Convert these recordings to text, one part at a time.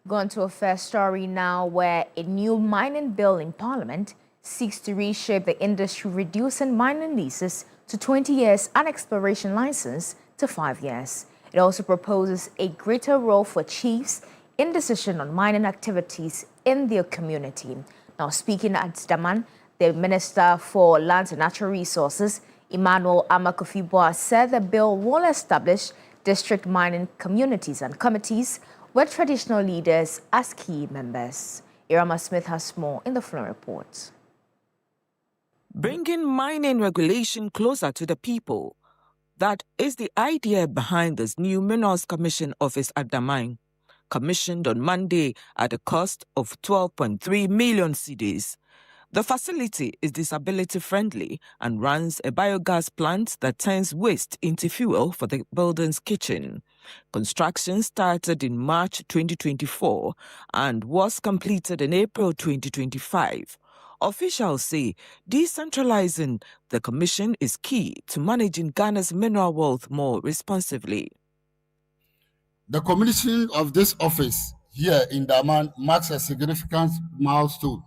Going to a first story now where a new mining bill in Parliament seeks to reshape the industry, reducing mining leases to 20 years and exploration license to 5 years. It also proposes a greater role for chiefs in decision on mining activities in their community. Now, speaking at Daman, the Minister for Lands and Natural Resources, Emmanuel Amakufibua, said the bill will establish district mining communities and committees with traditional leaders as key members. Irama Smith has more in the flow report. Bringing mining regulation closer to the people. That is the idea behind this new Minerals Commission office at Damang, commissioned on Monday at a cost of 12.3 million cedis. The facility is disability-friendly and runs a biogas plant that turns waste into fuel for the building's kitchen. Construction started in March 2024 and was completed in April 2025. Officials say decentralizing the commission is key to managing Ghana's mineral wealth more responsibly. The commissioning of this office here in Daman marks a significant milestone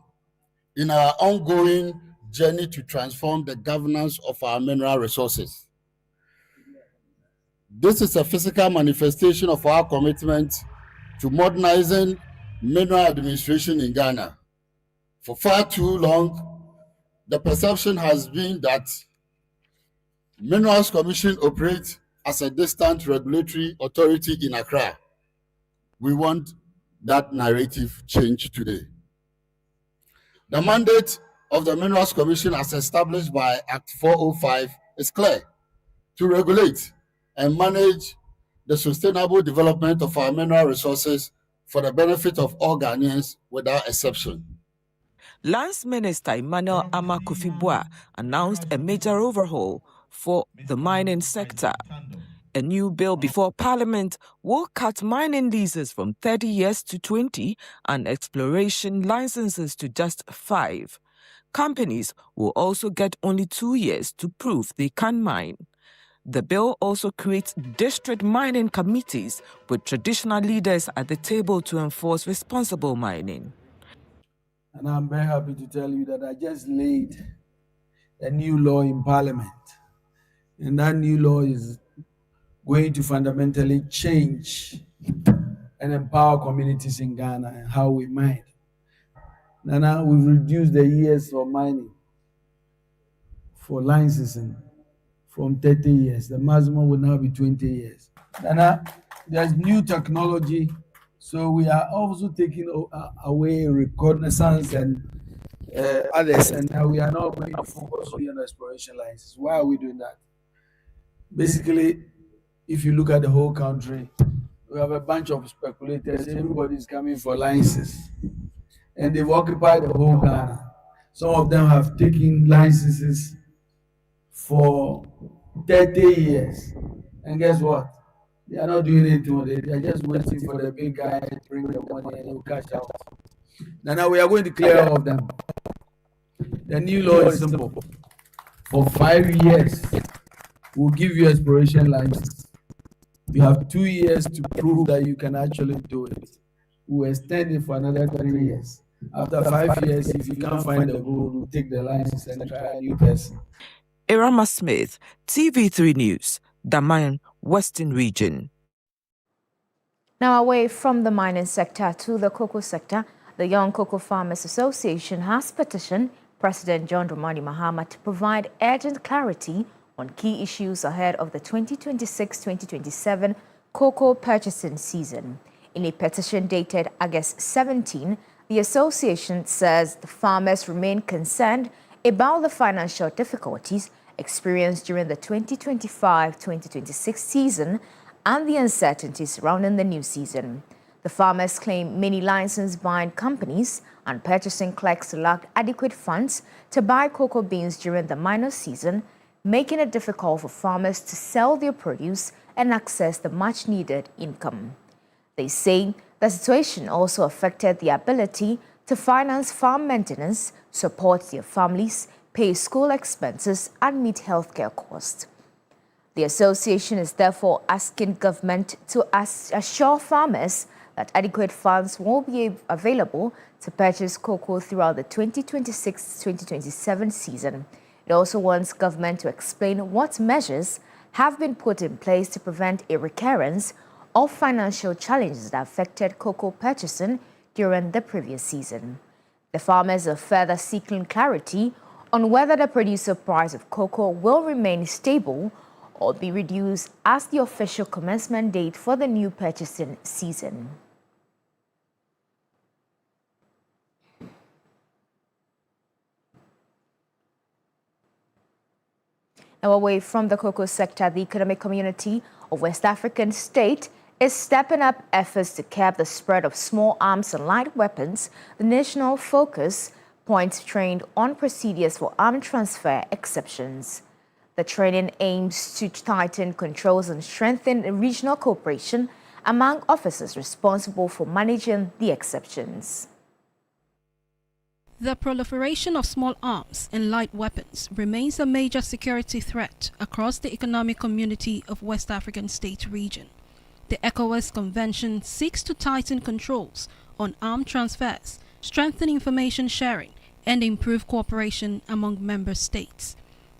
in our ongoing journey to transform the governance of our mineral resources. This is a physical manifestation of our commitment to modernizing mineral administration in Ghana. For far too long, the perception has been that Minerals Commission operates as a distant regulatory authority in Accra. We want that narrative changed today. The mandate of the Minerals Commission as established by Act 405 is clear: to regulate and manage the sustainable development of our mineral resources for the benefit of all Ghanaians without exception. Lands Minister Emmanuel Amakufibua announced a major overhaul for the mining sector. A new bill before Parliament will cut mining leases from 30 years to 20 and exploration licenses to just 5. Companies will also get only 2 years to prove they can mine. The bill also creates district mining committees with traditional leaders at the table to enforce responsible mining. And I'm very happy to tell you that I just laid a new law in Parliament. And that new law is going to fundamentally change and empower communities in Ghana and how we mine. Now we've reduced the years of mining for licensing from 30 years. The maximum will now be 20 years. Now there's new technology, so we are also taking away reconnaissance and others, and now we are now going to focus on exploration licenses. Why are we doing that? Basically, if you look at the whole country, we have a bunch of speculators. Everybody's coming for licenses, and they've occupied the whole Ghana. Some of them have taken licenses for 30 years, and guess what? They are not doing anything with it. They are just waiting for the big guy to bring the money and they'll cash out. Now we are going to clear all of them. The new law is simple. For 5 years, we'll give you exploration license. You have 2 years to prove that you can actually do it. We'll extend it for another 3 years. After 5 years, if you can't find the gold, we'll take the license and try a new person. Irama Smith, TV3 News, Daman, Western Region. Now, away from the mining sector to the cocoa sector, the Young Cocoa Farmers Association has petitioned President John Dramani Mahama to provide urgent clarity on key issues ahead of the 2026-2027 cocoa purchasing season. In a petition dated August 17, the association says the farmers remain concerned about the financial difficulties experienced during the 2025-2026 season and the uncertainty surrounding the new season. The farmers claim many license-buying companies and purchasing clerks lack adequate funds to buy cocoa beans during the minor season, making it difficult for farmers to sell their produce and access the much-needed income. They say the situation also affected the ability to finance farm maintenance, support their families, pay school expenses, and meet healthcare costs. The association is therefore asking government to assure farmers that adequate funds will be available to purchase cocoa throughout the 2026-2027 season. It also wants government to explain what measures have been put in place to prevent a recurrence of financial challenges that affected cocoa purchasing during the previous season. The farmers are further seeking clarity on whether the producer price of cocoa will remain stable or be reduced as the official commencement date for the new purchasing season. Now, away from the cocoa sector, the economic community of West African state is stepping up efforts to curb the spread of small arms and light weapons. The national focus points trained on procedures for arm transfer exceptions. The training aims to tighten controls and strengthen regional cooperation among officers responsible for managing the exceptions. The proliferation of small arms and light weapons remains a major security threat across the economic community of West African State region. The ECOWAS Convention seeks to tighten controls on arm transfers, strengthen information sharing, and improve cooperation among member states.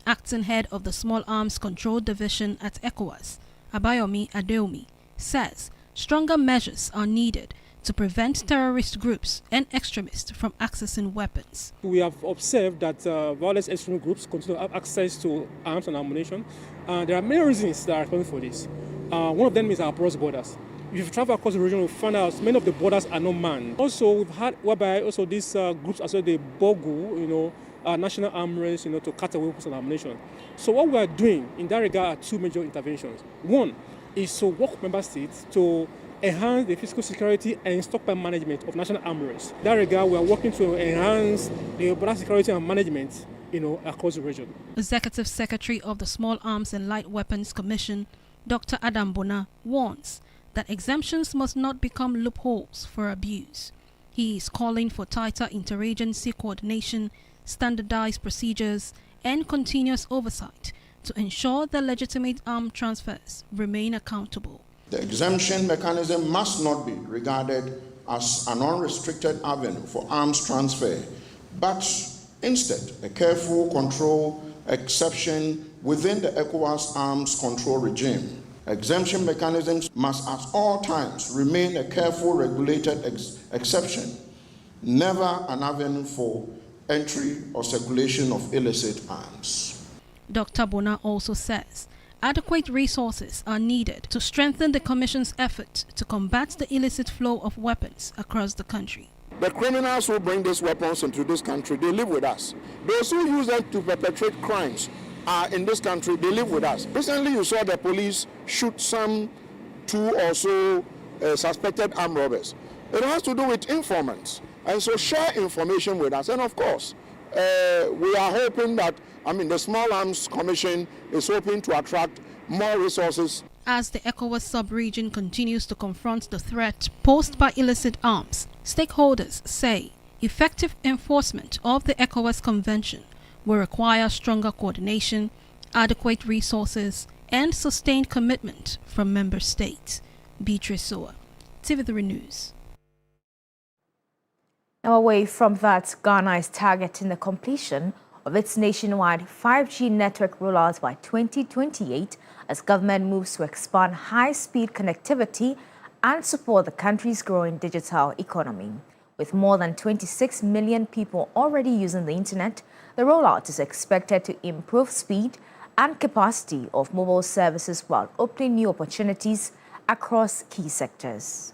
Acting head of the Small Arms Control Division at ECOWAS, Abayomi Adeomi, says stronger measures are needed to prevent terrorist groups and extremists from accessing weapons. We have observed that violent extreme groups continue to have access to arms and ammunition. There are many reasons that are responsible for this. One of them is our porous borders. If you travel across the region, we find out many of the borders are not manned. Also, we've had whereby also these groups also they bogu, national armories, to cut away weapons and ammunition. So what we are doing in that regard are two major interventions. One is to work with member states to enhance the physical security and stockpile management of national armories. In that regard, we are working to enhance the border security and management, across the region. Executive Secretary of the Small Arms and Light Weapons Commission, Dr. Adam Bona, warns that exemptions must not become loopholes for abuse. He is calling for tighter interagency coordination, standardized procedures, and continuous oversight to ensure that legitimate arm transfers remain accountable. The exemption mechanism must not be regarded as an unrestricted avenue for arms transfer, but instead a careful control exception within the ECOWAS arms control regime. Exemption mechanisms must at all times remain a careful regulated exception, never an avenue for entry or circulation of illicit arms. Dr. Bona also says adequate resources are needed to strengthen the Commission's effort to combat the illicit flow of weapons across the country. The criminals who bring these weapons into this country, they live with us. Those who use them to perpetrate crimes are in this country, they live with us. Recently, you saw the police shoot some 2 or so suspected armed robbers. It has to do with informants. And so share information with us. And of course, we are hoping that, the Small Arms Commission is hoping to attract more resources. As the ECOWAS sub-region continues to confront the threat posed by illicit arms, stakeholders say effective enforcement of the ECOWAS Convention will require stronger coordination, adequate resources, and sustained commitment from member states. Beatrice Soa, TV3 News. Now, away from that, Ghana is targeting the completion of its nationwide 5G network rollout by 2028 as government moves to expand high-speed connectivity and support the country's growing digital economy. With more than 26 million people already using the internet, the rollout is expected to improve speed and capacity of mobile services while opening new opportunities across key sectors.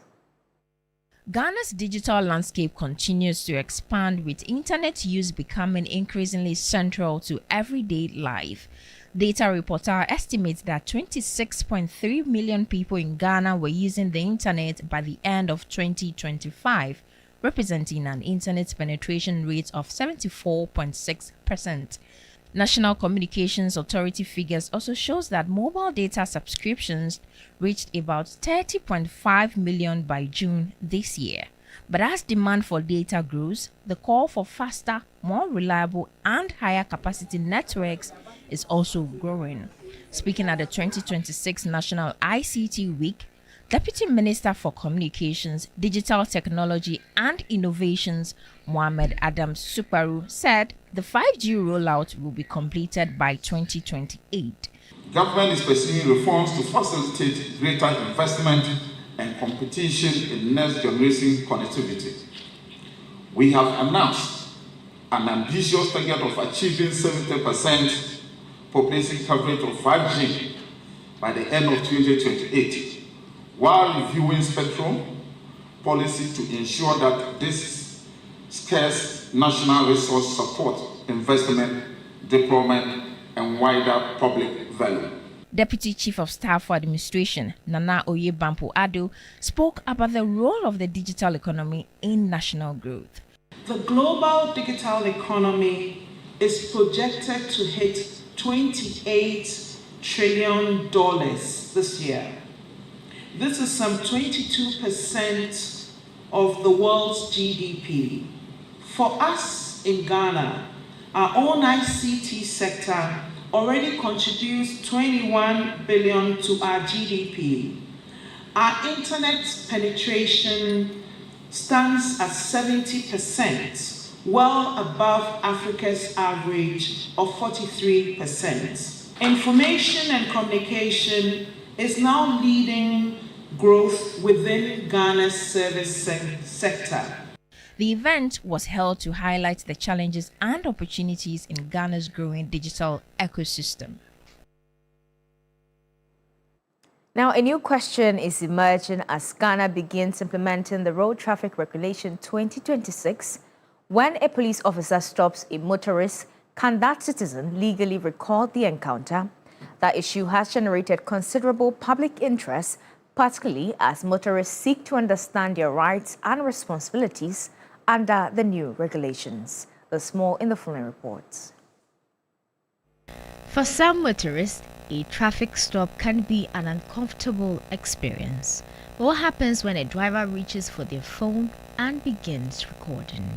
Ghana's digital landscape continues to expand, with internet use becoming increasingly central to everyday life. Data Reporter estimates that 26.3 million people in Ghana were using the internet by the end of 2025, representing an internet penetration rate of 74.6%. National Communications Authority figures also shows that mobile data subscriptions reached about 30.5 million by June this year. But as demand for data grows, the call for faster, more reliable, and higher capacity networks is also growing. Speaking at the 2026 National ICT Week, Deputy Minister for Communications, Digital Technology and Innovations, Mohammed Adam Suparu, said the 5G rollout will be completed by 2028. Government is pursuing reforms to facilitate greater investment and competition in next-generation connectivity. We have announced an ambitious target of achieving 70% population coverage of 5G by the end of 2028, while reviewing spectrum policy to ensure that this scarce national resource support investment, deployment, and wider public value. Deputy Chief of Staff for Administration, Nana Oyebampo Ado, spoke about the role of the digital economy in national growth. The global digital economy is projected to hit $28 trillion this year. This is some 22% of the world's GDP. For us in Ghana, our own ICT sector already contributes 21 billion to our GDP. Our internet penetration stands at 70%, well above Africa's average of 43%. Information and communication is now leading growth within Ghana's service sector. The event was held to highlight the challenges and opportunities in Ghana's growing digital ecosystem. Now, a new question is emerging as Ghana begins implementing the Road Traffic Regulation 2026. When a police officer stops a motorist, can that citizen legally record the encounter? That issue has generated considerable public interest, particularly as motorists seek to understand their rights and responsibilities under the new regulations. There's more in the following reports. For some motorists, a traffic stop can be an uncomfortable experience. But what happens when a driver reaches for their phone and begins recording?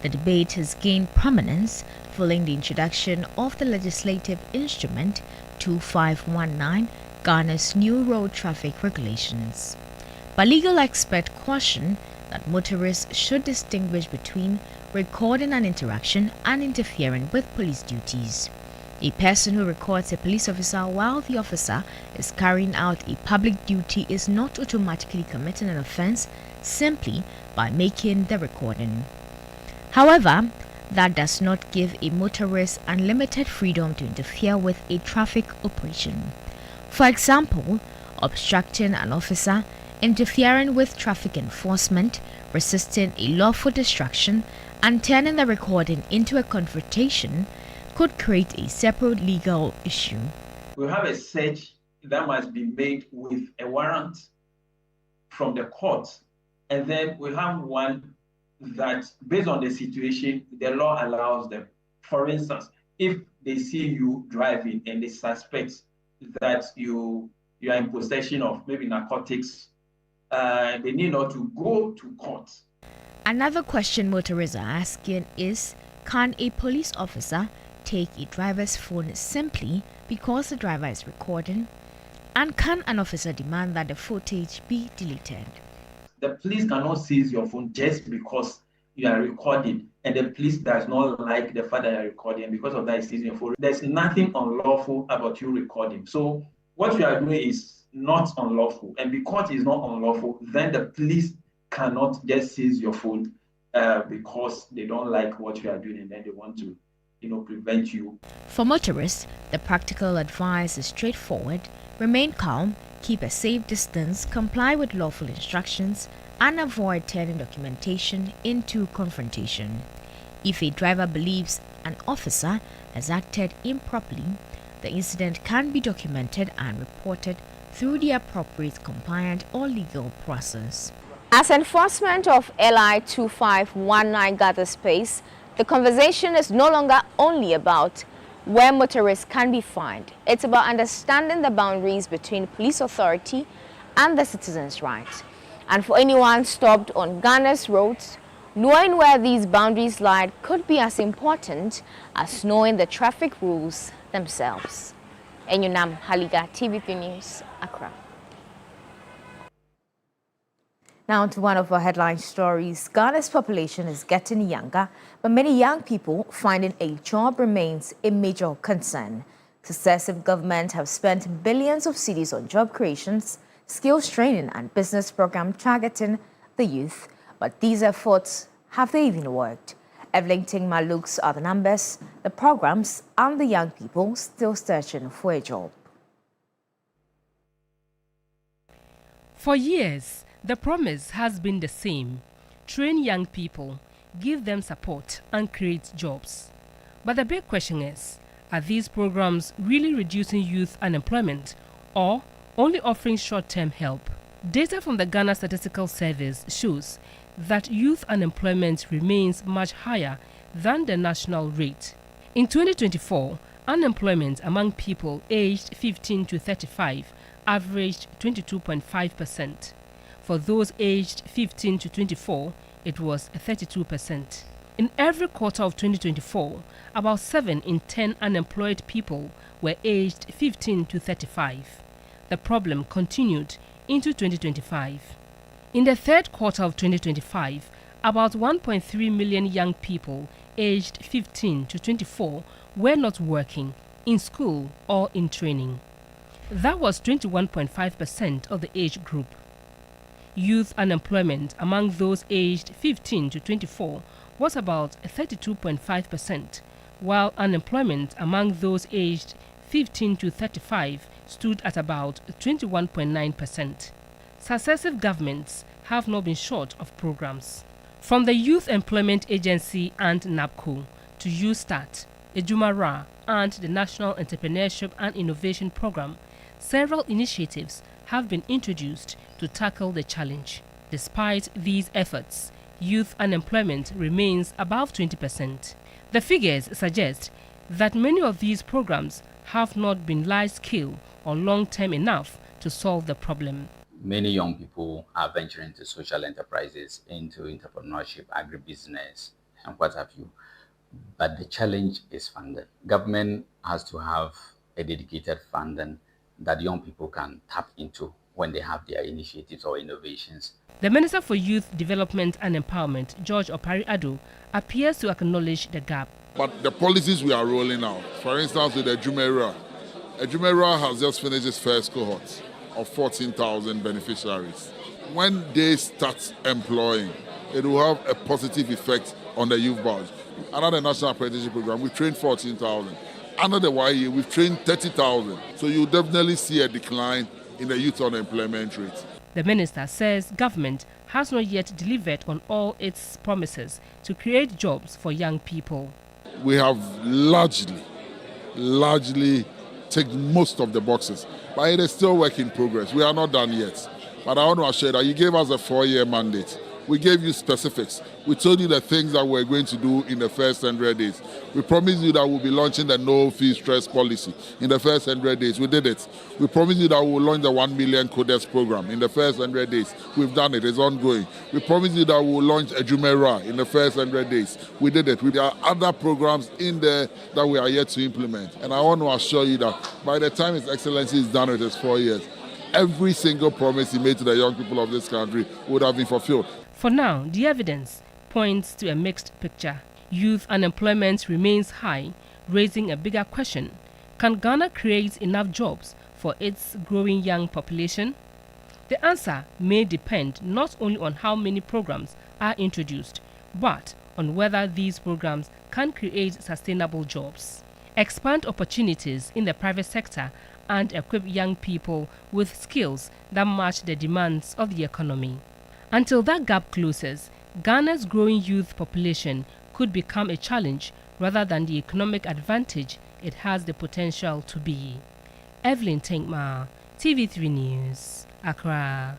The debate has gained prominence following the introduction of the legislative instrument 2519, Ghana's new road traffic regulations. But legal experts caution that motorists should distinguish between recording an interaction and interfering with police duties. A person who records a police officer while the officer is carrying out a public duty is not automatically committing an offense simply by making the recording. However, that does not give a motorist unlimited freedom to interfere with a traffic operation. For example, obstructing an officer, interfering with traffic enforcement, resisting a lawful distraction, and turning the recording into a confrontation could create a separate legal issue. We have a search that must be made with a warrant from the court, and then we have one that, based on the situation, the law allows them. For instance, if they see you driving and they suspect that you are in possession of maybe narcotics, they need not to go to court. Another question motorists are asking is, can a police officer take a driver's phone simply because the driver is recording? And can an officer demand that the footage be deleted? The police cannot seize your phone just because you are recording, and the police does not like the fact that you are recording, and because of that, it's seizing your phone. There's nothing unlawful about you recording. So what you are doing is not unlawful, and because it's not unlawful, then the police cannot just seize your phone because they don't like what you are doing, and then they want to, prevent you. For motorists, the practical advice is straightforward: remain calm, keep a safe distance, comply with lawful instructions, and avoid turning documentation into confrontation. If a driver believes an officer has acted improperly, the incident can be documented and reported through the appropriate compliant or legal process. As enforcement of LI 2519 gathers pace, the conversation is no longer only about where motorists can be fined. It's about understanding the boundaries between police authority and the citizens' rights. And for anyone stopped on Ghana's roads, knowing where these boundaries lie could be as important as knowing the traffic rules themselves. Enyunam Haliga, TV3 News, Accra. Now to one of our headline stories. Ghana's population is getting younger, but many young people finding a job remains a major concern. Successive governments have spent billions of cedis on job creations, skills training and business programs targeting the youth. But these efforts, have they even worked? Evelyn Tingma looks at the numbers, the programs and the young people still searching for a job. For years, the promise has been the same: train young people, give them support and create jobs. But the big question is, are these programs really reducing youth unemployment or only offering short-term help? Data from the Ghana Statistical Service shows that youth unemployment remains much higher than the national rate. In 2024, unemployment among people aged 15 to 35 averaged 22.5%. For those aged 15 to 24, it was 32%. In every quarter of 2024, about 7 in 10 unemployed people were aged 15 to 35. The problem continued into 2025. In the third quarter of 2025, about 1.3 million young people aged 15 to 24 were not working, in school or in training. That was 21.5% of the age group. Youth unemployment among those aged 15 to 24 was about 32.5%, while unemployment among those aged 15 to 35 stood at about 21.9%. Successive governments have not been short of programs. From the Youth Employment Agency and NABCO to YouStart, Ejumara, and the National Entrepreneurship and Innovation Program, several initiatives have been introduced to tackle the challenge. Despite these efforts, youth unemployment remains above 20%. The figures suggest that many of these programs have not been large-scale or long-term enough to solve the problem. Many young people are venturing into social enterprises, into entrepreneurship, agribusiness, and what have you. But the challenge is funding. Government has to have a dedicated funding that young people can tap into when they have their initiatives or innovations. The Minister for Youth Development and Empowerment, George Opari-Addo, appears to acknowledge the gap. But the policies we are rolling out, for instance with Ejumera has just finished its first cohort of 14,000 beneficiaries. When they start employing, it will have a positive effect on the youth budget. Under the National Apprenticeship Program, we trained 14,000. Under the YE, we've trained 30,000. So you'll definitely see a decline in the youth unemployment rate. The minister says government has not yet delivered on all its promises to create jobs for young people. We have largely ticked most of the boxes, but it is still work in progress. We are not done yet. But I want to assure that you gave us a 4-year mandate. We gave you specifics. We told you the things that we're going to do in the first 100 days. We promised you that we'll be launching the no fee stress policy in the first 100 days. We did it. We promised you that we'll launch the 1 million coders program in the first 100 days. We've done it. It's ongoing. We promised you that we'll launch a Jumera in the first 100 days. We did it. There are other programs in there that we are yet to implement. And I want to assure you that by the time His Excellency is done with his 4 years, every single promise he made to the young people of this country would have been fulfilled. For now, the evidence points to a mixed picture. Youth unemployment remains high, raising a bigger question. Can Ghana create enough jobs for its growing young population? The answer may depend not only on how many programs are introduced, but on whether these programs can create sustainable jobs, expand opportunities in the private sector, and equip young people with skills that match the demands of the economy. Until that gap closes, Ghana's growing youth population could become a challenge rather than the economic advantage it has the potential to be. Evelyn Tingma, TV3 News, Accra.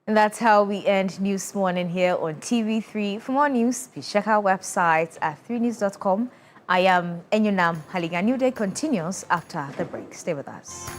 And that's how we end News Morning here on TV3. For more news, please check our website at 3news.com. I am Enyunam Haliga. Newday continues after the break. Stay with us.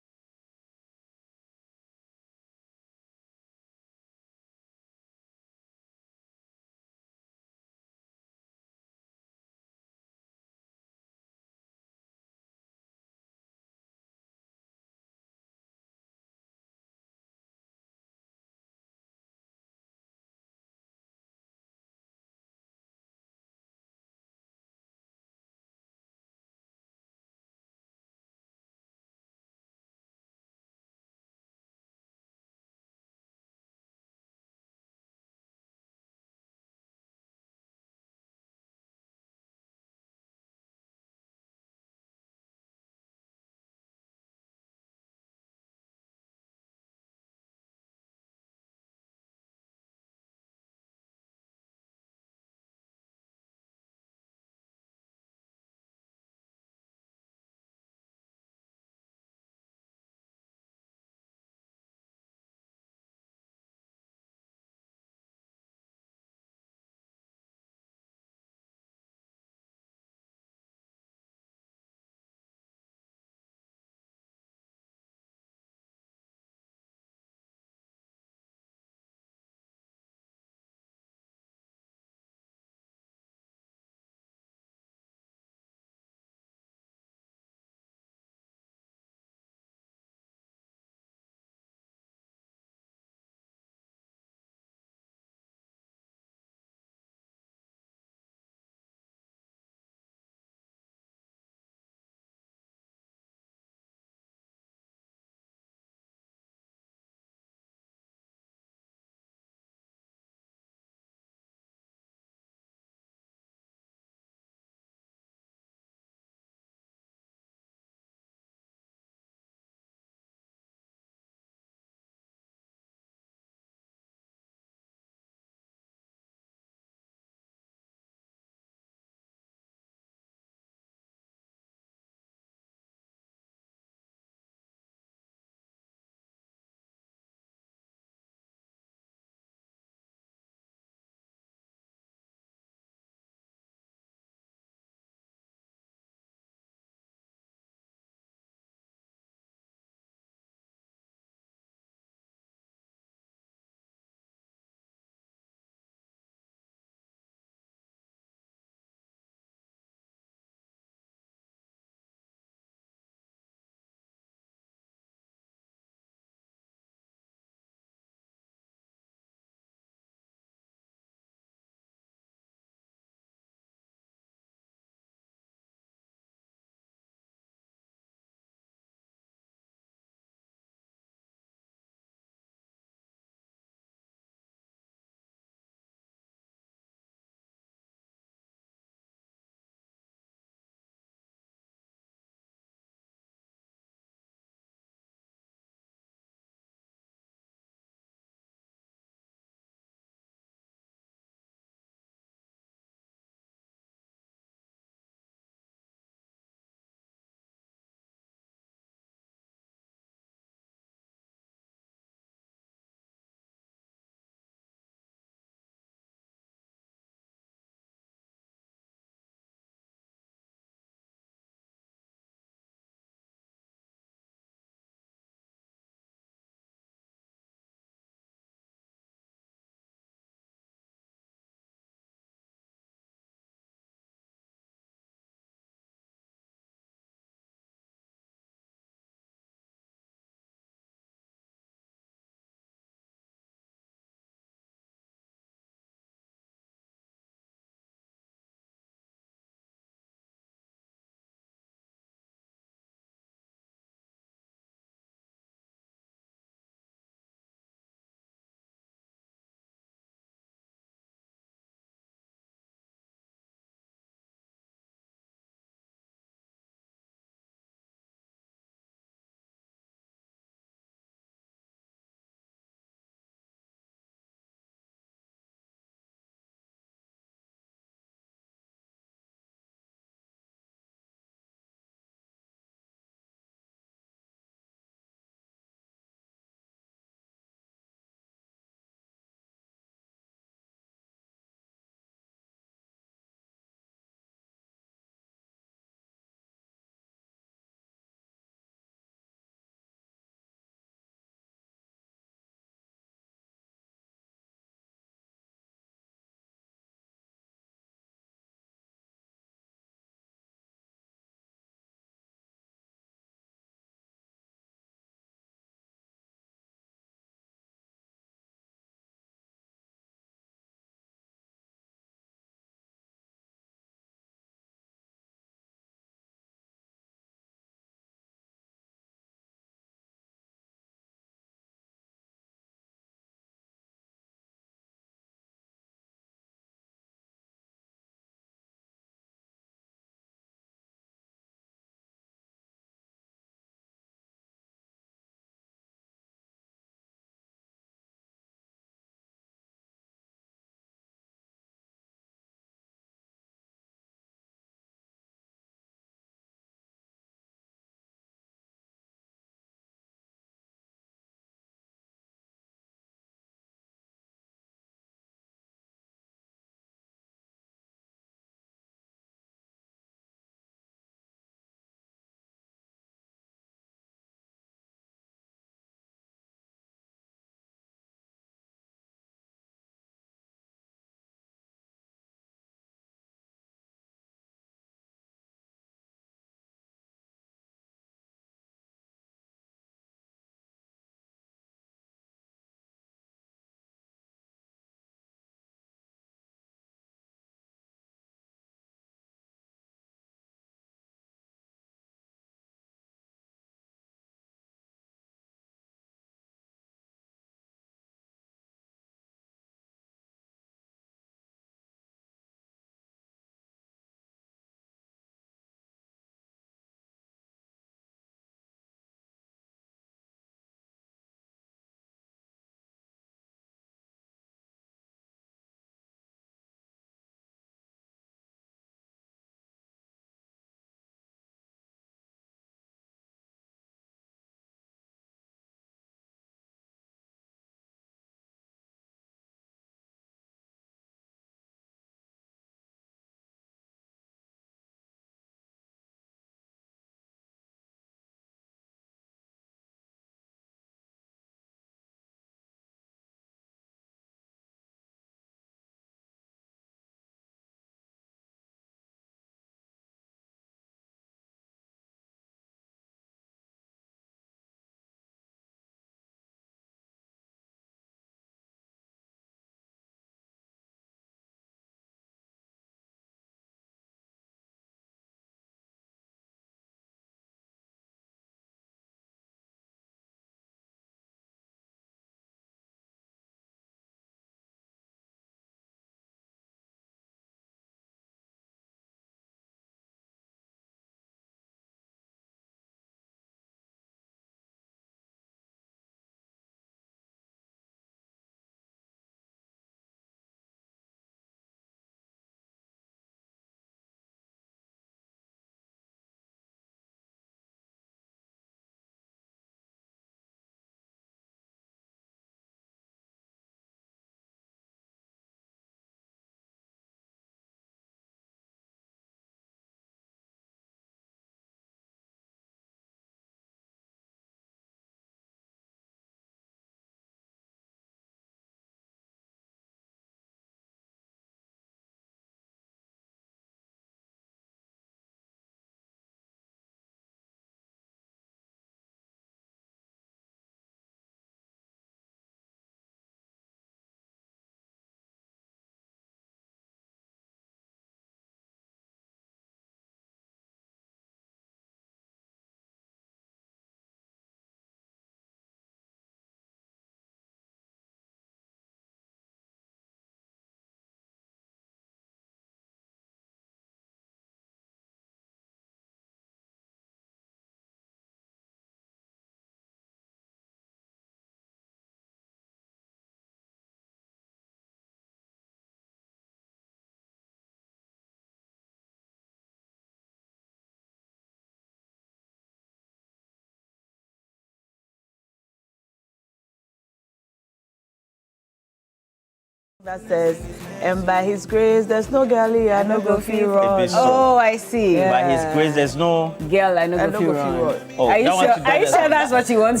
That says, and by his grace, there's no girlie, I no go feel wrong. Oh, I see. Yeah. By his grace, there's no girl, I no go feel wrong. Oh, are you that one sure? too Are bad you as sure well. that's what you want?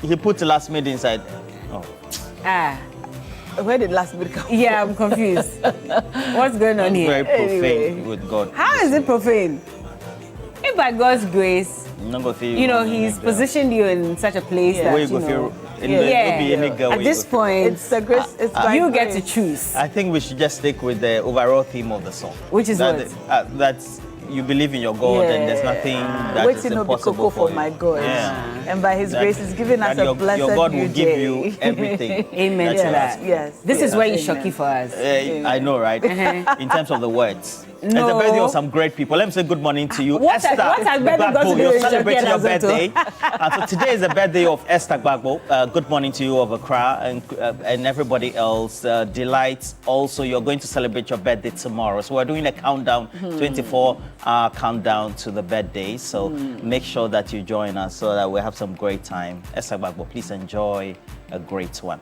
He put the last minute inside. Oh. Where did last minute come? Yeah, I'm confused. What's going on here? Very profane Anyway. with God. How is it profane? If by God's grace, No go feel you know, wrong, He's any girl. positioned you in such a place that, Where you you go know, feel any girl at where this you go feel. point, It's the grace. It's by you grace. get to choose. I think we should just stick with the overall theme of the song. Which is that, what? That's you believe in your God and there's nothing that is Waiting no be impossible cocoa for for you. my God. Yeah. And by his grace, He's giving us that a blessed your God new will give day. you everything. Amen that to you that. ask for. Yes. This is where you Amen. shocky for us. I know, right? In terms of the words. It's the No. birthday of some great people. Let me say good morning to you, What Esther has birthday got to Gbagbo. do You're with celebrating your Shoki birthday. And so today is the birthday of Esther Gbagbo. Good morning to you of Accra and everybody else. Delight. Also, you're going to celebrate your birthday tomorrow. So we're doing a countdown, 24-hour countdown to the birthday. So make sure that you join us so that we have some great time. Esther Gbagbo, please enjoy a great one.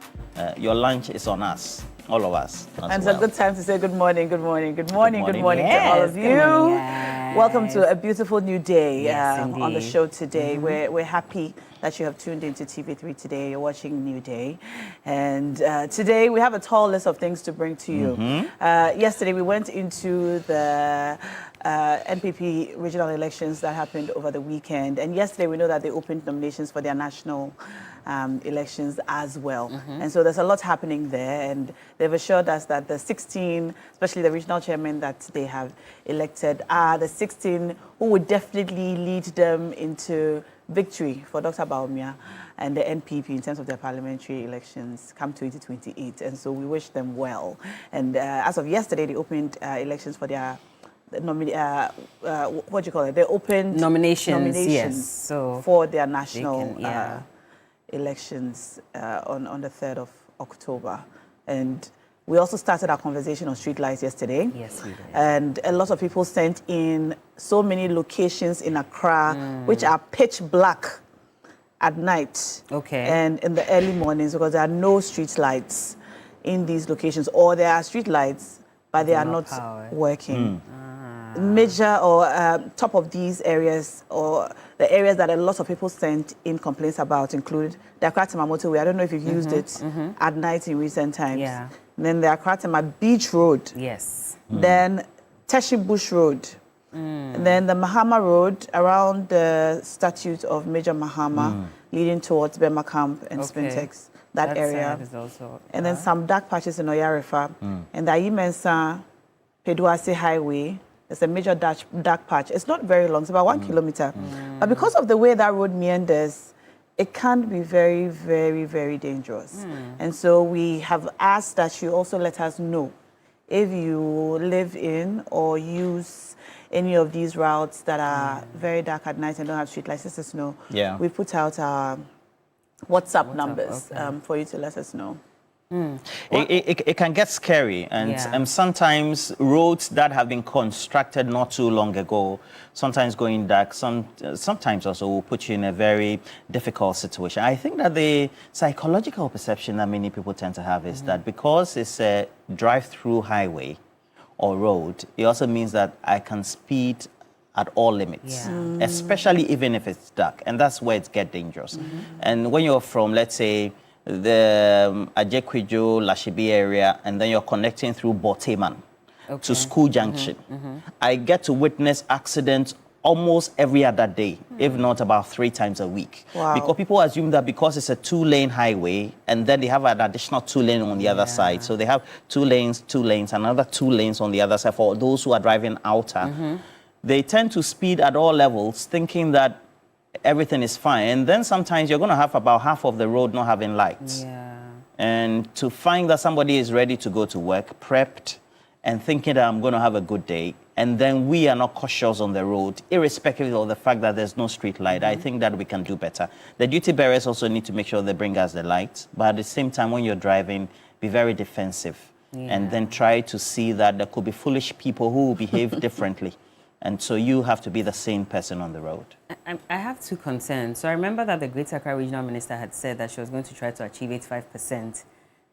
Your lunch is on us. All of us. And it's a good time to say good morning, good morning, good morning, good morning to Yes, all of good you. morning, guys. Welcome to a beautiful new day Yes, on the indeed. show today. We're happy that you have tuned into TV3 today. You're watching New Day. And today we have a tall list of things to bring to you. Yesterday we went into the NPP regional elections that happened over the weekend. And yesterday we know that they opened nominations for their national elections as well. And so there's a lot happening there, and they've assured us that the 16, especially the regional chairman that they have elected, are the 16 who would definitely lead them into victory for Dr. Baumia and the NPP in terms of their parliamentary elections come 2028. And so we wish them well. And as of yesterday, they opened elections for their what do you call it? They opened Nominations, yes. So for their national they can, elections on the 3rd of October. And we also started our conversation on streetlights yesterday. Yes, we did. And a lot of people sent in so many locations in Accra which are pitch black at night and in the early mornings because there are no street lights in these locations, or there are street lights but they are not working. Major or top of these areas, or the areas that a lot of people sent in complaints about, include the Accra-Tema motorway. I don't know if you've used it at night in recent times. Yeah. And then the Accra-Tema Beach Road. Yes. Then Teshi Bush Road. And then the Mahama Road around the statue of Major Mahama leading towards Bema Camp and Spintex, that area. Side is also, And then some dark patches in Oyarifa. And the Ayimensa Peduase Highway. It's a major dark patch. It's not very long. It's about 1 kilometer. But because of the way that road meanders, it can be very, very, very dangerous. And so we have asked that you also let us know if you live in or use any of these routes that are very dark at night and don't have street lights. Let us know. Yeah. We put out our WhatsApp numbers for you to let us know. It can get scary, and sometimes roads that have been constructed not too long ago, sometimes going dark, sometimes also will put you in a very difficult situation. I think that the psychological perception that many people tend to have is that because it's a drive-through highway or road, it also means that I can speed at all limits, especially even if it's dark, and that's where it gets dangerous. And when you're from, let's say, the Ajekwijo, Lashibi area, and then you're connecting through Boteman to School Junction. I get to witness accidents almost every other day, if not about 3 times a week. Wow. Because people assume that because it's a 2-lane highway, and then they have an additional 2-lane on the other side. So they have 2 lanes, another 2 lanes on the other side for those who are driving outer. They tend to speed at all levels, thinking that everything is fine. And then sometimes you're going to have about half of the road not having lights. And to find that somebody is ready to go to work, prepped, and thinking that I'm going to have a good day, and then we are not cautious on the road, irrespective of the fact that there's no street light, I think that we can do better. The duty bearers also need to make sure they bring us the lights, but at the same time, when you're driving, be very defensive, and then try to see that there could be foolish people who will behave differently. And so you have to be the same person on the road. I have 2 concerns. So I remember that the Greater Accra Regional Minister had said that she was going to try to achieve 85%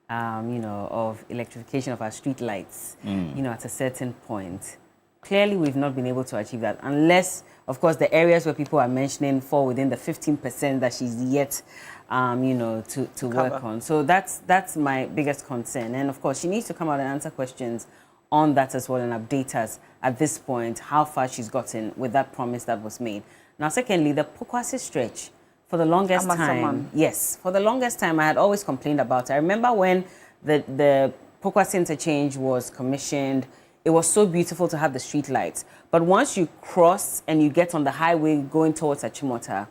of electrification of our street lights, at a certain point. Clearly, we've not been able to achieve that unless, of course, the areas where people are mentioning fall within the 15% that she's yet, to work on. So that's my biggest concern. And of course, she needs to come out and answer questions on that as well and update us at this point how far she's gotten with that promise that was made. Now, secondly, the Pokwasi stretch. For the longest time, yes, for the longest time, I had always complained about it. I remember when the Pokwasi interchange was commissioned, it was so beautiful to have the street lights. But once you cross and you get on the highway going towards Achimota,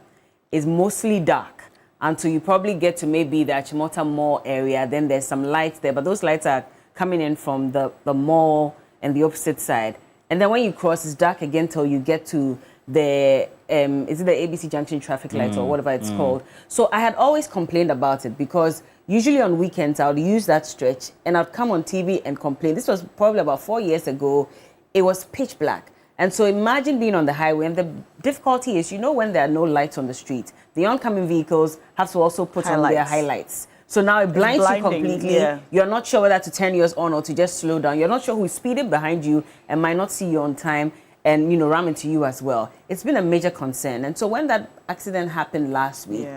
it's mostly dark until you probably get to maybe the Achimota Mall area. Then there's some lights there, but those lights are coming in from the mall and the opposite side. And then when you cross, it's dark again till you get to the is it the ABC Junction traffic light or whatever it's called. So I had always complained about it because usually on weekends I would use that stretch and I'd come on TV and complain. This was probably about 4 years ago. It was pitch black. And so imagine being on the highway, and the difficulty is, when there are no lights on the street, the oncoming vehicles have to also put on their highlights. So now it blinds you completely. Yeah. You're not sure whether to turn yours on or to just slow down. You're not sure who's speeding behind you and might not see you on time and, ram into you as well. It's been a major concern. And so when that accident happened last week,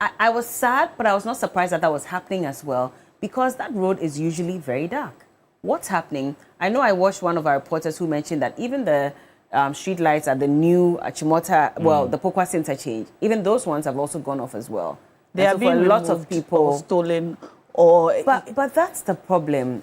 I was sad, but I was not surprised that was happening as well because that road is usually very dark. What's happening? I know I watched one of our reporters who mentioned that even the street lights at the new Achimota, the Pokwasi interchange, even those ones have also gone off as well. They are being a lot of people or stolen or... But that's the problem.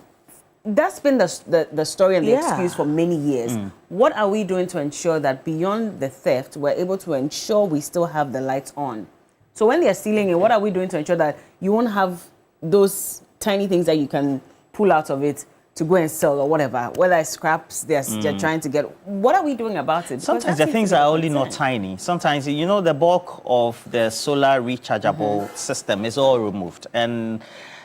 That's been the story and the excuse for many years. What are we doing to ensure that beyond the theft, we're able to ensure we still have the lights on? So when they're stealing it, what are we doing to ensure that you won't have those tiny things that you can pull out of it to go and sell or whatever, whether it's scraps they're trying to get? What are we doing about it? Because sometimes the things are only not tiny. Sometimes, the bulk of the solar rechargeable system is all removed. And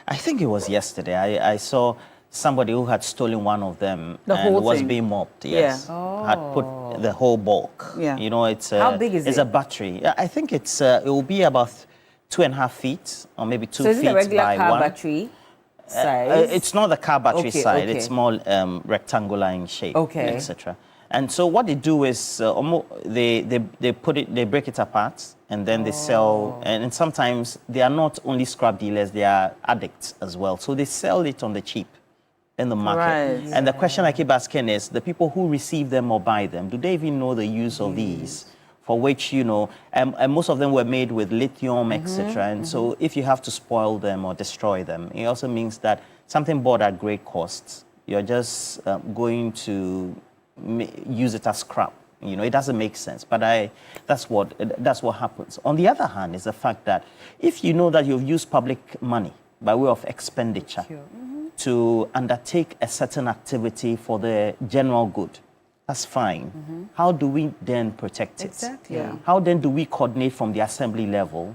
I think it was yesterday, I saw somebody who had stolen one of them and was being mobbed. Yes, had put the whole bulk. Yeah. It's how big is it? It's a battery. I think it will be about 2.5 feet or maybe 2 feet by 1. So is it a regular car battery size? It's not the car battery side. Okay. It's more rectangular in shape, etc. And so what they do is they break it apart and then they sell. And sometimes they are not only scrap dealers; they are addicts as well. So they sell it on the cheap in the market. Right. And the question I keep asking is, the people who receive them or buy them, do they even know the use of these? For which, and most of them were made with lithium, etc. And so if you have to spoil them or destroy them, it also means that something bought at great cost, you're just going to use it as scrap. It doesn't make sense, but that's what happens. On the other hand is the fact that if you know that you've used public money by way of expenditure to undertake a certain activity for the general good, that's fine. How do we then protect it? Exactly. Yeah. How then do we coordinate from the assembly level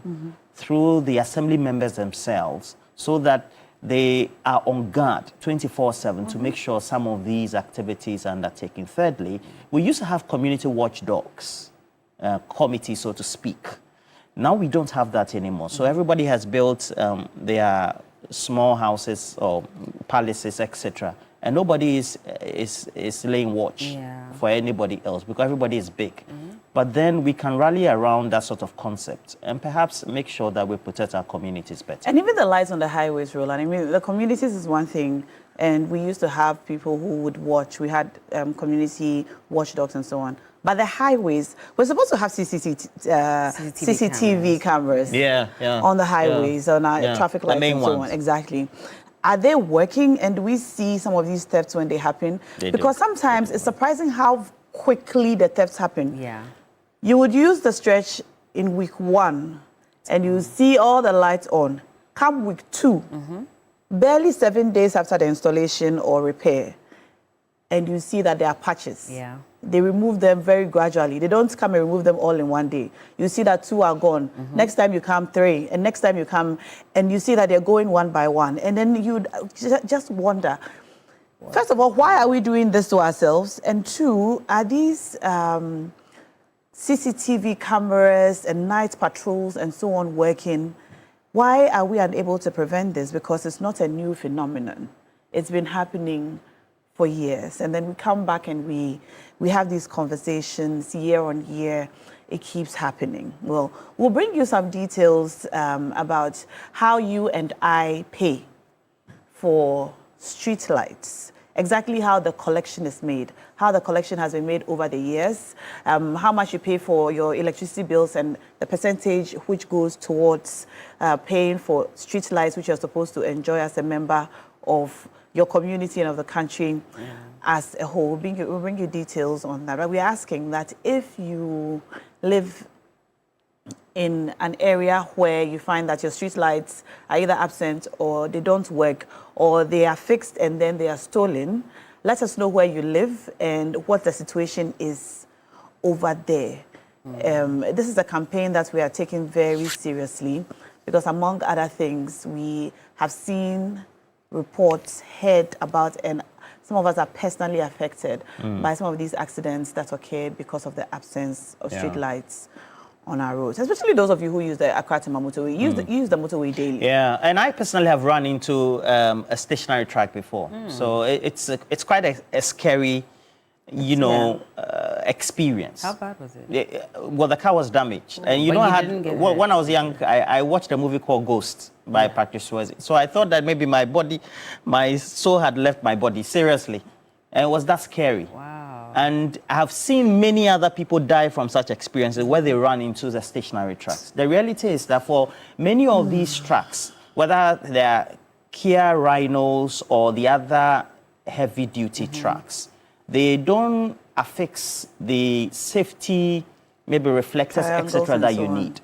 through the assembly members themselves so that they are on guard 24/7 to make sure some of these activities are undertaken? Thirdly, we used to have community watchdogs, committees, so to speak. Now we don't have that anymore. So everybody has built their small houses or palaces, etc. And nobody is laying watch for anybody else because everybody is big. But then we can rally around that sort of concept and perhaps make sure that we protect our communities better. And even the lights on the highways, Roland. I mean, the communities is one thing, and we used to have people who would watch. We had community watchdogs and so on. But the highways, we're supposed to have CCTV cameras on the highways, on our traffic lights and so on. Exactly. Are they working, and do we see some of these thefts when they happen? Because sometimes it's surprising how quickly the thefts happen. Yeah. You would use the stretch in week 1, and you see all the lights on. Come week 2, barely 7 days after the installation or repair, and you see that there are patches. Yeah. They remove them very gradually. They don't come and remove them all in one day. You see that 2 are gone. Next time you come 3, and next time you come, and you see that they're going one by one. And then you just wonder, first of all, why are we doing this to ourselves? And 2, are these CCTV cameras and night patrols and so on working? Why are we unable to prevent this? Because it's not a new phenomenon. It's been happening for years. And then we come back and we have these conversations year on year. It keeps happening. Well, we'll bring you some details about how you and I pay for street lights, exactly how the collection is made, how the collection has been made over the years, how much you pay for your electricity bills and the percentage which goes towards paying for street lights, which you're supposed to enjoy as a member of your community and of the country as a whole. We'll bring you details on that. But we're asking that if you live in an area where you find that your street lights are either absent or they don't work or they are fixed and then they are stolen, let us know where you live and what the situation is over there. This is a campaign that we are taking very seriously because, among other things, we have seen reports, heard about, and some of us are personally affected by some of these accidents that occurred because of the absence of street lights on our roads, especially those of you who use the Akratima motorway. You use the motorway daily. Yeah, and I personally have run into a stationary track before. So it's quite a scary, experience. How bad was it? Well, the car was damaged. And when I was young, I watched a movie called Ghost by Patrick Swayze. So I thought that maybe my soul had left my body, seriously. And it was that scary. Wow. And I have seen many other people die from such experiences where they run into the stationary tracks. The reality is that for many of these tracks, whether they're Kia Rhinos or the other heavy-duty trucks, they don't affix the safety, maybe reflectors, etc. that you need.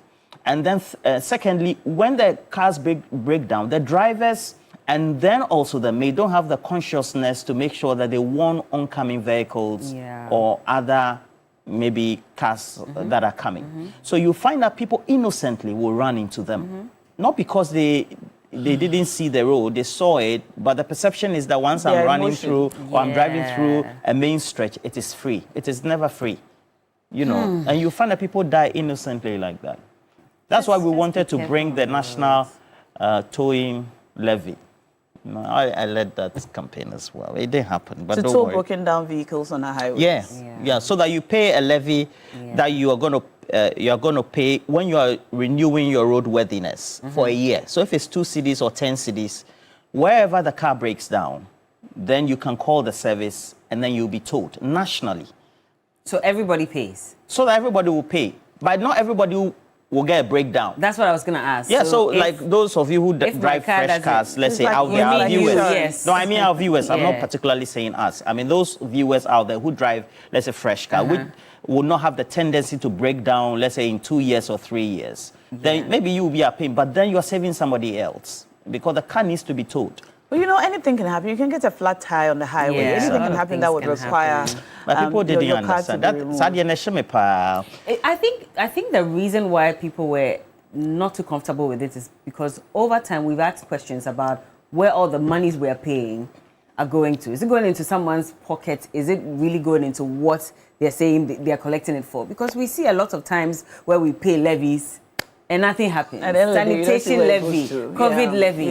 And then secondly, when the cars break down, the drivers and then also the maid don't have the consciousness to make sure that they warn oncoming vehicles or other maybe cars that are coming. So you find that people innocently will run into them. Not because they didn't see the road, they saw it, but the perception is that once I'm running through or I'm driving through a main stretch, it is free. It is never free, and you find that people die innocently like that. That's why we wanted to bring the national towing levy. I led that campaign as well. It didn't happen, but don't worry. To tow broken down vehicles on a highway. Yeah, so that you pay a levy that you are going to pay when you are renewing your roadworthiness for a year. So if it's 2 cities or 10 cities, wherever the car breaks down, then you can call the service and then you'll be towed nationally. So everybody pays? So that everybody will pay, but not everybody will get a breakdown. That's what I was going to ask. Yeah, so like those of you who drive fresh cars, let's say out there, our viewers. Yes. No, I mean our viewers. I'm not particularly saying us. I mean those viewers out there who drive, let's say, fresh car, which will not have the tendency to break down, let's say, in 2 years or 3 years. Then maybe you will be a pain, but then you are saving somebody else because the car needs to be towed. Well, anything can happen. You can get a flat tire on the highway. Anything can happen that would require. But people didn't understand that. I think the reason why people were not too comfortable with it is because over time we've asked questions about where all the monies we are paying are going to. Is it going into someone's pocket? Is it really going into what they're saying they're collecting it for? Because we see a lot of times where we pay levies and nothing happens. Sanitation levy, COVID levy.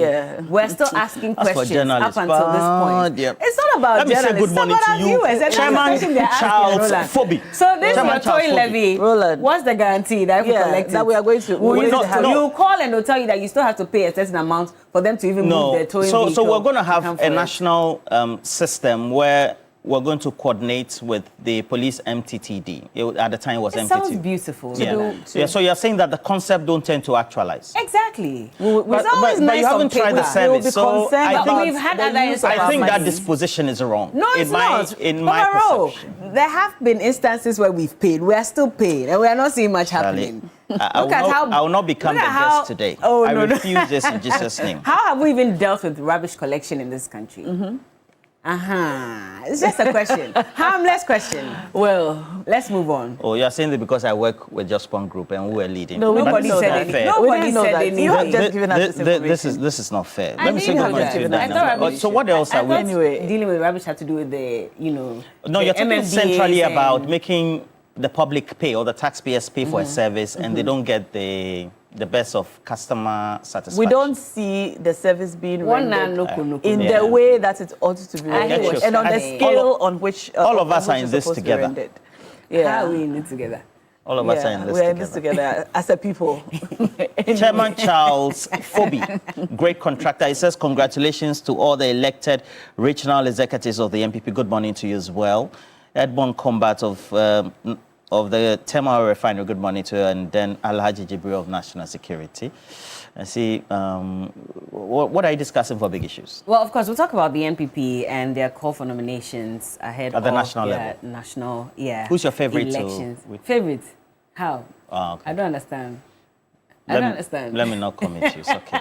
We're still asking questions up until this point. It's not about journalists. Good morning to you, Chairman Charles Phoebe. So this is your towing levy. Roland, what's the guarantee that if we collect it, that we are going to? You call and they'll tell you that you still have to pay a certain amount for them to even move their towing vehicle. So we're going to have a national system where we're going to coordinate with the police MTTD. At the time it was MTTD. It sounds beautiful. So you're saying that the concept don't tend to actualize. Exactly. But you haven't tried the service. So we've had other instances. I think that disposition is wrong. No, it's not. In my perception. There have been instances where we've paid. We are still paid, and we are not seeing much happening. I will not become the guest today. I refuse this in Jesus' name. How have we even dealt with rubbish collection in this country? It's just a question. Harmless question. Well, let's move on. Oh, you're saying that because I work with Just One Group and we were leading. No, nobody said anything. Nobody said anything. You have just given us this information. This is not fair. Let me say so what else are we? Anyway, dealing with rubbish had to do with the, No, you're talking centrally about making the public pay or the taxpayers pay for a service and they don't get the the best of customer satisfaction. We don't see the service being rendered in Yeah. the way that it ought to be rendered, and on the scale on which all of us on are which in it's this supposed to be together. rendered. Yeah. How are we in it together? All of us are in this we are together. in this together as a people. Chairman Charles Phoebe, great contractor. He says, congratulations to all the elected regional executives of the MPP. Good morning to you as well. Edmond Combat of the Tema Refinery, good morning to you. And then Alhaji Jibril of National Security. I see, what are you discussing for big issues? Well, of course, we'll talk about the NPP and their call for nominations ahead at the of national level. National, yeah. Who's your favorite? Elections. Favorite? How? Oh, okay. I don't understand. I don't understand. Let me not commit you. It's okay.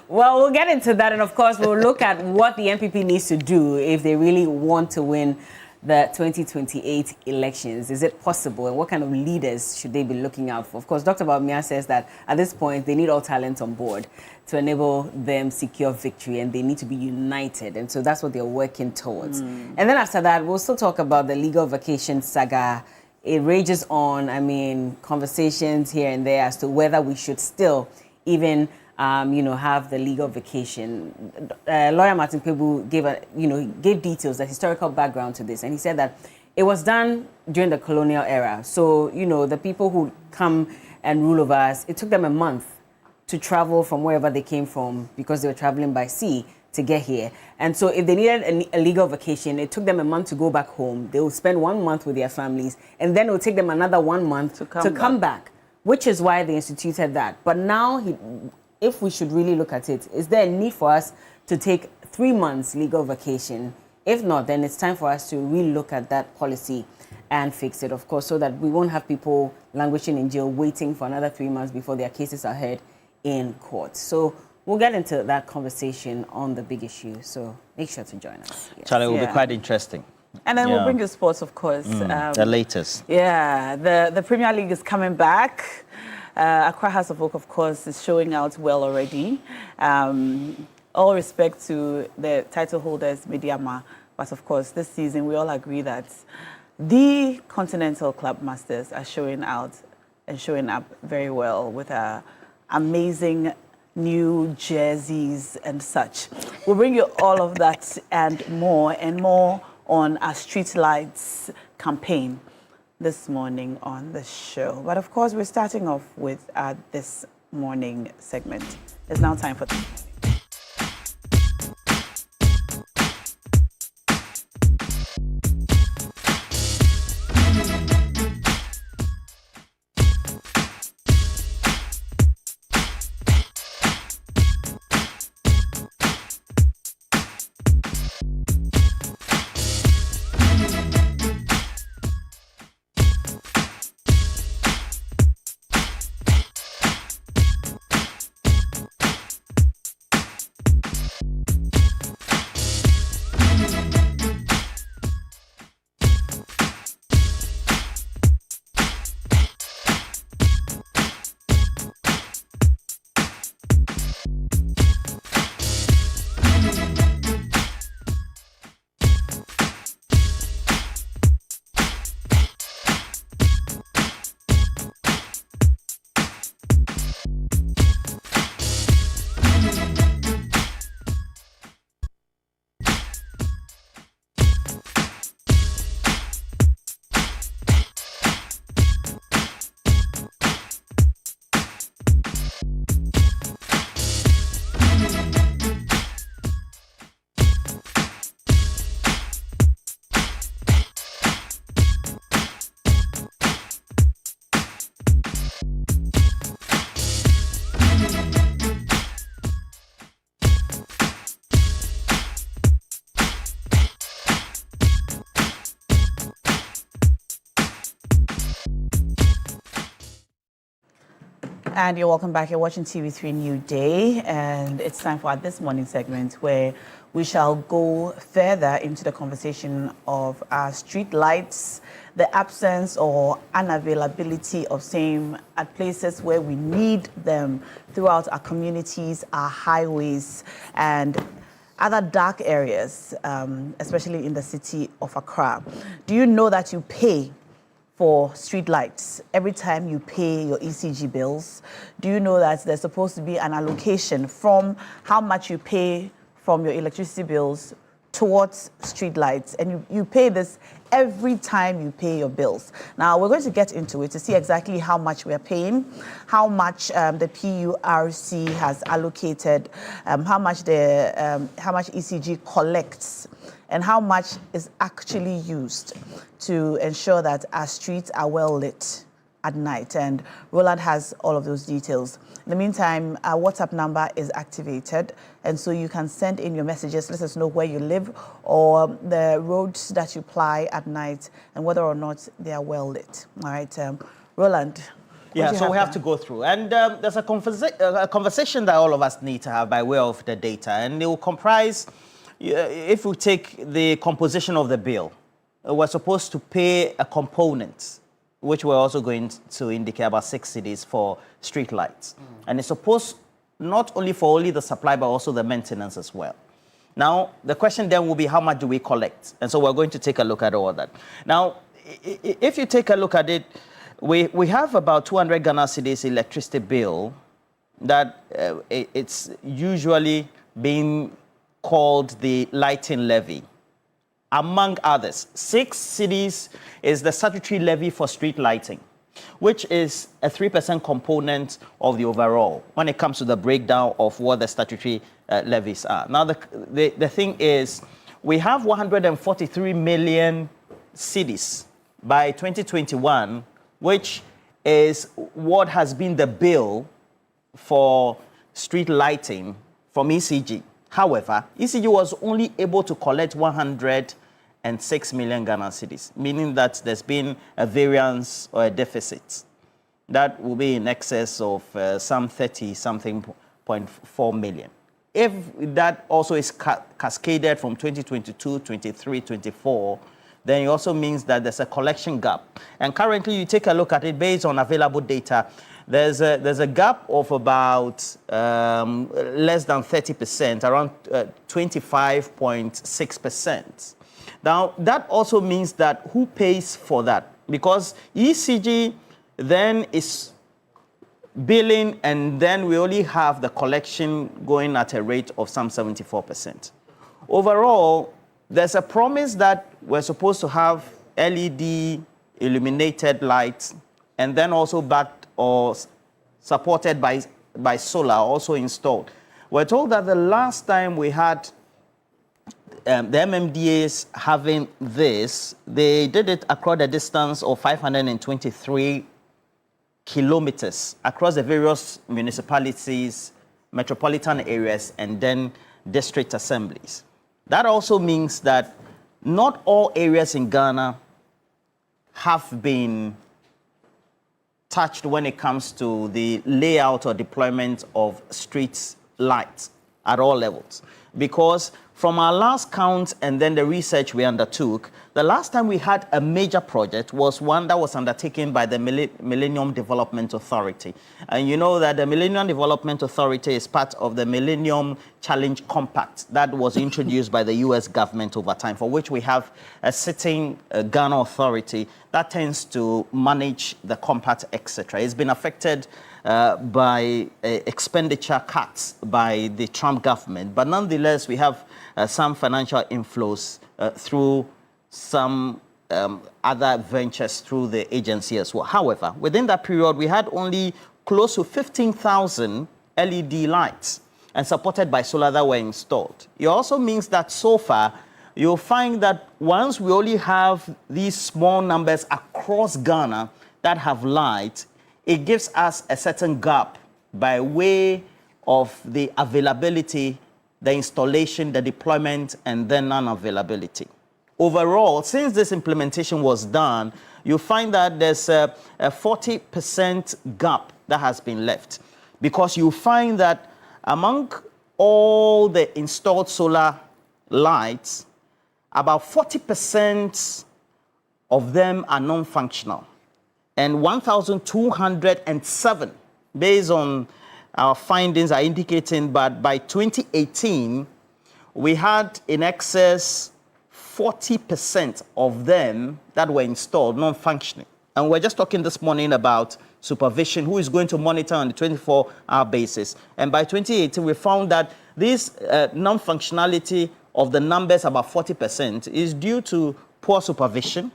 Well, we'll get into that, and of course, we'll look at what the NPP needs to do if they really want to win the 2028 elections. Is it possible, and what kind of leaders should they be looking out for? Of course, Dr. Bawumia says that at this point, they need all talent on board to enable them secure victory, and they need to be united, and so that's what they're working towards. And then after that, we'll still talk about the legal vacation saga. It rages on. I mean, conversations here and there as to whether we should still even have the legal vacation. Lawyer Martin Pebu gave details, the historical background to this, and he said that it was done during the colonial era. So, the people who come and rule over us, it took them a month to travel from wherever they came from because they were traveling by sea to get here. And so if they needed a legal vacation, it took them a month to go back home. They will spend 1 month with their families, and then it will take them another 1 month to come back, which is why they instituted that. But now, if we should really look at it, is there a need for us to take 3 months legal vacation? If not, then it's time for us to really look at that policy and fix it, of course, so that we won't have people languishing in jail waiting for another 3 months before their cases are heard in court. So we'll get into that conversation on the big issue. So make sure to join us. Yes. Charlie, it will be quite interesting. And then we'll bring you sports, of course. The latest. Yeah, the Premier League is coming back. Accra House of Oak, of course, is showing out well already. All respect to the title holders, Mediama. But of course, this season, we all agree that the Continental Club Masters are showing out and showing up very well with amazing new jerseys and such. We'll bring you all of that and more on our Street Lights campaign this morning on the show. But of course, we're starting off with this morning segment. It's now time for... And you're welcome back. You're watching TV3 Newday, and it's time for our this morning segment where we shall go further into the conversation of our street lights, the absence or unavailability of same at places where we need them throughout our communities, our highways, and other dark areas, especially in the city of Accra. Do you know that you pay for street lights. Every time you pay your ECG bills, do you know that there's supposed to be an allocation from how much you pay from your electricity bills towards street lights, and you pay this every time you pay your bills. Now, we're going to get into it to see exactly how much we're paying, how much the PURC has allocated, how much ECG collects, and how much is actually used to ensure that our streets are well lit at night. And Roland has all of those details. In the meantime, our WhatsApp number is activated, and so you can send in your messages. Let us know where you live or the roads that you ply at night and whether or not they are well lit. All right, Roland. Yeah, so we have to go through. And there's a conversation that all of us need to have by way of the data, and it will comprise, if we take the composition of the bill, we're supposed to pay a component, which we're also going to indicate about 6 cities for street lights. And it's supposed not only for the supply, but also the maintenance as well. Now, the question then will be, how much do we collect? And so we're going to take a look at all that. Now, if you take a look at it, we have about 200 Ghana cedis electricity bill that it's usually being called the lighting levy. Among others, 6 cedis is the statutory levy for street lighting, which is a 3% component of the overall when it comes to the breakdown of what the statutory levies are. Now, the thing is, we have 143 million cedis by 2021, which is what has been the bill for street lighting from ECG. However, ECG was only able to collect 106 million Ghana cedis, meaning that there's been a variance or a deficit that will be in excess of some 30-something.4 million. If that also is cascaded from 2022, 23, 24, then it also means that there's a collection gap. And currently, you take a look at it based on available data, there's a gap of about less than 30%, around 25.6%. Now, that also means that who pays for that? Because ECG then is billing, and then we only have the collection going at a rate of some 74%. Overall, there's a promise that we're supposed to have LED illuminated lights, and then also backed or supported by solar also installed. We're told that the last time we had the MMDAs having this, they did it across a distance of 523 kilometers across the various municipalities, metropolitan areas, and then district assemblies. That also means that not all areas in Ghana have been touched when it comes to the layout or deployment of street lights at all levels. Because from our last count and then the research we undertook, the last time we had a major project was one that was undertaken by the Millennium Development Authority. And you know that the Millennium Development Authority is part of the Millennium Challenge Compact that was introduced by the US government over time, for which we have a sitting Ghana authority that tends to manage the compact, etc. It's been affected by expenditure cuts by the Trump government, but nonetheless, we have some financial inflows through some other ventures through the agency as well. However, within that period, we had only close to 15,000 LED lights and supported by solar that were installed. It also means that so far, you'll find that once we only have these small numbers across Ghana that have light, it gives us a certain gap by way of the availability, the installation, the deployment, and then non-availability. Overall, since this implementation was done, you find that there's a 40% gap that has been left, because you find that among all the installed solar lights, about 40% of them are non-functional, and 1,207, based on our findings, are indicating that by 2018, we had in excess 40% of them that were installed non-functioning. And we're just talking this morning about supervision, who is going to monitor on a 24-hour basis. And by 2018, we found that this non-functionality of the numbers, about 40%, is due to poor supervision,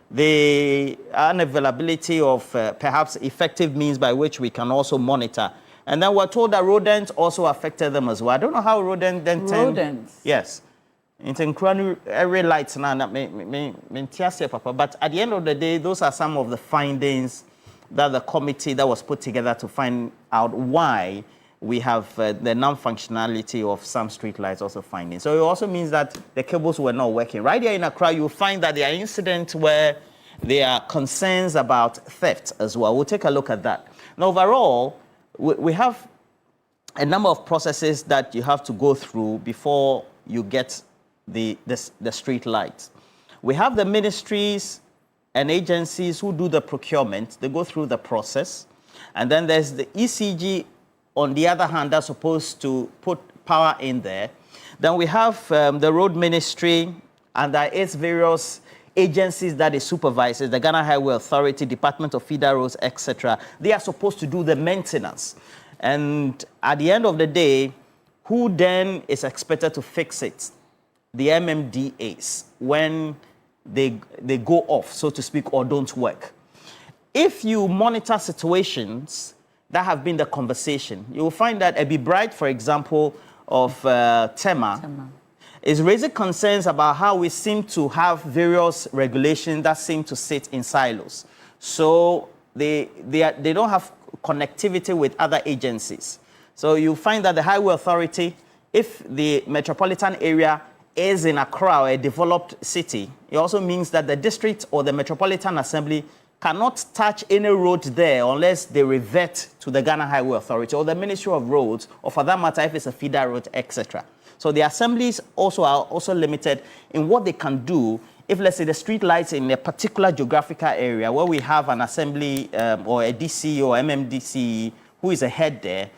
the unavailability of perhaps effective means by which we can also monitor. And then we're told that rodents also affected them as well. I don't know how rodents then Rodents? Yes. Every lights now, but at the end of the day, those are some of the findings that the committee that was put together to find out why we have the non-functionality of some street lights also finding. So it also means that the cables were not working. Right here in Accra, you'll find that there are incidents where there are concerns about theft as well. We'll take a look at that. Now, overall, we have a number of processes that you have to go through before you get the street lights. We have the ministries and agencies who do the procurement. They go through the process. And then there's the ECG, on the other hand, that's supposed to put power in there. Then we have the road ministry, and there is various agencies that it supervises, the Ghana Highway Authority, Department of Feeder Roads, etc. They are supposed to do the maintenance. And at the end of the day, who then is expected to fix it? The MMDAs, when they go off, so to speak, or don't work. If you monitor situations that have been the conversation, you will find that Ebi Bright, for example, of Tema, is raising concerns about how we seem to have various regulations that seem to sit in silos. So they don't have connectivity with other agencies. So you find that the Highway Authority, if the metropolitan area is in Accra, a developed city, it also means that the district or the Metropolitan Assembly cannot touch any road there unless they revert to the Ghana Highway Authority or the Ministry of Roads, or for that matter, if it's a feeder road, etc. So the assemblies also are also limited in what they can do if, let's say, the street lights in a particular geographical area where we have an assembly or a DC or MMDC who is a head there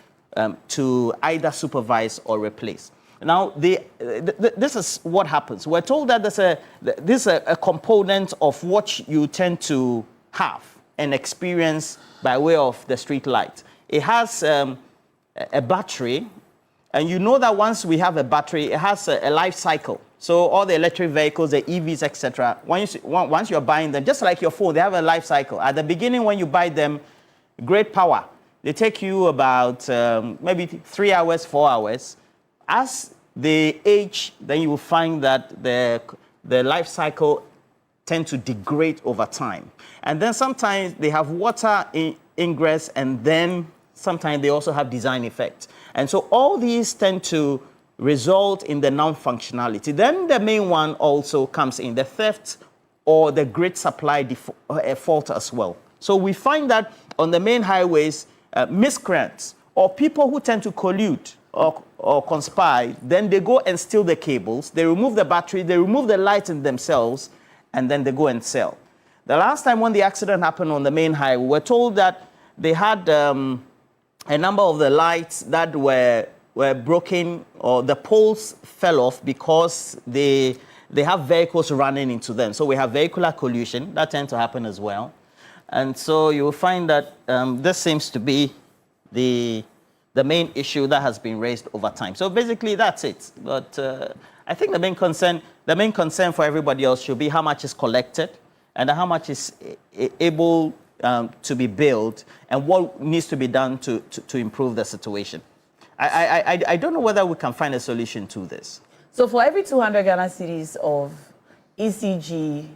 to either supervise or replace. Now, this is what happens. We're told that this is a component of what you tend to have and experience by way of the street light. It has a battery, and you know that once we have a battery, it has a life cycle. So all the electric vehicles, the EVs, etc., once you're buying them, just like your phone, they have a life cycle. At the beginning, when you buy them, great power. They take you about maybe 3 hours, 4 hours. As they age, then you will find that the life cycle tend to degrade over time. And then sometimes they have water ingress, and then sometimes they also have design effects. And so all these tend to result in the non-functionality. Then the main one also comes in, the theft or the grid supply fault as well. So we find that on the main highways, miscreants or people who tend to collude or conspire, then they go and steal the cables, they remove the battery, they remove the light in themselves, and then they go and sell. The last time when the accident happened on the main highway, we're told that they had a number of the lights that were broken, or the poles fell off because they have vehicles running into them. So we have vehicular collision, that tends to happen as well. And so you will find that this seems to be the main issue that has been raised over time. So basically that's it. But I think the main concern for everybody else should be how much is collected and how much is able to be billed and what needs to be done to improve the situation. I don't know whether we can find a solution to this. So for every 200 Ghana cedis of ECG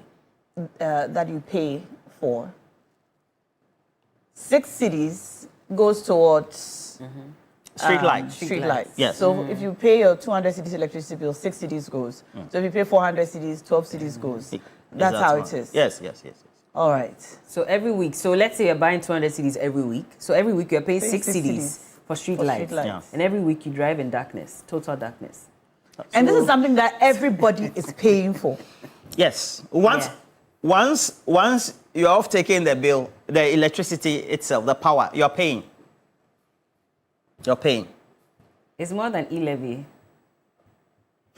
that you pay for, 6 cedis goes towards street lights. Street lights. Yes. So if you pay your 200 cedis electricity bill, 6 cedis goes. So if you pay 400 cedis, 12 cedis goes. That's how it is. Yes. All right. So every week, so let's say you're buying 200 cedis every week. So every week you're paying 6 cedis for street lights. Yeah. And every week you drive in darkness, total darkness. And this is something that everybody is paying for. Yes. Once you're off taking the bill, the electricity itself, the power, you're paying. You're paying. It's more than e-levy.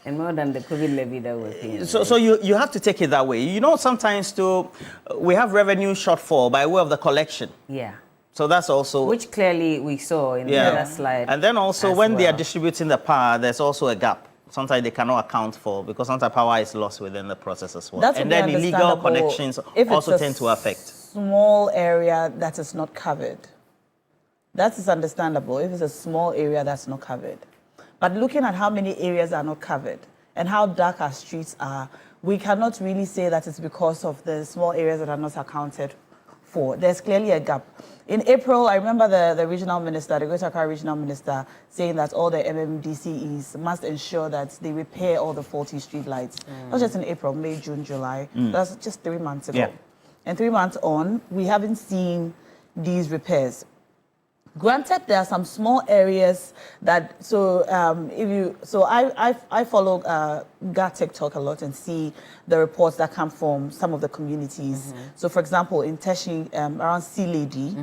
And more than the COVID levy that we're paying. So you have to take it that way. You know, sometimes too, we have revenue shortfall by way of the collection. Yeah. So that's also... Which clearly we saw in the other slide. And then also when they are distributing the power, there's also a gap. Sometimes they cannot account for, because sometimes power is lost within the process as well. That's and then illegal connections also tend to affect. Small area that is not covered. That is understandable if it's a small area that's not covered. But looking at how many areas are not covered and how dark our streets are, we cannot really say that it's because of the small areas that are not accounted for. There's clearly a gap. In April, I remember the regional minister, the Greater Accra regional minister, saying that all the MMDCEs must ensure that they repair all the faulty street lights. Not just in April, May, June, July. That's just 3 months ago. Yeah. And 3 months on, we haven't seen these repairs. Granted, there are some small areas that, I follow GAT TikTok a lot and see the reports that come from some of the communities. So for example, in Teshi, around Sea Lady,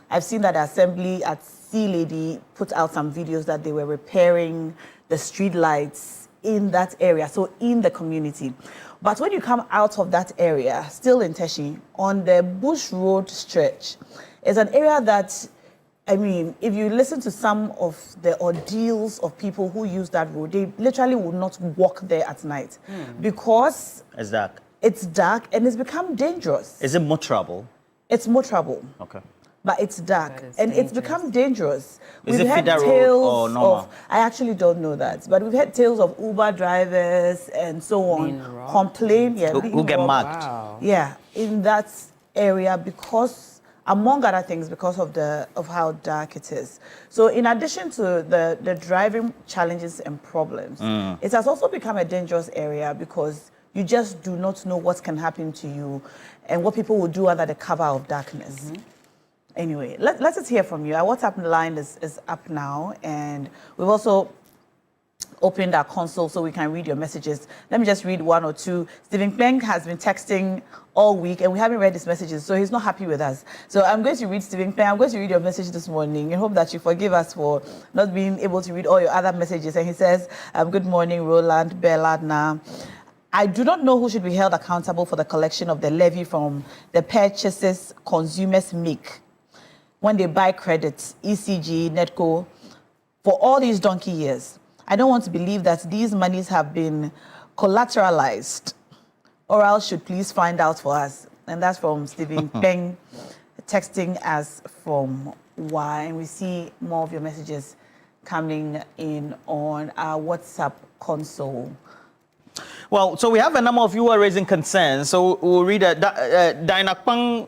I've seen that the assembly at Sea Lady put out some videos that they were repairing the street lights in that area, so in the community. But when you come out of that area, still in Teshi, on the Bush Road stretch, is an area that, I mean, if you listen to some of the ordeals of people who use that road, they literally would not walk there at night because it's dark. It's dark and it's become dangerous. Is it more trouble? It's more trouble. Okay. But it's dark and it's become dangerous. Is it feeder road or normal? I actually don't know that, but we've had tales of Uber drivers and so on complain. Yeah, who get marked? Wow. Yeah, in that area because, among other things, because of how dark it is. So in addition to the driving challenges and problems, it has also become a dangerous area because you just do not know what can happen to you and what people will do under the cover of darkness. Anyway, let us hear from you. Our WhatsApp line is up now, and we've also opened our console so we can read your messages. Let me just read one or two. Stephen Peng has been texting all week, and we haven't read his messages, so he's not happy with us. So I'm going to read Stephen Peng. I'm going to read your message this morning and hope that you forgive us for not being able to read all your other messages. And he says, good morning, Roland, Belladna. I do not know who should be held accountable for the collection of the levy from the purchases consumers make when they buy credits, ECG, Netco, for all these donkey years. I don't want to believe that these monies have been collateralized, or else should please find out for us. And that's from Stephen Peng, texting us from Y. And we see more of your messages coming in on our WhatsApp console. Well, so we have a number of you who are raising concerns. So we'll read it. Dainakpang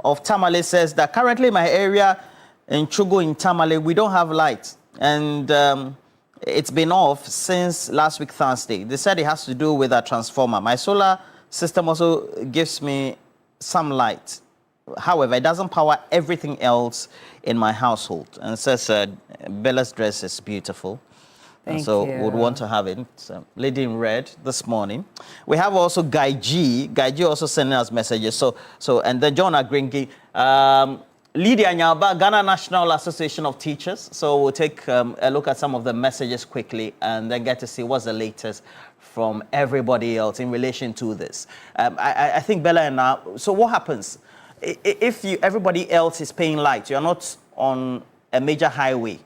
of Tamale says that currently in my area in Chugo in Tamale, we don't have light. And it's been off since last week, Thursday. They said it has to do with a transformer. My solar system also gives me some light. However, it doesn't power everything else in my household. And it says Bella's dress is beautiful. Thank so you. would want to have it. So, lady in red this morning. We have also Guy G. Guy G also sending us messages. So and then John Agringi. Lydia Nyaba, Ghana National Association of Teachers. So we'll take a look at some of the messages quickly and then get to see what's the latest from everybody else in relation to this. I think Bella and I, so what happens? If everybody else is paying light, you're not on a major highway,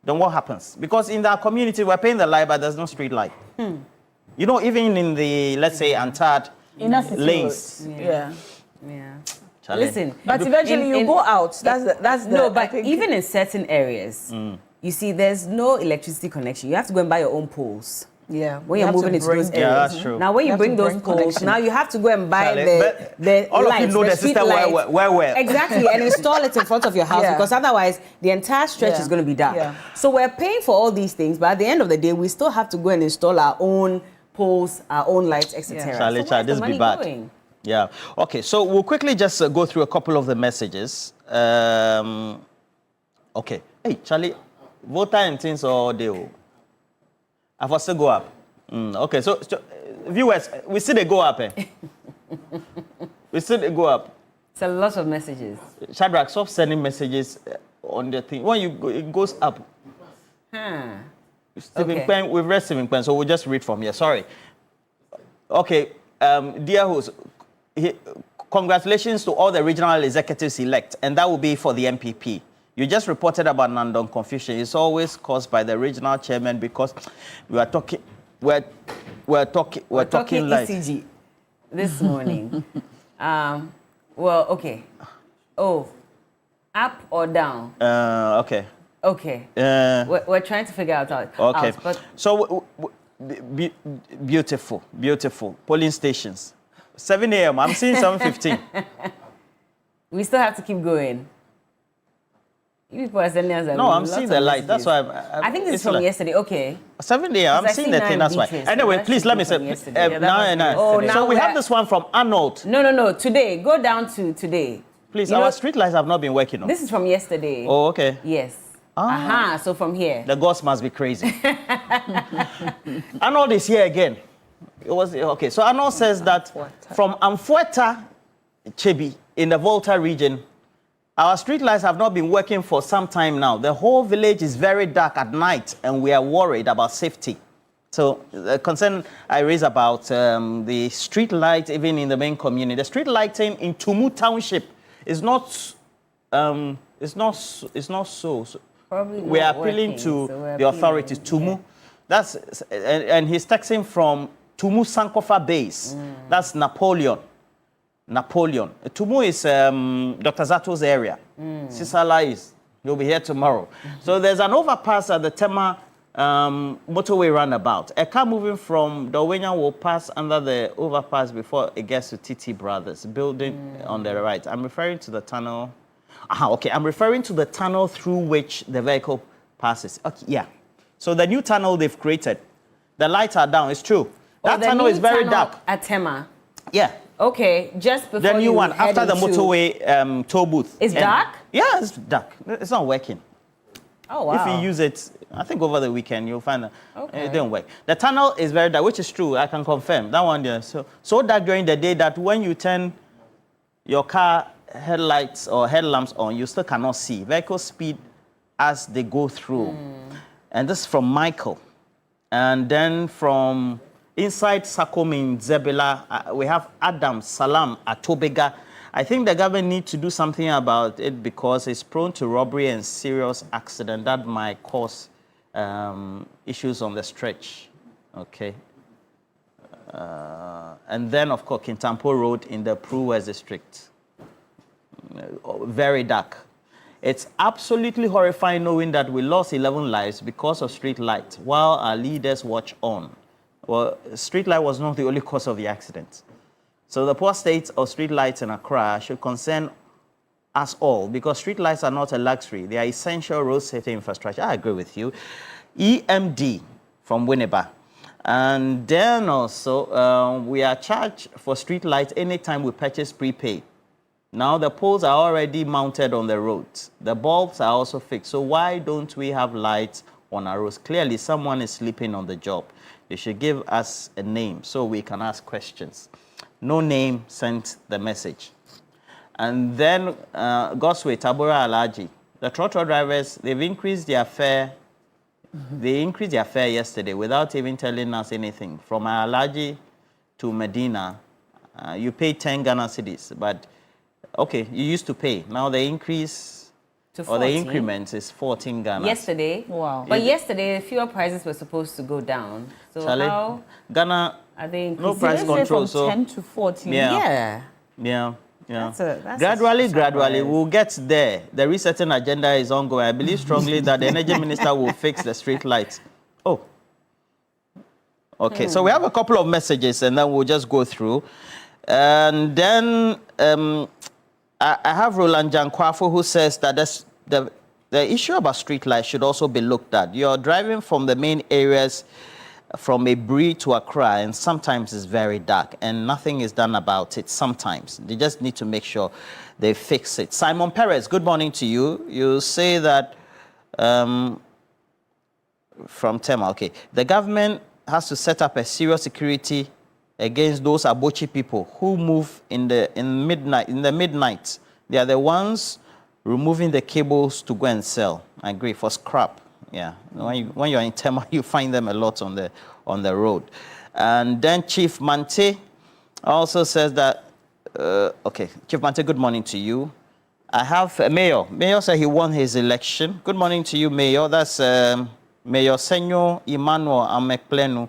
then what happens? Because in our community, we're paying the light, but there's no street light. You know, even in the, let's say, untarred lanes. Yeah. Listen, but eventually you go out. That's the no. But even in certain areas, you see, there's no electricity connection. You have to go and buy your own poles. Yeah, when you're moving into those areas. Yeah, that's true. Now, when you bring those poles, now you have to go and buy the all lights, of you know the system where exactly, and install it in front of your house because otherwise the entire stretch is going to be dark. So we're paying for all these things, but at the end of the day, we still have to go and install our own poles, our own lights, etc. So this be bad. Going? Yeah. Okay. So we'll quickly just go through a couple of the messages. Okay. Hey, Charlie, voter and things all day. I've also go up. Okay. So viewers, we see they go up. We see they go up. It's a lot of messages. Shadrach, stop sending messages on the thing. When you go, it goes up. Stephen Pen, we've read Stephen Pen, so we'll just read from here. Sorry. Okay, dear host, congratulations to all the regional executives elect, and that will be for the MPP. You just reported about Nandong confusion. It's always caused by the regional chairman because we're talking like ECG this morning. Well, okay. Oh, up or down? Okay. Okay. We're trying to figure out. Okay. But so beautiful. Polling stations. 7 a.m. I'm seeing 7:15. We still have to keep going. You people are sending us no, I'm seeing the light. That's why I think it's from yesterday. Okay. 7 a.m. I'm seeing the thing. That's why. Anyway, please let me say. So we have this one from Arnold. No. Today. Go down to today. Please, our street lights have not been working. This is from yesterday. Oh, okay. Yes. Aha. So from here. The gods must be crazy. Arnold is here again. It was okay. So Arnold says that from Amfueta, Chebi, in the Volta region, our street lights have not been working for some time now. The whole village is very dark at night, and we are worried about safety. So the concern I raise about the street light, even in the main community, the street lighting in Tumu Township is not so. Probably we are appealing to the authorities. Tumu, that's and he's texting from Tumu Sankofa base. That's Napoleon. Tumu is Dr. Zato's area. Sisala is. You'll be here tomorrow. So there's an overpass at the Tema motorway roundabout. A car moving from Dowenya will pass under the overpass before it gets to TT Brothers building on the right. I'm referring to the tunnel. Okay. I'm referring to the tunnel through which the vehicle passes. Okay, yeah. So the new tunnel they've created, the lights are down. It's true. That tunnel is very dark. At Tema. Yeah. Okay, just before the new one after the motorway toll booth. It's dark? Yeah, it's dark. It's not working. Oh, wow. If you use it, I think over the weekend, you'll find that it didn't work. The tunnel is very dark, which is true. I can confirm. That one there. So dark during the day that when you turn your car headlights or headlamps on, you still cannot see. Vehicle speed as they go through. And this is from Michael. And then from inside Sakom in Zebela, we have Adam Salam at Tobega. I think the government needs to do something about it because it's prone to robbery and serious accident that might cause issues on the stretch. Okay. And then, of course, Kintampo Road in the Pru West District. Very dark. It's absolutely horrifying knowing that we lost 11 lives because of street light while our leaders watch on. Well, street light was not the only cause of the accident. So the poor state of street lights in Accra should concern us all because street lights are not a luxury. They are essential road safety infrastructure. I agree with you. EMD from Winneba. And then also, we are charged for street lights anytime we purchase prepaid. Now the poles are already mounted on the roads. The bulbs are also fixed. So why don't we have lights on our roads? Clearly, someone is sleeping on the job. They should give us a name so we can ask questions. No name sent the message. And then Gosway, Tabora Alaji. The trotro drivers, they've increased their fare. They increased their fare yesterday without even telling us anything. From Alaji to Medina, you pay 10 Ghana cedis, but okay, you used to pay. Now the increase or the increment is 14 Ghana. Yesterday? Wow. But yesterday, fuel prices were supposed to go down. So Charlie, how Ghana, are they increasing? no price control. From 10 to 14. Yeah. That's gradually, we'll get there. The resetting agenda is ongoing. I believe strongly that the energy minister will fix the street lights. Oh. Okay, so we have a couple of messages and then we'll just go through. And then I have Roland Jankwafo who says that the issue about street lights should also be looked at. You're driving from the main areas from Ebri to Accra, and sometimes it's very dark, and nothing is done about it sometimes. They just need to make sure they fix it. Simon Perez, good morning to you. You say that from Tema, okay, the government has to set up a serious security against those Abochi people who move in the midnight. They are the ones removing the cables to go and sell. I agree, for scrap. Yeah, when you're in Tema, you find them a lot on the road. And then Chief Mante also says that, okay, Chief Mante, good morning to you. I have a Mayor. Mayor said he won his election. Good morning to you, Mayor. That's Mayor Senyo Emmanuel Ameklenu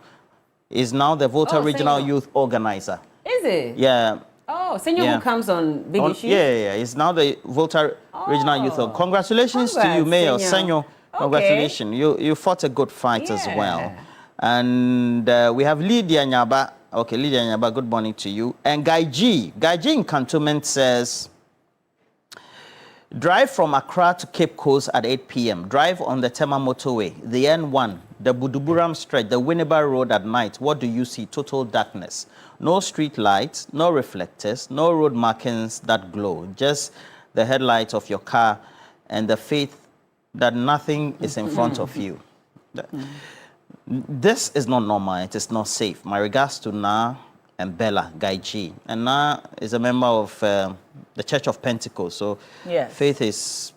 is now the Volta Regional Youth Organizer. Is it? Yeah. Oh, Senyo who comes on Big Issues? Yeah. He's now the Volta Regional Youth Organizer. Congratulations to you, Mayor Senyo. Congratulations. You fought a good fight as well. And we have Lydia Nyaba. Okay, Lydia Nyaba, good morning to you. And Guy G. Guy G in Cantonment says, drive from Accra to Cape Coast at 8 p.m. Drive on the Tema motorway, the N1, the Buduburam stretch, the Winneba Road at night. What do you see? Total darkness. No street lights, no reflectors, no road markings that glow. Just the headlights of your car and the faith that nothing is in front of you. This is not normal. It is not safe. My regards to Na and Bella, Guy G. And Na is a member of the Church of Pentecost. So faith is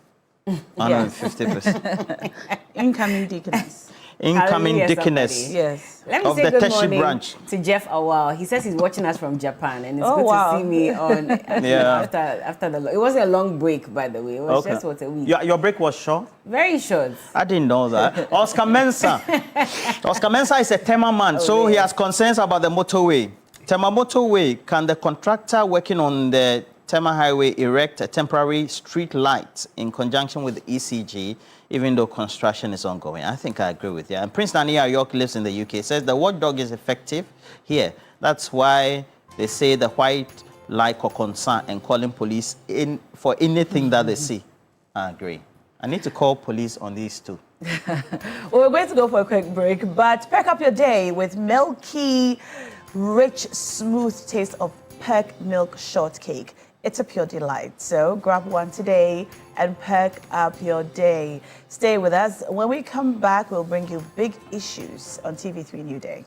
150%. Incoming deaconess. Incoming deaconess. Yes. Let me of say the good Teshi morning branch. to Jeff Awal. He says he's watching us from Japan, and it's good to see me on after the. It wasn't a long break, by the way. It was just what a week. Your break was short? Very short. I didn't know that. Oscar Mensah. Oscar Mensah is a Tema man, so he has concerns about the motorway. Tema motorway, can the contractor working on the Tema highway erect a temporary street light in conjunction with ECG, even though construction is ongoing? I think I agree with you. And Prince Nania York lives in the UK, says the watchdog is effective here. That's why they say the white light or concern and calling police in for anything that they see. I agree. I need to call police on these two. Well, we're going to go for a quick break, but pack up your day with milky, rich, smooth taste of Perk milk shortcake. It's a pure delight. So grab one today and perk up your day. Stay with us. When we come back, we'll bring you Big Issues on TV3 Newday.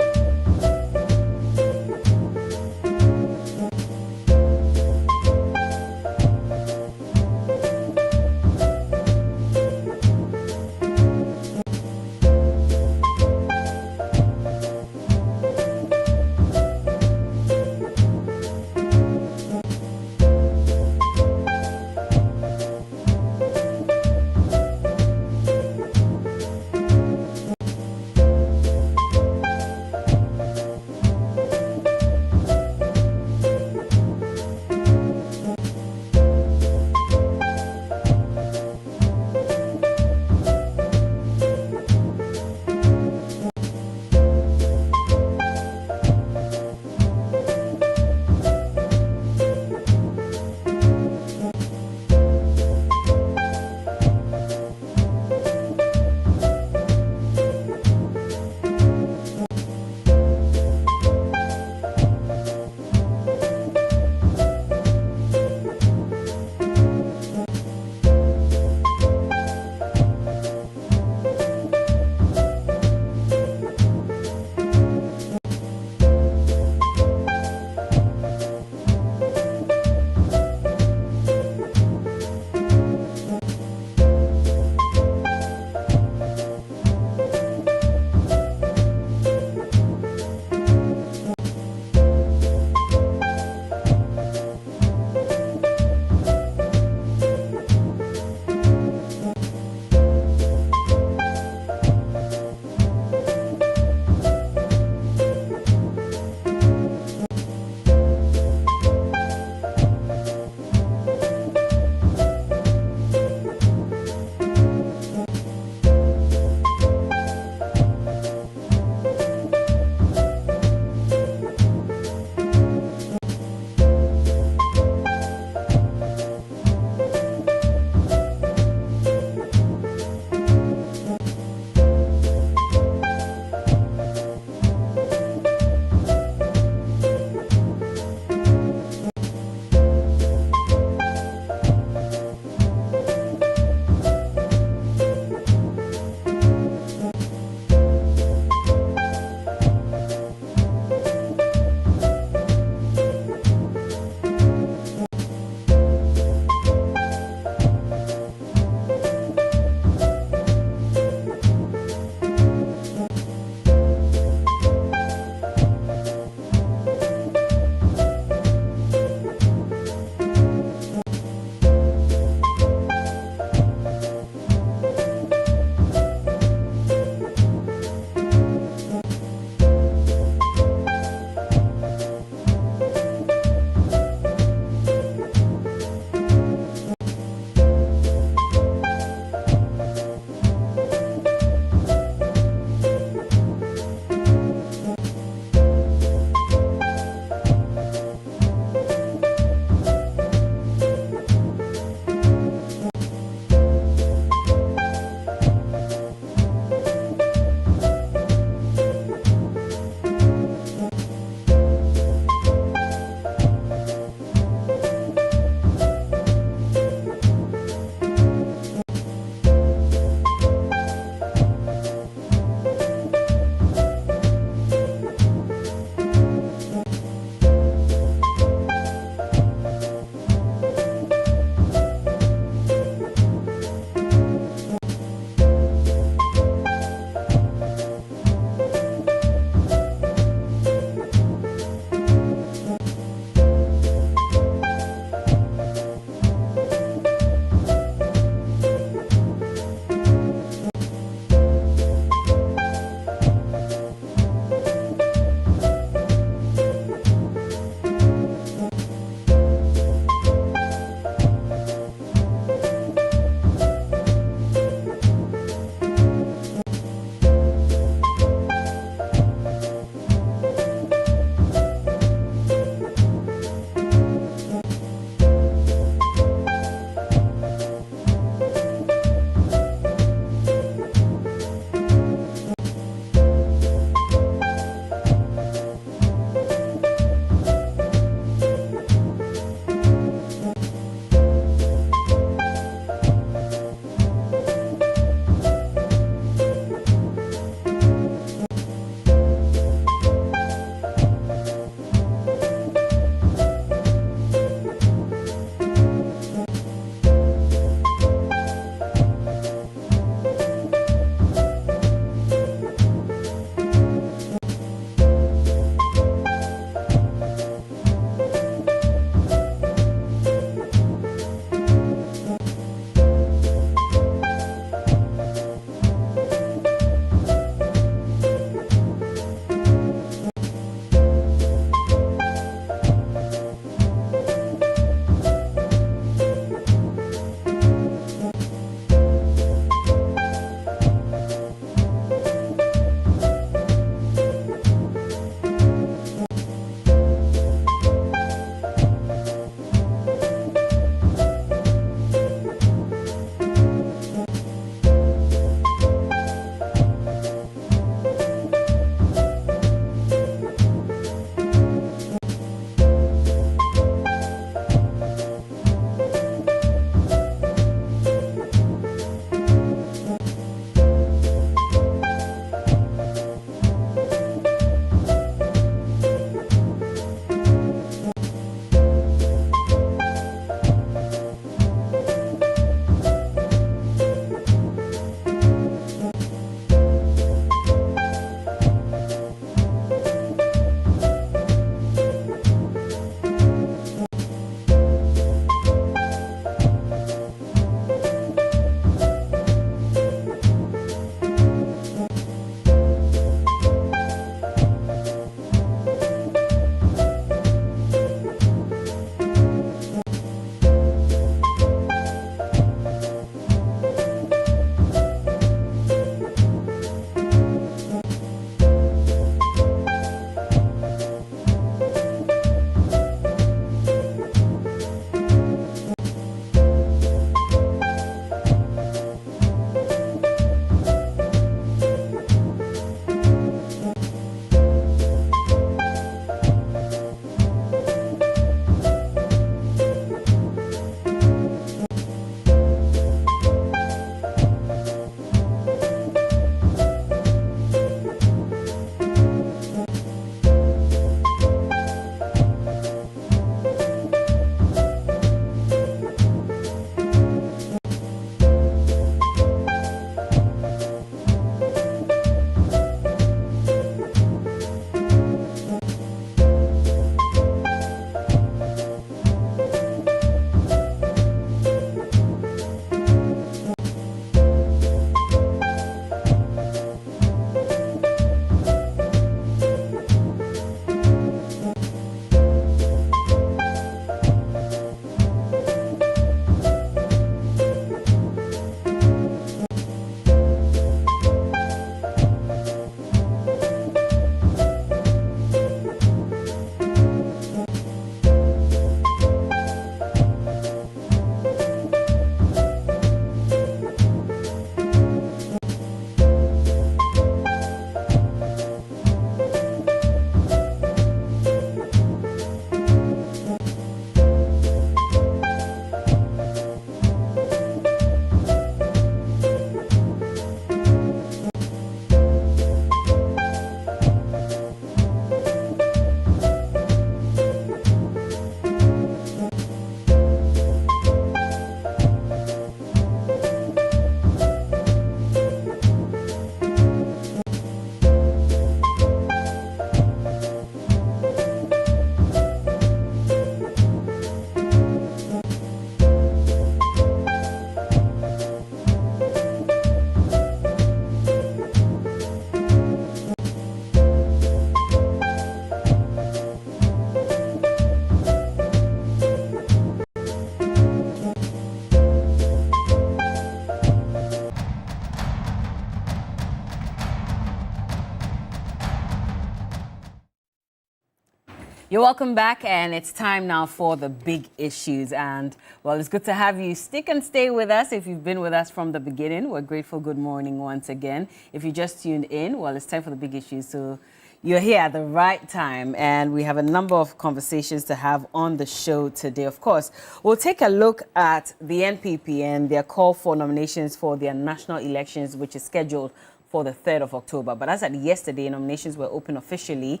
You're welcome back, and it's time now for the big issues. And, well, it's good to have you stick and stay with us if you've been with us from the beginning. We're grateful. Good morning once again. If you just tuned in, well, it's time for the big issues. So you're here at the right time, and we have a number of conversations to have on the show today. Of course, we'll take a look at the NPP and their call for nominations for their national elections, which is scheduled for the 3rd of October. But as at yesterday, nominations were open officially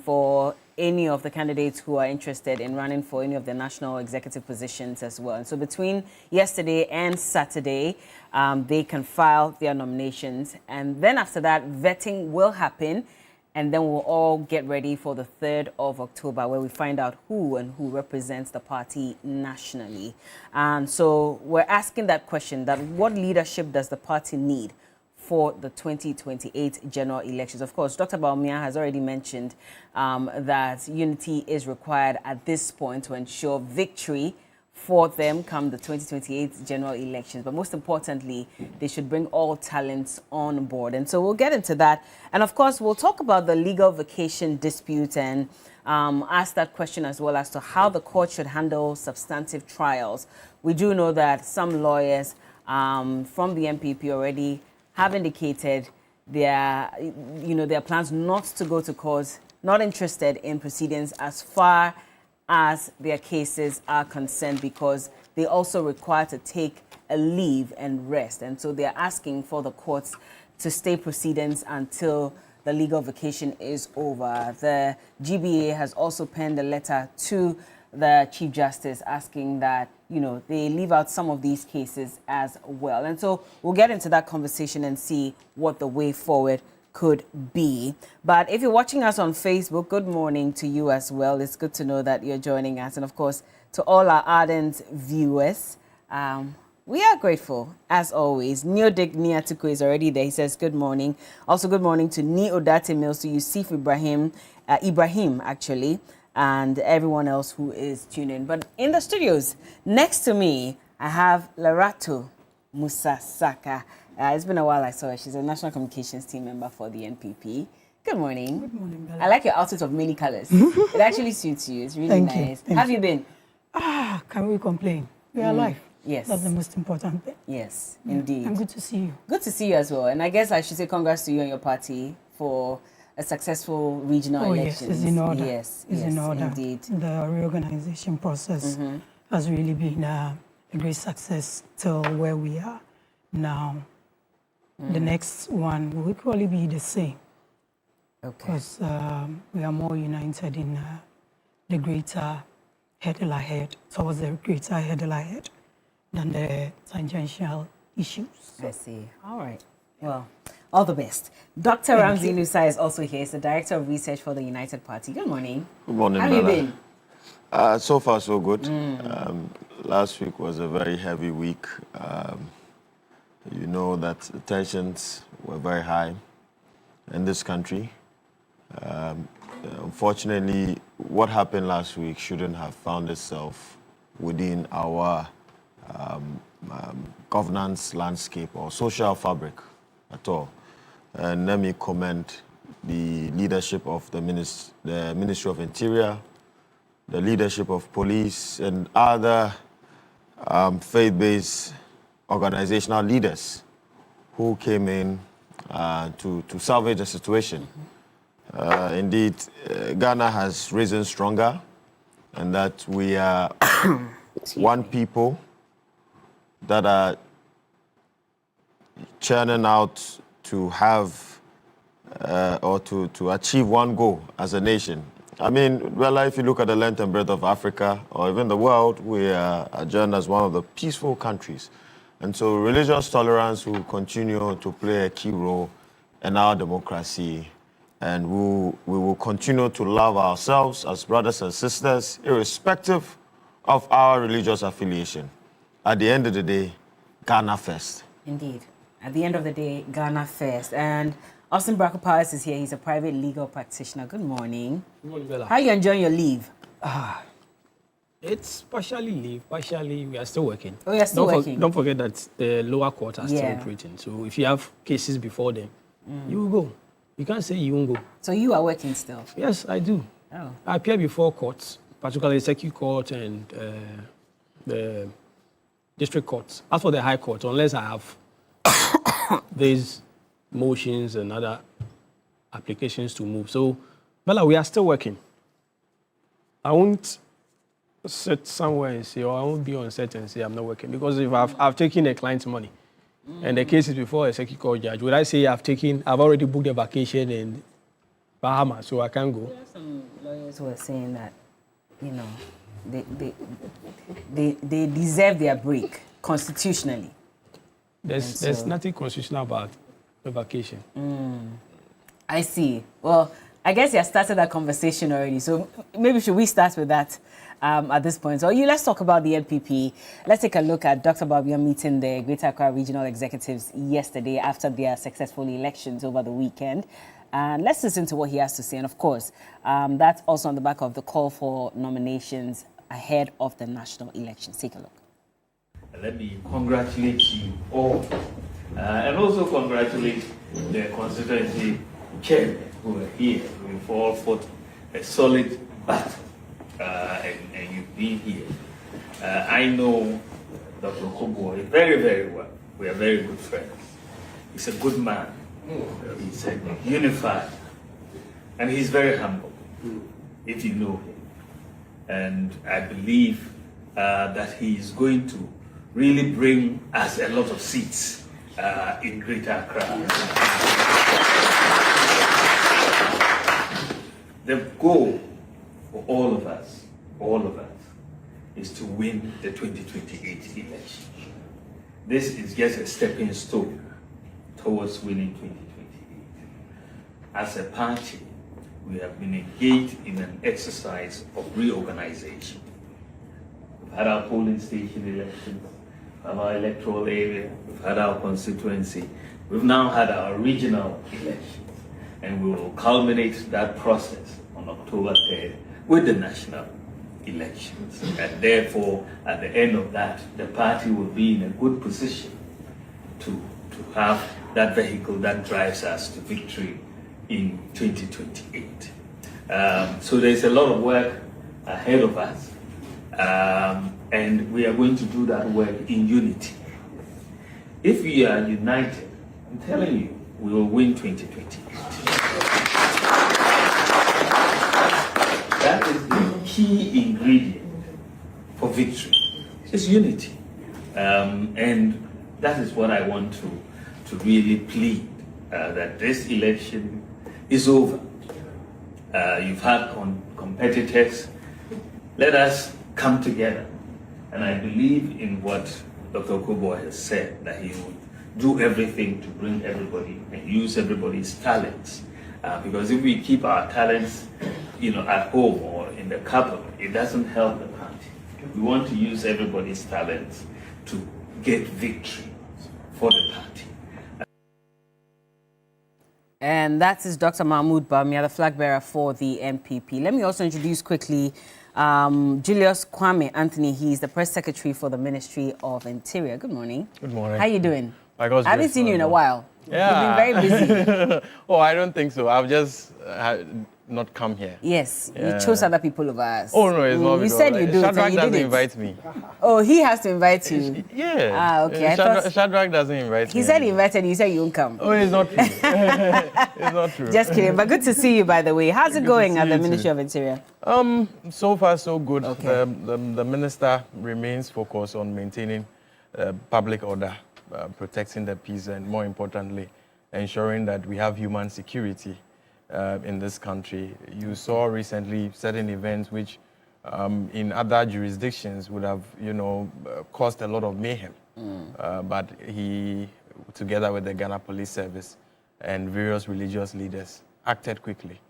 for any of the candidates who are interested in running for any of the national executive positions as well. And so between yesterday and Saturday, they can file their nominations. And then after that, vetting will happen. And then we'll all get ready for the 3rd of October, where we find out who represents the party nationally. And so we're asking that question, that what leadership does the party need for the 2028 general elections? Of course, Dr. Baumia has already mentioned that unity is required at this point to ensure victory for them come the 2028 general elections. But most importantly, they should bring all talents on board. And so we'll get into that. And of course, we'll talk about the legal vacation dispute and ask that question as well as to how the court should handle substantive trials. We do know that some lawyers from the NPP already have indicated their plans not to go to court, not interested in proceedings as far as their cases are concerned, because they also require to take a leave and rest. And so they're asking for the courts to stay proceedings until the legal vacation is over. The GBA has also penned a letter to the Chief Justice asking that, they leave out some of these cases as well. And so we'll get into that conversation and see what the way forward could be. But if you're watching us on Facebook, good morning to you as well. It's good to know that you're joining us. And of course, to all our ardent viewers, we are grateful, as always. Neodik Niatuku is already there. He says, good morning. Also, good morning to Ni Odate Mills, to Yusuf Ibrahim, actually, and everyone else who is tuning in. But in the studios, next to me, I have Larato Musa Saka. It's been a while I saw her. She's a national communications team member for the NPP. Good morning. Good morning, Bella. I like your outfit of many colors. It actually suits you. It's really nice. How have you been? Can we complain? We are alive. Yes. That's the most important thing. Yes, indeed. And good to see you. Good to see you as well. And I guess I should say congrats to you and your party for a successful regional election. Yes, it's in order. Yes, it's in order. Indeed. The reorganization process has really been a great success till where we are now. The next one will equally be the same. Okay. Because we are more united in the greater hurdle ahead, towards the greater hurdle ahead than the tangential issues. I see. All right. Well, all the best. Dr. Ramzi Nusa is also here. He's the Director of Research for the United Party. Good morning. Good morning, How have you been? So far, so good. Last week was a very heavy week. You know that the tensions were very high in this country. Unfortunately, what happened last week shouldn't have found itself within our governance landscape or social fabric at all. And let me commend the leadership of the Ministry of Interior, the leadership of police, and other faith-based organizational leaders who came in to salvage the situation. Indeed, Ghana has risen stronger, and that we are one people that are churning out to have or to achieve one goal as a nation. I mean, well, if you look at the length and breadth of Africa or even the world, we are adjourned as one of the peaceful countries. And so religious tolerance will continue to play a key role in our democracy. And we will continue to love ourselves as brothers and sisters, irrespective of our religious affiliation. At the end of the day, Ghana first. Indeed. At the end of the day, Ghana first. And Austin Braco Powers is here. He's a private legal practitioner. Good morning. Good morning, Bella. How are you enjoying your leave? It's partially leave, partially we are still working. Oh, you're still working? Don't forget that the lower court are still operating. So if you have cases before them, you will go. You can't say you won't go. So you are working still? Yes, I do. Oh. I appear before courts, particularly circuit court and the district courts. As for the high court, unless I have these motions and other applications to move. So, Bella, we are still working. I won't sit somewhere and say, or I won't be on set and say I'm not working, because if I've taken a client's money and the case is before a circuit court judge, would I say I've already booked a vacation in Bahamas, so I can't go? There are some lawyers who are saying that, you know, they deserve their break constitutionally. There's nothing constitutional about a vacation. I see. Well, I guess you have started that conversation already, so maybe should we start with that at this point? So let's talk about the NPP. Let's take a look at Dr. Babia meeting the Greater Accra regional executives yesterday after their successful elections over the weekend. And let's listen to what he has to say. And of course, that's also on the back of the call for nominations ahead of the national elections. Take a look. Let me congratulate you all, and also congratulate the constituency chairmen who are here. We've all fought a solid battle, and you've been here. I know Dr. Kobo very, very well. We are very good friends. He's a good man. He's unified, and he's very humble, if you know him. And I believe that he is going to really bring us a lot of seats in Greater Accra. The goal for all of us, is to win the 2028 election. This is just a stepping stone towards winning 2028. As a party, we have been engaged in an exercise of reorganization. We've had our polling station elections, our electoral area, we've had our constituency, we've now had our regional elections, and we will culminate that process on October 3rd with the national elections. And therefore, at the end of that, the party will be in a good position to have that vehicle that drives us to victory in 2028. So there's a lot of work ahead of us. And we are going to do that work in unity. If we are united, I'm telling you, we will win 2028. That is the key ingredient for victory. It's unity. And that is what I want to really plead, that this election is over. You've had competitors. Let us come together. And I believe in what Dr. Kobo has said, that he would do everything to bring everybody and use everybody's talents. Because if we keep our talents, at home or in the capital, it doesn't help the party. We want to use everybody's talents to get victory for the party. And that is Dr. Mahmoud Bamia, the flag bearer for the NPP. Let me also introduce quickly Julius Kwame Anthony. He's the press secretary for the Ministry of Interior. Good morning. Good morning. How are you doing? I haven't seen you in a while. Yeah. You've been very busy. Oh, I don't think so. I've just not come here. Yes, you chose other people over us. Oh, no, it's not. You said you do. Shadrach doesn't didn't invite me. Oh, he has to invite you. Yeah. Okay. Shadrach doesn't invite me. He said he invited you. You said you won't come. Oh, it's not true. It's not true. Just kidding. But good to see you, by the way. How's it going at the Ministry of Interior? So far, so good. Okay. The minister remains focused on maintaining public order, protecting the peace, and more importantly, ensuring that we have human security in this country. You saw recently certain events which in other jurisdictions would have, caused a lot of mayhem. But he, together with the Ghana Police Service and various religious leaders, acted quickly.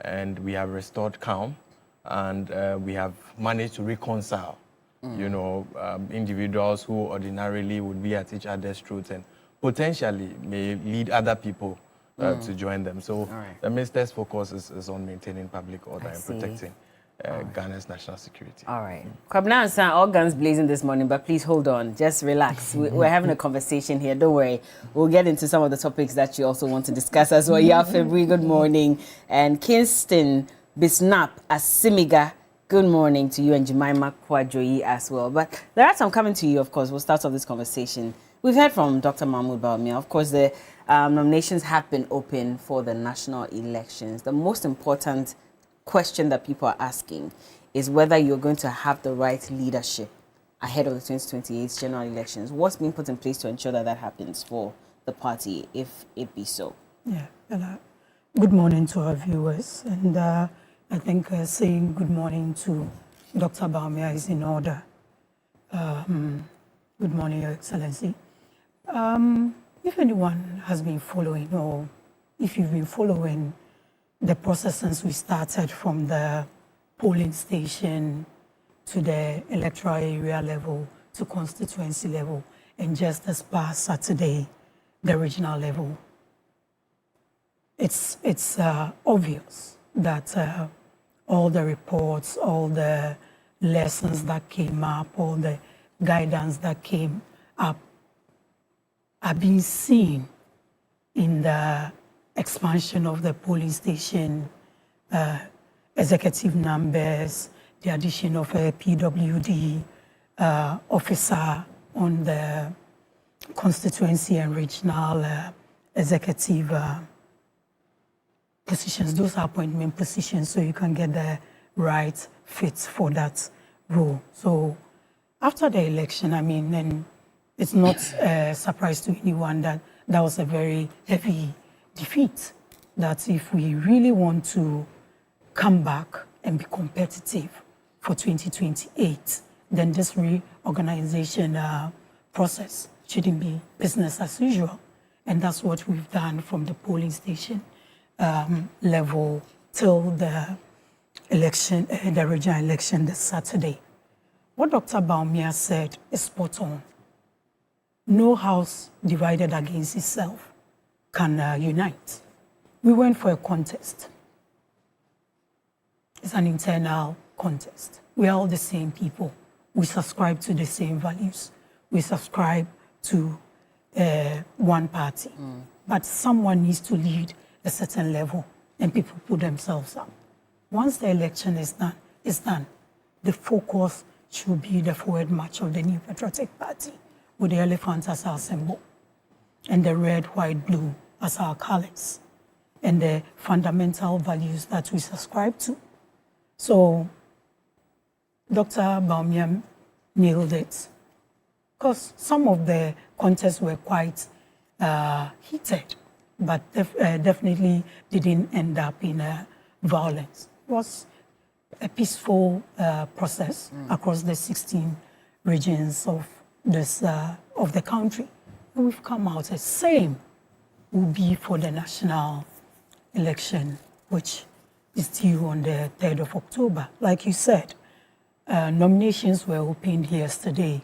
And we have restored calm, and we have managed to reconcile, individuals who ordinarily would be at each other's throats and potentially may lead other people to join them. So the minister's focus is on maintaining public order and protecting Ghana's national security. All right. Kwabna, all guns blazing this morning, but please hold on. Just relax. We're having a conversation here. Don't worry. We'll get into some of the topics that you also want to discuss as well. Yeah, February, good morning. And Kingston Bisnap Asimiga. Good morning to you, and Jemima Kwadjoyi as well. But there are some coming to you, of course. We'll start off this conversation. We've heard from Dr. Mahmoud Bawumia. Of course, the nominations have been open for the national elections. The most important question that people are asking is whether you're going to have the right leadership ahead of the 2028 general elections. What's being put in place to ensure that that happens for the party, if it be so? Yeah. Good morning to our viewers. And I think saying good morning to Dr. Bawumia is in order. Good morning, Your Excellency. If anyone has been following, or if you've been following the process since we started from the polling station to the electoral area level to constituency level, and just this past Saturday, the regional level, it's obvious that all the reports, all the lessons that came up, all the guidance that came up are being seen in the expansion of the polling station, executive numbers, the addition of a PWD officer on the constituency and regional executive positions. Those are appointment positions, so you can get the right fit for that role. So after the election, I mean, and it's not a surprise to anyone that that was a very heavy defeat. That if we really want to come back and be competitive for 2028, then this reorganization process shouldn't be business as usual. And that's what we've done from the polling station level till the election, the regional election this Saturday. What Dr. Bawumia said is spot on. No house divided against itself can unite. We went for a contest. It's an internal contest. We are all the same people. We subscribe to the same values. We subscribe to one party. But someone needs to lead a certain level, and people put themselves up. Once the election is done, it's done. The focus should be the forward march of the New Patriotic Party, with the elephant as our symbol, and the red, white, blue as our colors, and the fundamental values that we subscribe to. So Dr. Bawumia nailed it, because some of the contests were quite heated, but definitely didn't end up in violence. It was a peaceful process across the 16 regions of this of the country. And we've come out the same will be for the national election, which is due on the 3rd of October. Like you said, nominations were opened yesterday.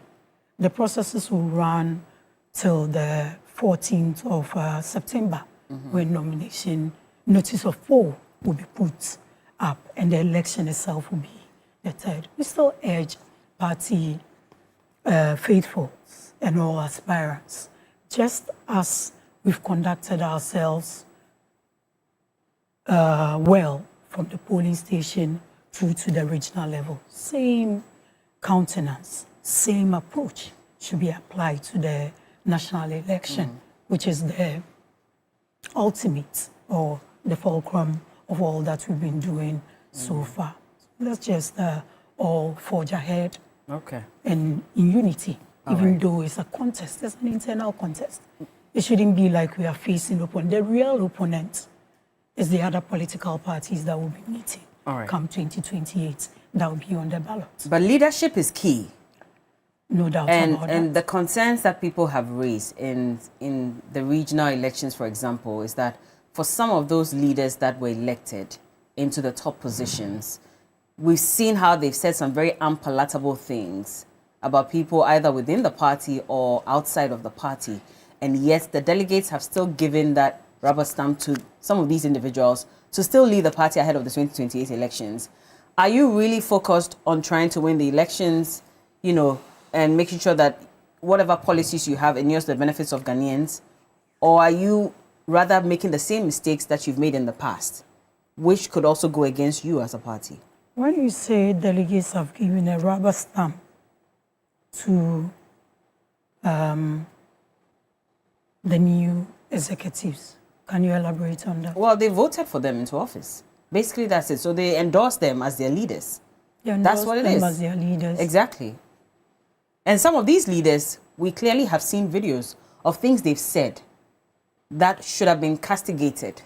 The processes will run till the 14th of September, when nomination notice of poll will be put up, and the election itself will be the 3rd. We still urge party faithfuls and all aspirants, just as we've conducted ourselves well from the polling station through to the regional level. Same countenance, same approach should be applied to the national election, which is the ultimate or the fulcrum of all that we've been doing so far. Let's just all forge ahead and in unity, even though it's a contest, it's an internal contest. It shouldn't be like we are facing opponent. The real opponent is the other political parties that will be meeting come 2028, that will be on the ballot. But leadership is key. No doubt about that. And the concerns that people have raised in the regional elections, for example, is that for some of those leaders that were elected into the top positions, we've seen how they've said some very unpalatable things about people either within the party or outside of the party. And yet the delegates have still given that rubber stamp to some of these individuals to still lead the party ahead of the 2028 elections. Are you really focused on trying to win the elections, you know, and making sure that whatever policies you have inures the benefits of Ghanaians? Or are you rather making the same mistakes that you've made in the past? which could also go against you as a party. When you say delegates have given a rubber stamp to the new executives, can you elaborate on that? Well, they voted for them into office. Basically, that's it. So they endorsed them as their leaders. That's what it is. As their leaders. Exactly. And some of these leaders, we clearly have seen videos of things they've said that should have been castigated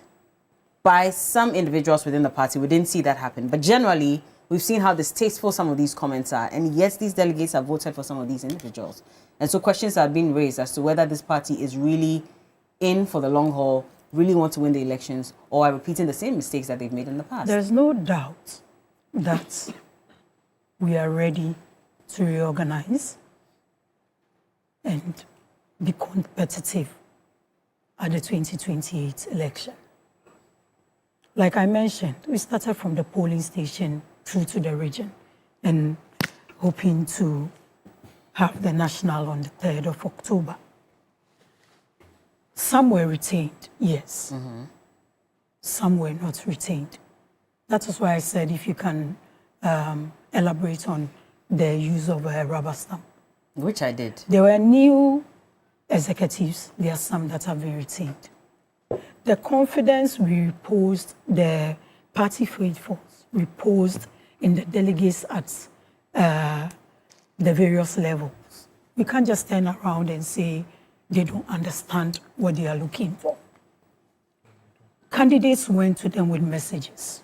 by some individuals within the party. We didn't see that happen. But generally, we've seen how distasteful some of these comments are. And yes, these delegates have voted for some of these individuals. And so questions are being raised as to whether this party is really in for the long haul, really want to win the elections, or are repeating the same mistakes that they've made in the past. There's no doubt that we are ready to reorganize and be competitive at the 2028 election. Like I mentioned, we started from the polling station through to the region and hoping to have the national on the 3rd of October. Some were retained, yes. Some were not retained. That is why I said if you can elaborate on the use of a rubber stamp. Which I did. There were new executives. There are some that have been retained. The confidence we reposed, the party faithfuls reposed in the delegates at the various levels. We can't just turn around and say they don't understand what they are looking for. Candidates went to them with messages.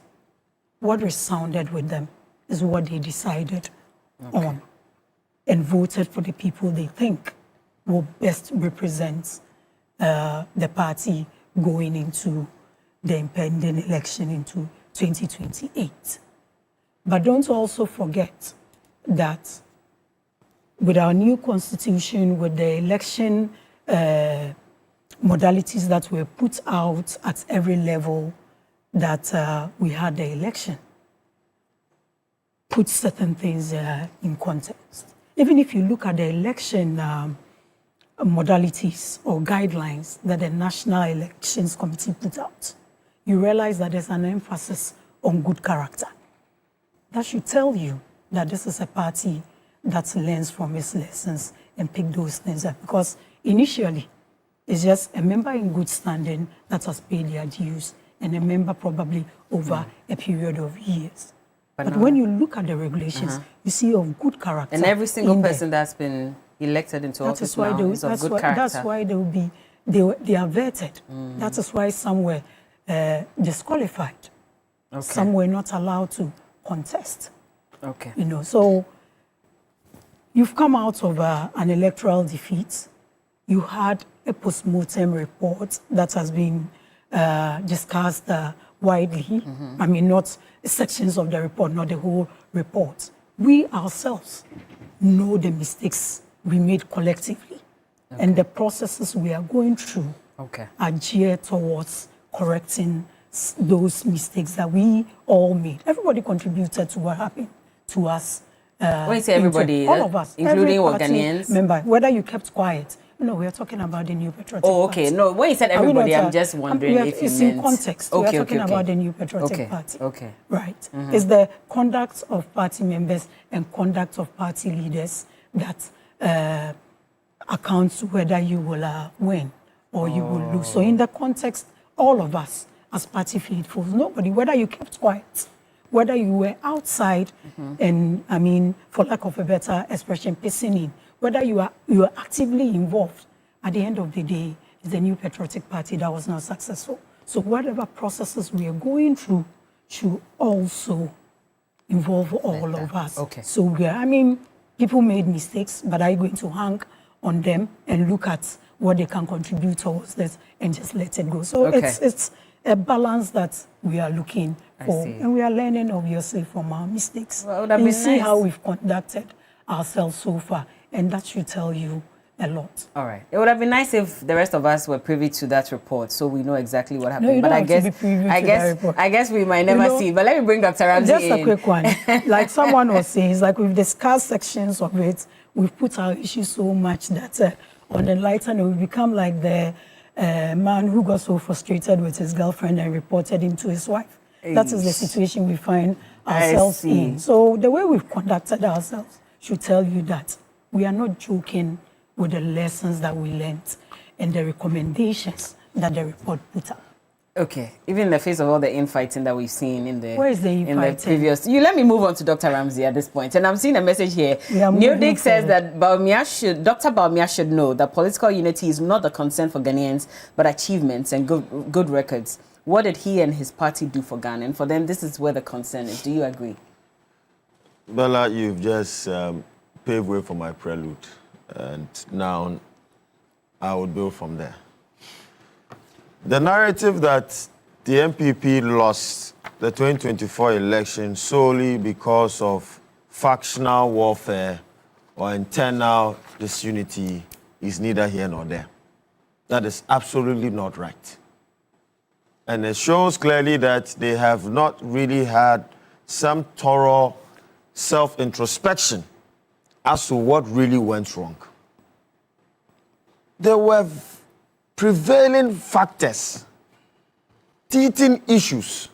What resounded with them is what they decided on and voted for the people they think will best represent the party going into the impending election into 2028. But don't also forget that with our new constitution, with the election modalities that were put out at every level that we had the election, put certain things in context. Even if you look at the election modalities or guidelines that the National Elections Committee put out, you realize that there's an emphasis on good character. That should tell you that this is a party that learns from its lessons and pick those things up. Because initially, it's just a member in good standing that has paid their dues and a member probably over a period of years. But when you look at the regulations, you see of good character. And every single person that's been elected into office now is of good character. That's why they are vetted. That is why some were disqualified. Some were not allowed to contest. You know, so you've come out of an electoral defeat. You had a post-mortem report that has been discussed widely. I mean, not sections of the report, not the whole report. We ourselves know the mistakes we made collectively. And the processes we are going through are geared towards correcting those mistakes that we all made. Everybody contributed to what happened to us. When you say everybody, all of us, including Ghanaians? Member, whether you kept quiet. No, we are talking about the new patriotic party. No, when you said everybody, I'm just wondering if you meant... It's in context. We are talking about the new patriotic party. Right. It's the conduct of party members and conduct of party leaders that accounts whether you will win or you will lose. So in the context, all of us as party faithfuls, nobody, whether you kept quiet, whether you were outside and, I mean, for lack of a better expression, pissing in, whether you are actively involved, at the end of the day, it's the new patriotic party that was not successful. So whatever processes we are going through should also involve all of us. So we are, I mean, people made mistakes, but are you going to hang on them and look at what they can contribute towards this and just let it go? So it's a balance that we are looking for. And we are learning, obviously, from our mistakes. And you see how we've conducted ourselves so far. And that should tell you a lot. All right. It would have been nice if the rest of us were privy to that report, so we know exactly what happened. No, you don't have to be privy to that report. I guess we might never see. But let me bring Dr. Ramsey in. Just a quick one. Like someone was saying, it's like we've discussed sections of it. We've put our issues so much that on the lighter note, we become like the man who got so frustrated with his girlfriend and reported him to his wife. That is the situation we find ourselves in. So the way we've conducted ourselves should tell you that we are not joking with the lessons that we learned and the recommendations that the report put up. Okay, even in the face of all the infighting that we've seen in the, Where is the in the infighting? previous... You let me move on to Dr. Ramsey at this point. And I'm seeing a message here. Newday says that Dr. Bawumia should know that political unity is not a concern for Ghanaians, but achievements and good records. What did he and his party do for Ghana? And for them, this is where the concern is. Do you agree? Bella, you've just paved way for my prelude. And now I will build from there. The narrative that the MPP lost the 2024 election solely because of factional warfare or internal disunity is neither here nor there. That is absolutely not right. And it shows clearly that they have not really had some thorough self-introspection as to what really went wrong. There were prevailing factors, teething issues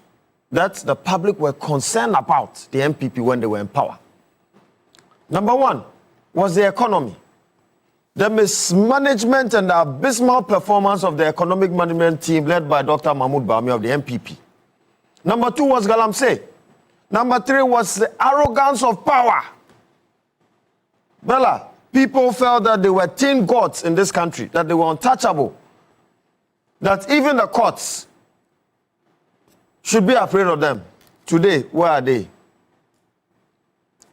that the public were concerned about the MPP when they were in power. Number one was the economy. The mismanagement and the abysmal performance of the economic management team led by Dr. Mahmoud Bawumia of the MPP. Number two was Galamsey. Number three was the arrogance of power. Bella, people felt that they were teen gods in this country, that they were untouchable, that even the courts should be afraid of them. Today, where are they?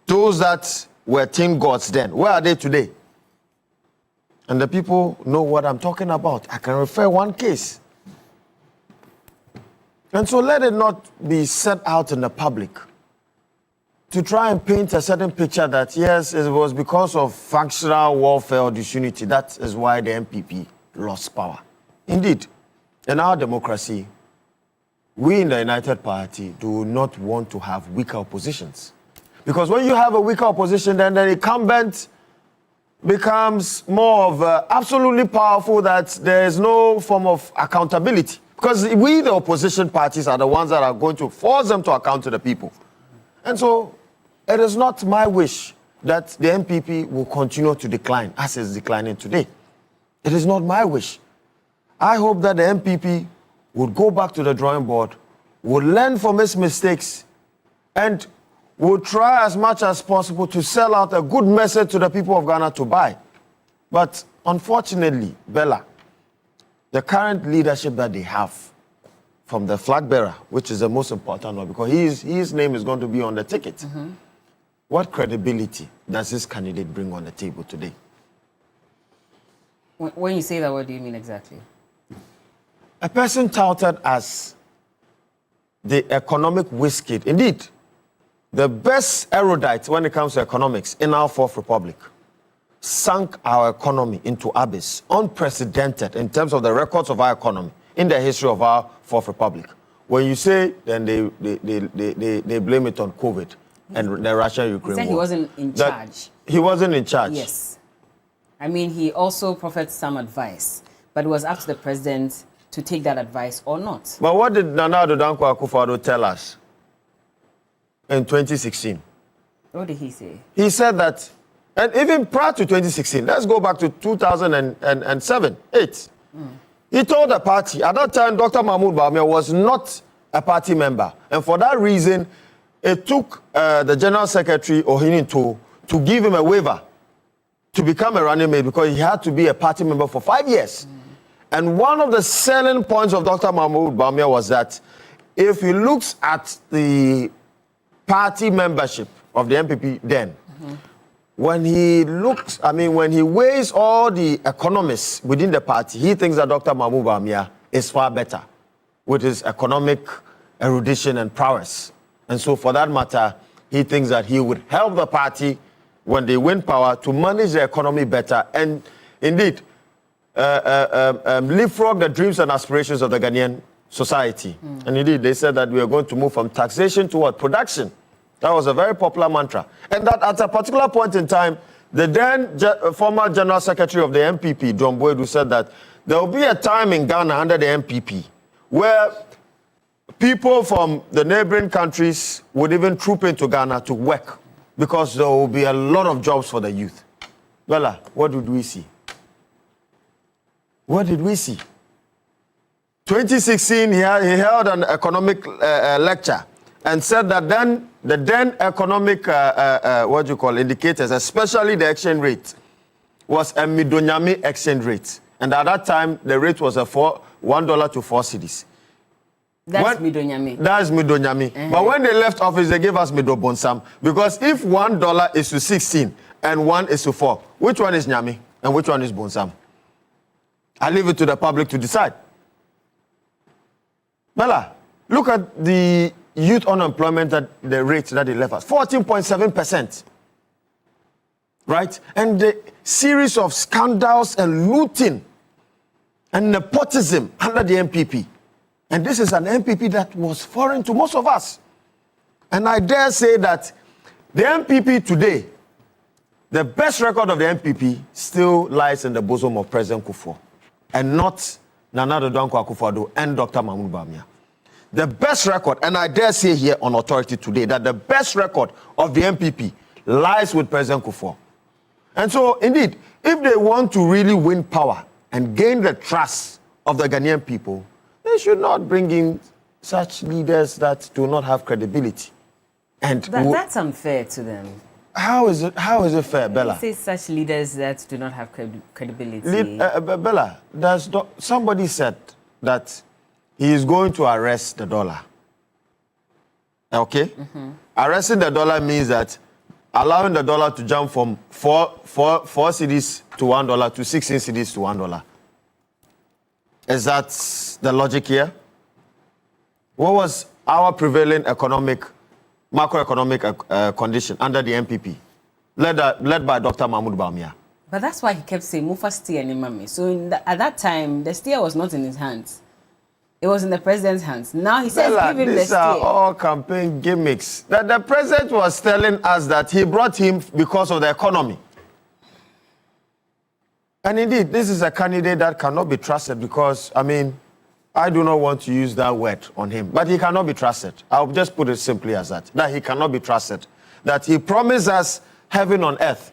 Those that were teen gods then, where are they today? And the people know what I'm talking about. I can refer one case. And so let it not be set out in the public to try and paint a certain picture that, yes, it was because of factional warfare or disunity. That is why the MPP lost power. Indeed, in our democracy, we in the United Party do not want to have weaker oppositions. Because when you have a weaker opposition, then the incumbent becomes more of absolutely powerful, that there is no form of accountability. Because we, the opposition parties, are the ones that are going to force them to account to the people. And so it is not my wish that the MPP will continue to decline as it's declining today. It is not my wish. I hope that the MPP would go back to the drawing board, would learn from its mistakes, and will try as much as possible to sell out a good message to the people of Ghana to buy. But unfortunately, Bella, the current leadership that they have, from the flag bearer, which is the most important one, because his name is going to be on the ticket. What credibility does this candidate bring on the table today? When you say that, what do you mean exactly? A person touted as the economic whiz kid. Indeed, the best erudite when it comes to economics in our Fourth Republic, sunk our economy into abyss, unprecedented in terms of the records of our economy in the history of our Fourth Republic. When you say, then they blame it on COVID and the Russia-Ukraine war. He said he wasn't in charge. He wasn't in charge. Yes. I mean, he also proffered some advice, but it was up to the president to take that advice or not. But what did Nana Addo Dankwa Akufo-Addo tell us in 2016? What did he say? He said that, and even prior to 2016, let's go back to 2007, 8. He told the party, at that time, Dr. Mahmoud Bawumia was not a party member. And for that reason, it took the General Secretary, Ohinin, to give him a waiver to become a running mate, because he had to be a party member for 5 years. And one of the selling points of Dr. Mahmoud Bawumia was that if he looks at the party membership of the MPP then, when he looks, when he weighs all the economists within the party, he thinks that Dr. Mahmoud Bawumia is far better with his economic erudition and prowess. And so for that matter, he thinks that he would help the party when they win power to manage the economy better and indeed leapfrog the dreams and aspirations of the Ghanaian society. And indeed, they said that we are going to move from taxation to what? Production. That was a very popular mantra. And that at a particular point in time, the then former General Secretary of the MPP, John Boydu, said that there will be a time in Ghana under the MPP where people from the neighboring countries would even troop into Ghana to work because there will be a lot of jobs for the youth. Bella, what did we see? What did we see? 2016, he held an economic lecture and said that then the then economic, indicators, especially the exchange rate, was a Midonyami exchange rate. And at that time, the rate was $1 to 4 cedis. That's Midonyami. That's Midonyami. But when they left office, they gave us Midobonsam. Because if $1 is to 16 and 1 is to 4, which one is Nyami and which one is Bonsam? I leave it to the public to decide. Bella, look at the youth unemployment, the rate that they left us, 14.7%. Right? And the series of scandals and looting and nepotism under the MPP. And this is an MPP that was foreign to most of us. And I dare say that the MPP today, the best record of the MPP still lies in the bosom of President Kufuor and not Nana Addo Dankwa Akufo-Addo and Dr. Mahmoud Bawumia. The best record, and I dare say here on authority today, that the best record of the MPP lies with President Kufuor. And so, indeed, if they want to really win power and gain the trust of the Ghanaian people, they should not bring in such leaders that do not have credibility. And that's unfair to them. How is it fair, Bella? You say such leaders that do not have credibility. Bella, somebody said that he is going to arrest the dollar. Okay? Arresting the dollar means that allowing the dollar to jump from 4 cedis to $1 to 16 cedis to $1. Is that the logic here? What was our prevailing macroeconomic condition under the MPP, led by Dr. Mahmoud Bawumia? But that's why he kept saying, Mufa steer and Imami. So at that time, the steer was not in his hands. It was in the president's hands. Now he says, Bella, give him the these steer. are all campaign gimmicks. That the president was telling us that he brought him because of the economy. And indeed, this is a candidate that cannot be trusted because, I do not want to use that word on him, but he cannot be trusted. I'll just put it simply as that he cannot be trusted. That he promised us heaven on earth,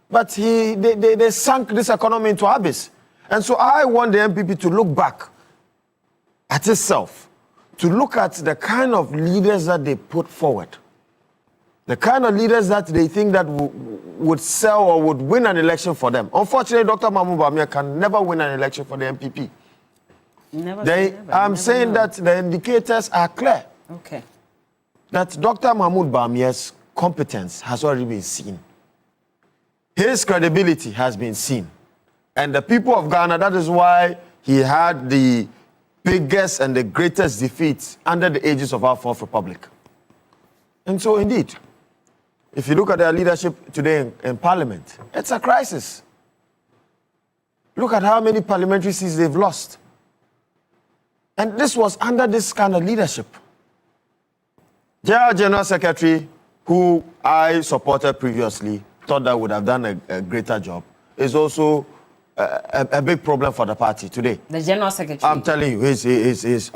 but they sunk this economy into abyss. And so I want the MPP to look back at itself, to look at the kind of leaders that they put forward, the kind of leaders that they think that would sell or would win an election for them. Unfortunately, Dr. Mahmoud Bawumia can never win an election for the MPP. I'm saying that the indicators are clear. Okay. That Dr. Mahmoud Bawumia's competence has already been seen. His credibility has been seen. And the people of Ghana, that is why he had the biggest and the greatest defeats under the aegis of our Fourth Republic. And so, indeed, if you look at their leadership today in Parliament, it's a crisis. Look at how many parliamentary seats they've lost. And this was under this kind of leadership. General Secretary, who I supported previously, thought that would have done a greater job, is also a big problem for the party today. The General Secretary? I'm telling you, he's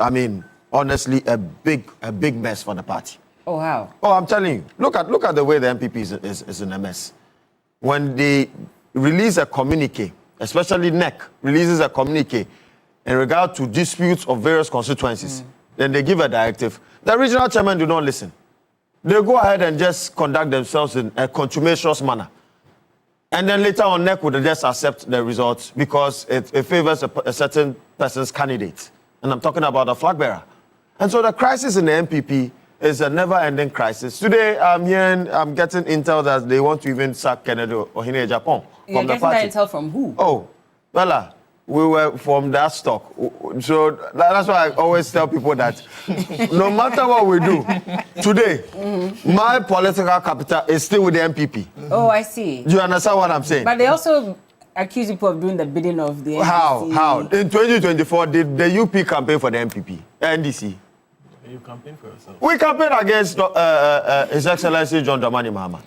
honestly, a big mess for the party. Oh, wow. Oh, I'm telling you. Look at the way the MPP is in a mess. When they release a communique, especially NEC releases a communique in regard to disputes of various constituencies, then they give a directive. The regional chairman do not listen. They go ahead and just conduct themselves in a contumacious manner. And then later on, NEC would just accept the results because it favors a certain person's candidate. And I'm talking about a flag bearer. And so the crisis in the MPP is a never-ending crisis. Today, I'm getting intel that they want to even sack Kennedy Ohene Japan You're from the getting party. that intel from who? Oh, Bella, we were from that stock. So that's why I always tell people that no matter what we do, today, my political capital is still with the MPP. Oh, I see. Do you understand what I'm saying? But they also accuse people of doing the bidding of the NDC. How? In 2024, did the UP campaign for the MPP? NDC? You campaign for yourself. We campaigned against His Excellency John Dramani Mahama.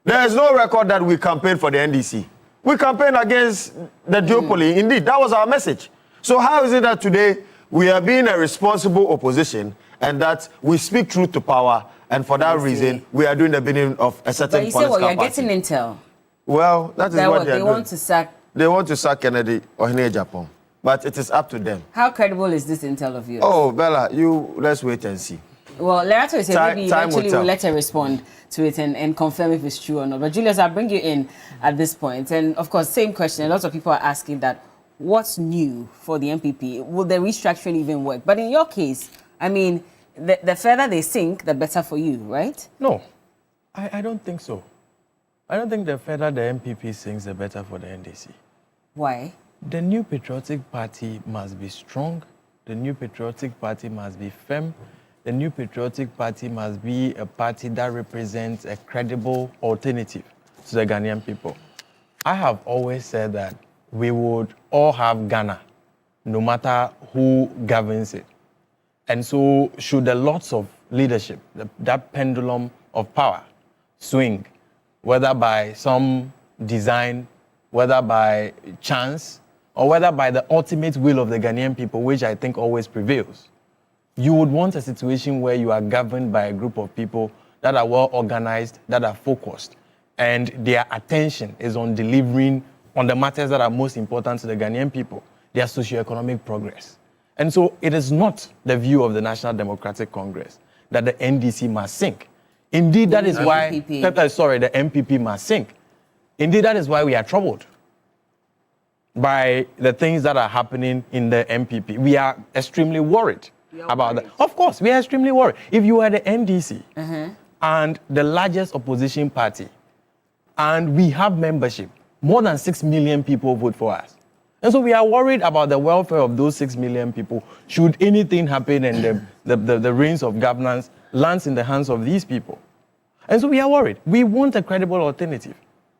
There is no record that we campaigned for the NDC. We campaigned against the duopoly. Indeed, that was our message. So how is it that today we are being a responsible opposition and that we speak truth to power, and for that reason, we are doing the bidding of a certain political party. But you say, well, you're getting intel. Well, that is what they want to sack. They want to sack Kennedy or Japan, but it is up to them. How credible is this intel of yours? Oh, Bella, let's wait and see. Well, Lerato is saying maybe eventually we'll let her respond to it and confirm if it's true or not. But Julius, I'll bring you in at this point. And of course, same question. A lot of people are asking that, what's new for the MPP? Will the restructuring even work? But in your case, I mean, the further they sink, the better for you, right? No, I don't think so. I don't think the further the MPP sinks, the better for the NDC. Why? The New Patriotic Party must be strong. The New Patriotic Party must be firm. The New Patriotic Party must be a party that represents a credible alternative to the Ghanaian people. I have always said that we would all have Ghana, no matter who governs it. And so should the lots of leadership, that pendulum of power, swing, whether by some design, whether by chance, or whether by the ultimate will of the Ghanaian people, which I think always prevails, you would want a situation where you are governed by a group of people that are well organized, that are focused, and their attention is on delivering on the matters that are most important to the Ghanaian people, their socioeconomic progress. And so it is not the view of the National Democratic Congress that the NDC must sink. Indeed, that is why, the MPP must sink. Indeed, that is why we are troubled by the things that are happening in the MPP. We are extremely worried about that. Of course, we are extremely worried. If you are the NDC and the largest opposition party, and we have membership, more than 6 million people vote for us. And so we are worried about the welfare of those 6 million people should anything happen and the reins of governance lands in the hands of these people. And so we are worried. We want a credible alternative.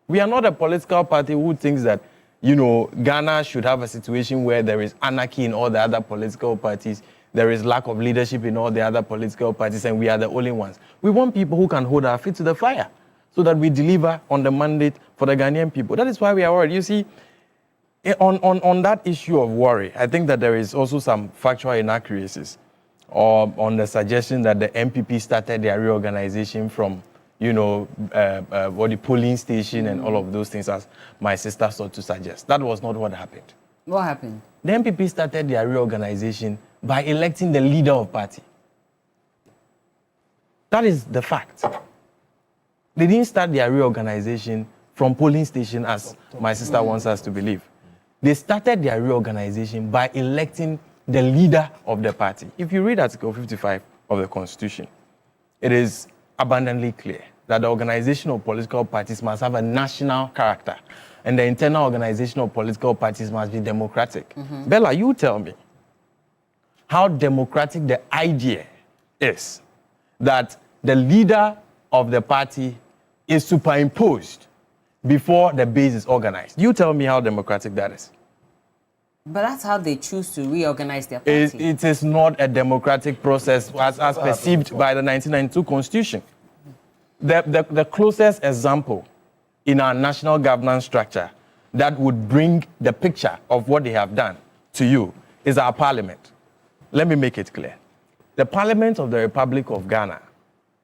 We are not a political party who thinks that, Ghana should have a situation where there is anarchy in all the other political parties, there is lack of leadership in all the other political parties, and we are the only ones. We want people who can hold our feet to the fire so that we deliver on the mandate for the Ghanaian people. That is why we are worried. You see, on that issue of worry, I think that there is also some factual inaccuracies on the suggestion that the MPP started their reorganization from, the polling station and all of those things, as my sister sought to suggest. That was not what happened. What happened? The MPP started their reorganization by electing the leader of party. That is the fact. They didn't start their reorganization from polling station, as my sister wants us to believe. They started their reorganization by electing the leader of the party. If you read Article 55 of the Constitution, it is abundantly clear that the organization of political parties must have a national character, and the internal organization of political parties must be democratic. Bella, you tell me how democratic the idea is that the leader of the party is superimposed before the base is organized. You tell me how democratic that is. But that's how they choose to reorganize their party. It is not a democratic process as perceived by the 1992 Constitution. The closest example in our national governance structure that would bring the picture of what they have done to you is our parliament. Let me make it clear. The Parliament of the Republic of Ghana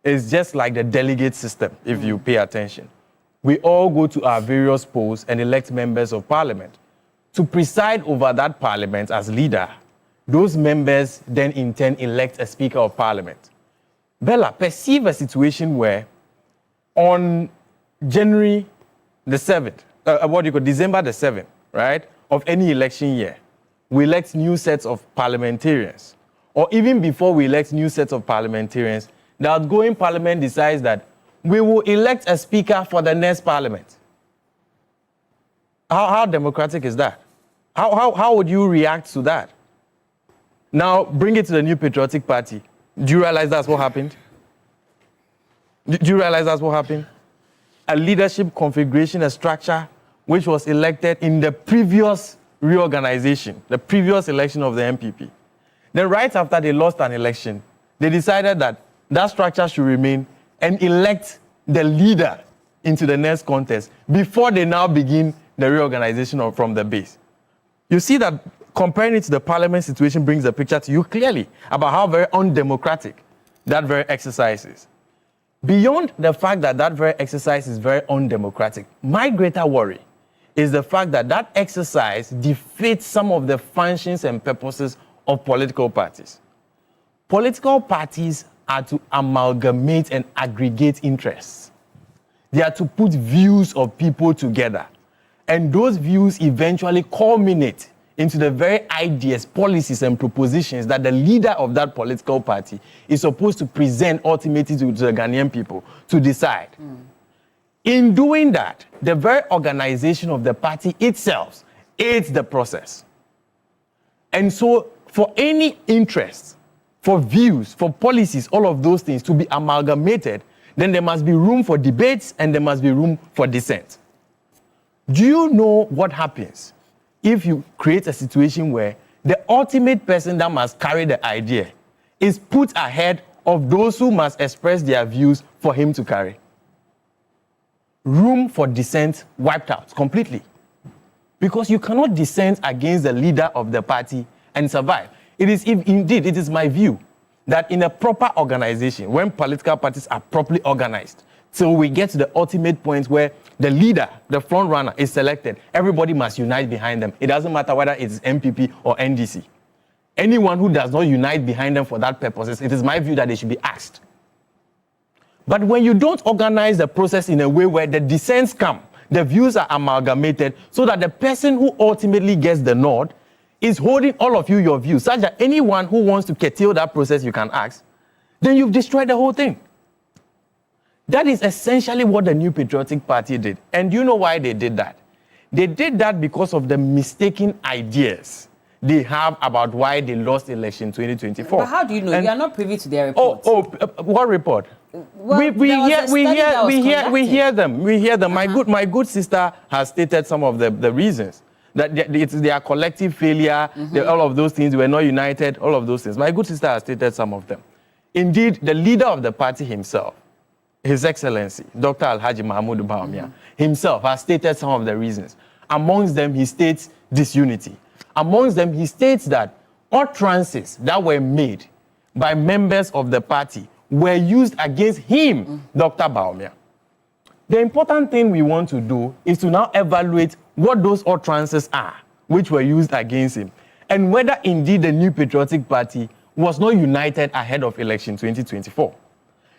is just like the delegate system, if you pay attention. We all go to our various polls and elect members of parliament. To preside over that parliament as leader, those members then in turn elect a speaker of parliament. Bella, perceive a situation where on January the 7th, December the 7th, right, of any election year, we elect new sets of parliamentarians. Or even before we elect new sets of parliamentarians, the outgoing parliament decides that we will elect a speaker for the next parliament. How democratic is that? How would you react to that? Now, bring it to the New Patriotic Party. Do you realize that's what happened? Do you realize that's what happened? A leadership configuration, a structure which was elected in the previous reorganization, the previous election of the MPP. Then right after they lost an election, they decided that that structure should remain and elect the leader into the next contest before they now begin the reorganization from the base. You see that comparing it to the parliament situation brings a picture to you clearly about how very undemocratic that very exercise is. Beyond the fact that that very exercise is very undemocratic, my greater worry is the fact that that exercise defeats some of the functions and purposes of political parties. Political parties are to amalgamate and aggregate interests. They are to put views of people together. And those views eventually culminate into the very ideas, policies, and propositions that the leader of that political party is supposed to present ultimately to the Ghanaian people to decide. In doing that, the very organization of the party itself aids the process. And so, for any interest, for views, for policies, all of those things to be amalgamated, then there must be room for debates and there must be room for dissent. Do you know what happens if you create a situation where the ultimate person that must carry the idea is put ahead of those who must express their views for him to carry? Room for dissent wiped out completely. Because you cannot dissent against the leader of the party and survive. It is my view that in a proper organization, when political parties are properly organized, so we get to the ultimate point where the leader, the front runner, is selected, everybody must unite behind them. It doesn't matter whether it's MPP or NDC. Anyone who does not unite behind them for that purpose, it is my view that they should be axed. But when you don't organize the process in a way where the dissents come, the views are amalgamated, so that the person who ultimately gets the nod is holding all of you your views, such that anyone who wants to curtail that process you can ask, then you've destroyed the whole thing. That is essentially what the New Patriotic Party did. And you know why they did that? They did that because of the mistaken ideas they have about why they lost election 2024. But how do you know? You are not privy to their report. What report? Well, we hear them. My good sister has stated some of the reasons. That it's their collective failure, all of those things, were not united, all of those things. My good sister has stated some of them. Indeed, the leader of the party himself, His Excellency, Dr. Alhaji Mahmoud Bawumia, himself has stated some of the reasons. Amongst them, he states disunity. Amongst them, he states that utterances that were made by members of the party were used against him, Dr. Bawumia. The important thing we want to do is to now evaluate what those utterances are, which were used against him, and whether indeed the New Patriotic Party was not united ahead of election 2024.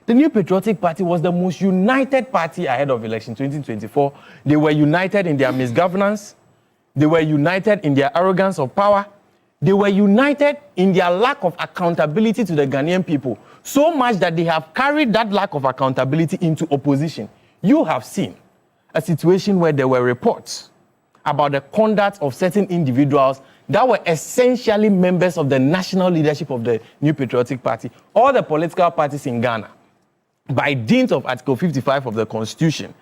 The New Patriotic Party was the most united party ahead of election 2024. They were united in their misgovernance. They were united in their arrogance of power. They were united in their lack of accountability to the Ghanaian people, so much that they have carried that lack of accountability into opposition. You have seen a situation where there were reports about the conduct of certain individuals that were essentially members of the national leadership of the New Patriotic Party, all the political parties in Ghana, by dint of Article 55 of the Constitution,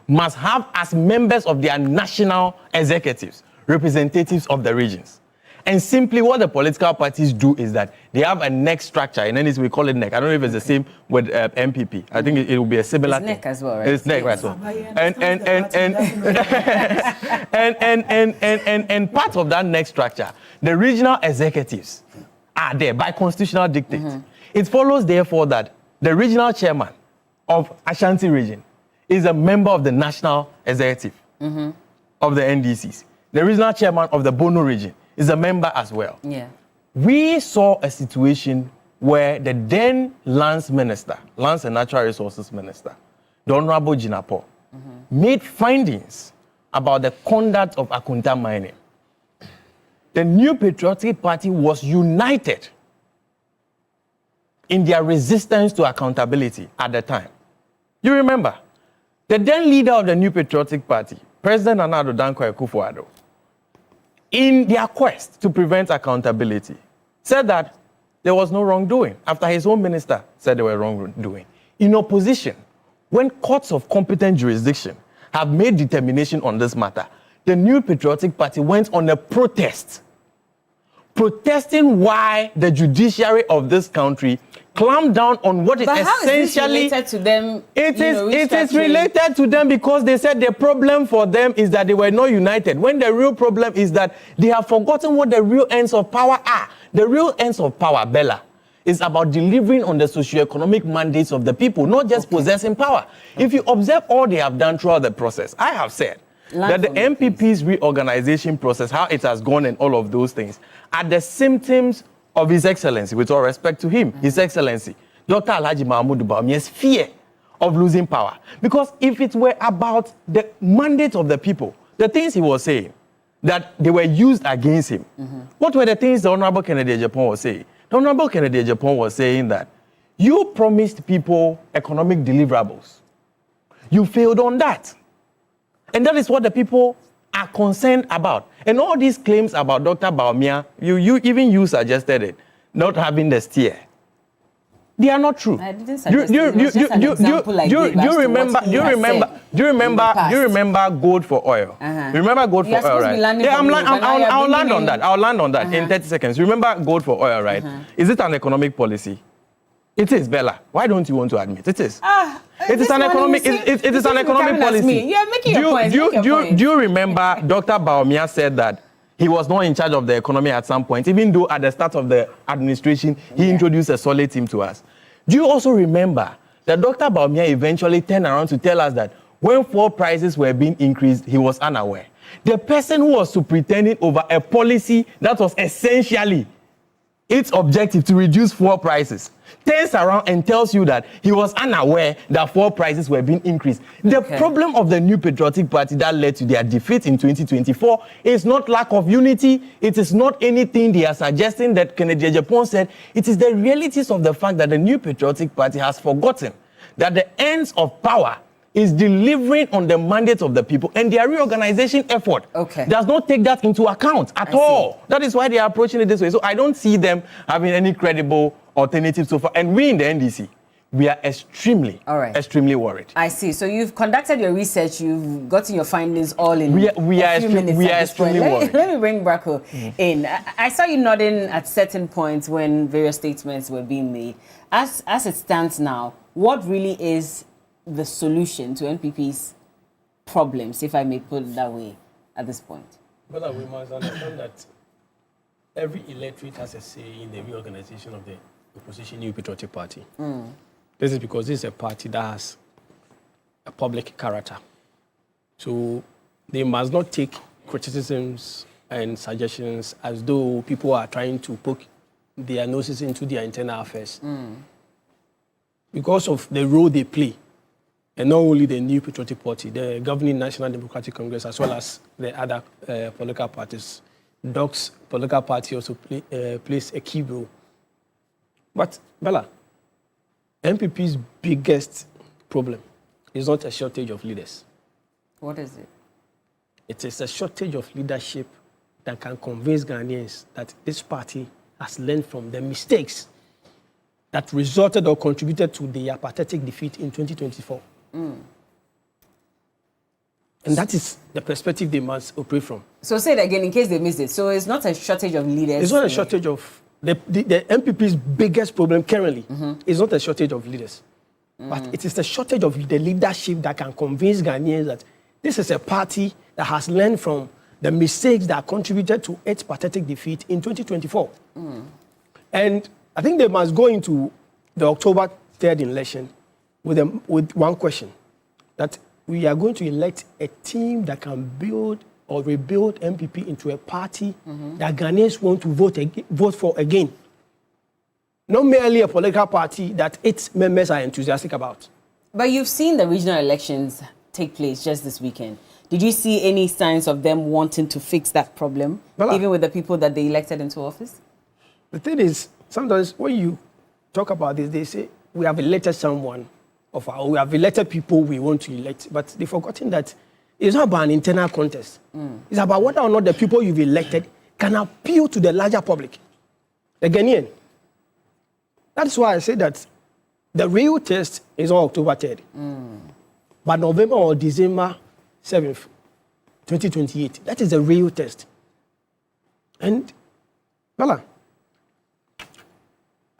must have as members of their national executives, representatives of the regions. And simply what the political parties do is that they have a neck structure. In any case, we call it neck. I don't know if it's the same with MPP. I think it will be a similar thing. Neck as well, right? It's neck as well. And part of that neck structure, the regional executives are there by constitutional dictate. It follows, therefore, that the regional chairman of Ashanti region is a member of the national executive of the NDCs. The regional chairman of the Bono region is a member as well. Yeah. We saw a situation where the then Lands Minister, Lands and Natural Resources Minister, the Honorable Jinapo, made findings about the conduct of Akunta mining. The New Patriotic Party was united in their resistance to accountability at the time. You remember, the then leader of the New Patriotic Party, President Nana Addo Dankwa Akufo-Addo, in their quest to prevent accountability, said that there was no wrongdoing, after his own minister said there were wrongdoing. In opposition, when courts of competent jurisdiction have made determination on this matter, the New Patriotic Party went on a protest, protesting why the judiciary of this country clamp down on what is but how essentially. Is this related to them? It is related to them because they said the problem for them is that they were not united. When the real problem is that they have forgotten what the real ends of power are. The real ends of power, Bella, is about delivering on the socio-economic mandates of the people, not just possessing power. If you observe all they have done throughout the process, I have said that the MPP's reorganization process, how it has gone and all of those things, are the symptoms of His Excellency, with all respect to him, His Excellency, Dr. Alhaji Mahmoud Bawumia's fear of losing power. Because if it were about the mandate of the people, the things he was saying, that they were used against him, what were the things the Honorable Kennedy Ejapon was saying? The Honorable Kennedy Ejapon was saying that you promised people economic deliverables. You failed on that. And that is what the people are concerned about. And all these claims about Dr. Bawumia, even you suggested it, not having the steer. They are not true. I didn't suggest it. It was just an example I gave as to what he has said. Do you remember gold for oil? Remember gold for oil, right? Yeah, I'll land on that. I'll land on that in 30 seconds. Remember gold for oil, right? Is it an economic policy? It is, Bella. Why don't you want to admit it is? It is an economic. It is an economic policy. You are making your point. Do you remember Dr. Bawumia said that he was not in charge of the economy at some point, even though at the start of the administration he introduced a solid team to us? Do you also remember that Dr. Bawumia eventually turned around to tell us that when fuel prices were being increased, he was unaware? The person who was superintending over a policy that was essentially its objective to reduce fuel prices turns around and tells you that he was unaware that fuel prices were being increased. The problem of the New Patriotic Party that led to their defeat in 2024 is not lack of unity. It is not anything they are suggesting that Kennedy Ejapon said. It is the realities of the fact that the New Patriotic Party has forgotten that the ends of power is delivering on the mandate of the people, and their reorganization effort does not take that into account at all. That is why they are approaching it this way. So I don't see them having any credible alternative so far. And we in the NDC, we are extremely worried. I see. So you've conducted your research, you've gotten your findings all in we are extremely worried. Let me bring Bracco in. I saw you nodding at certain points when various statements were being made. As it stands now, what really is the solution to NPP's problems, if I may put it that way, at this point? But we must understand that every electorate has a say in the reorganization of the opposition New Patriotic Party. This is because this is a party that has a public character. So they must not take criticisms and suggestions as though people are trying to poke their noses into their internal affairs. Because of the role they play, and not only the New Patriotic Party, the governing National Democratic Congress, as well as the other political parties. DOC's political party also plays a key role. But, Bella, MPP's biggest problem is not a shortage of leaders. What is it? It is a shortage of leadership that can convince Ghanaians that this party has learned from the mistakes that resulted or contributed to their pathetic defeat in 2024. And that is the perspective they must operate from. So say it again in case they missed it. So it's not a shortage of leaders. It's not a shortage of... The MPP's biggest problem currently is not a shortage of leaders. But it is the shortage of the leadership that can convince Ghanaians that this is a party that has learned from the mistakes that contributed to its pathetic defeat in 2024. And I think they must go into the October 3rd election with one question, that we are going to elect a team that can build or rebuild MPP into a party that Ghanaians want to vote for again. Not merely a political party that its members are enthusiastic about. But you've seen the regional elections take place just this weekend. Did you see any signs of them wanting to fix that problem, even with the people that they elected into office? The thing is, sometimes when you talk about this, they say, we have elected someone, we have elected people we want to elect, but they've forgotten that it's not about an internal contest. It's about whether or not the people you've elected can appeal to the larger public, the Ghanaian. That's why I say that the real test is on October 3rd. But November or December 7th, 2028, that is the real test. And, Bella,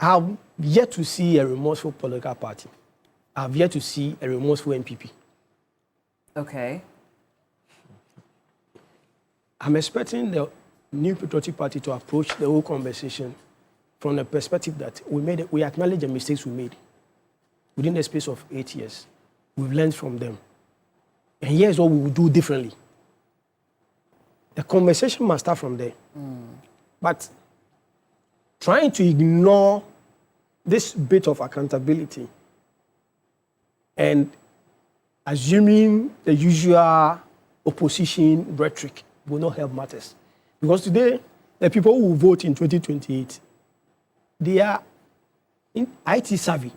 I have yet to see a remorseful political party. I've yet to see a remorseful MPP. Okay. I'm expecting the New Patriotic Party to approach the whole conversation from the perspective that we acknowledge the mistakes we made within the space of 8 years. We've learned from them. And here's what we will do differently. The conversation must start from there. But trying to ignore this bit of accountability and assuming the usual opposition rhetoric will not help matters. Because today, the people who vote in 2028, they are IT savvy.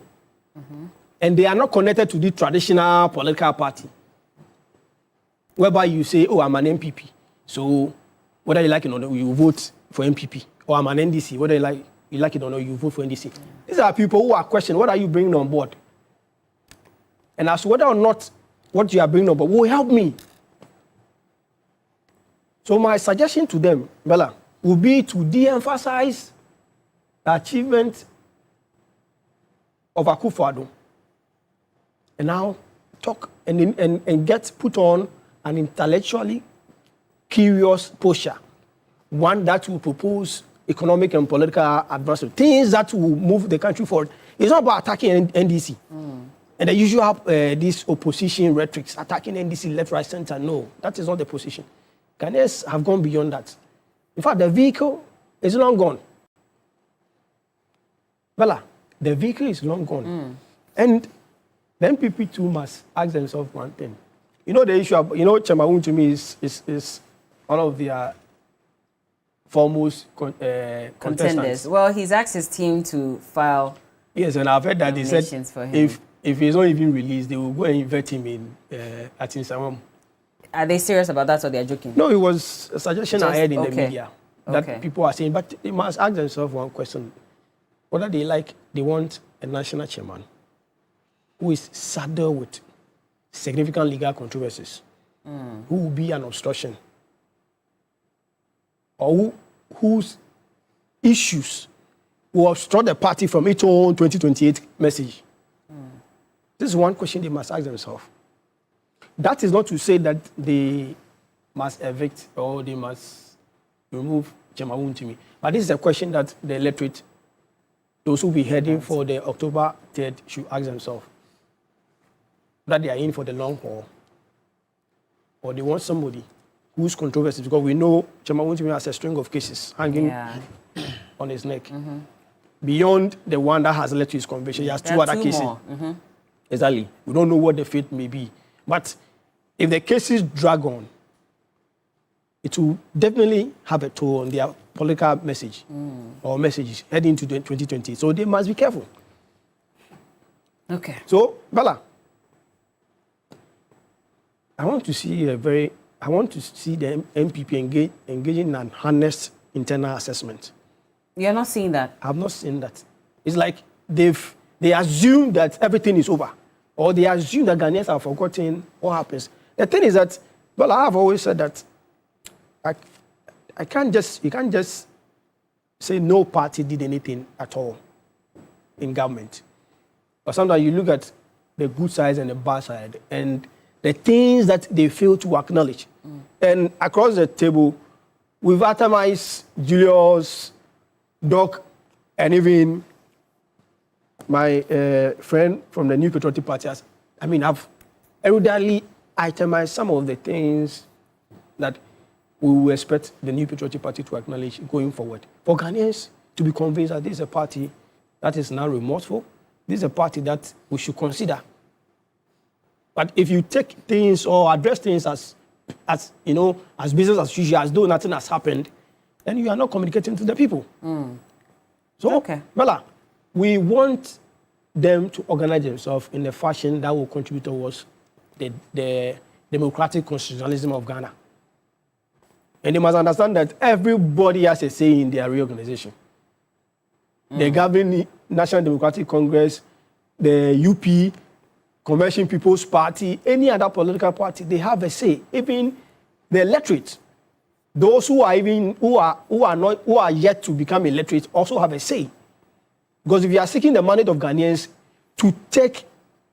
And they are not connected to the traditional political party, whereby you say, oh, I'm an MPP. So whether you like it or not, you vote for MPP. Or I'm an NDC. Whether you like it or not, you vote for NDC. These are people who are questioning, what are you bringing on board? And as to whether or not what you are bringing on board will help me. So my suggestion to them, Bella, will be to de-emphasize the achievement of Akufo-Addo and now talk and get put on an intellectually curious posture, one that will propose economic and political advancement, things that will move the country forward. It's not about attacking NDC. And the usual these opposition rhetorics, attacking NDC left, right, center. No, that is not the position. Ghanaians have gone beyond that. In fact, the vehicle is long gone. Bella, the vehicle is long gone. And the MPP too must ask themselves one thing. You know the issue of, Chemawun to me is one of their foremost contestants. Well, he's asked his team to file. Yes, and I've heard that they said for him. if he's not even released, they will go and invite him in at Insamam. Are they serious about that or they're joking? No, it was a suggestion I heard in the media that Okay. people are saying, but they must ask themselves one question. Whether they want a national chairman who is saddled with significant legal controversies, who will be an obstruction, or whose issues will obstruct the party from its own 2028 message. This is one question they must ask themselves. That is not to say that they must evict or they must remove Chemawun to me. But this is a question that the electorate, those who will be heading for the October 3rd, should ask themselves. That they are in for the long haul. Or they want somebody whose controversy, because we know Chemawun to me has a string of cases hanging on his neck. Beyond the one that has led to his conviction, he has two other cases. Exactly. We don't know what the fate may be. But if the cases drag on, it will definitely have a toll on their political message or messages heading into 2020. So they must be careful. Okay. So, Bella, I want to see the MPP engaging in an honest internal assessment. You're not seeing that? I've not seen that. It's like they assume that everything is over, or they assume that Ghanaians have forgotten what happens. The thing is that, well, I have always said that you can't just say no party did anything at all in government. But sometimes you look at the good side and the bad side, and the things that they fail to acknowledge. And across the table, we've itemized Julius, Doc, and even my friend from the New Patriotic Party. I've eruditely itemized some of the things that we will expect the New Patriotic Party to acknowledge going forward. For Ghanaians to be convinced that this is a party that is now remorseful, this is a party that we should consider. But if you take things or address things as business as usual, as though nothing has happened, then you are not communicating to the people. So, Bella, we want them to organize themselves in a fashion that will contribute towards the democratic constitutionalism of Ghana. And they must understand that everybody has a say in their reorganization. The governing National Democratic Congress, the UP, Convention People's Party, any other political party, they have a say. Even the electorate, those who are yet to become electorate also have a say. Because if you are seeking the mandate of Ghanaians to take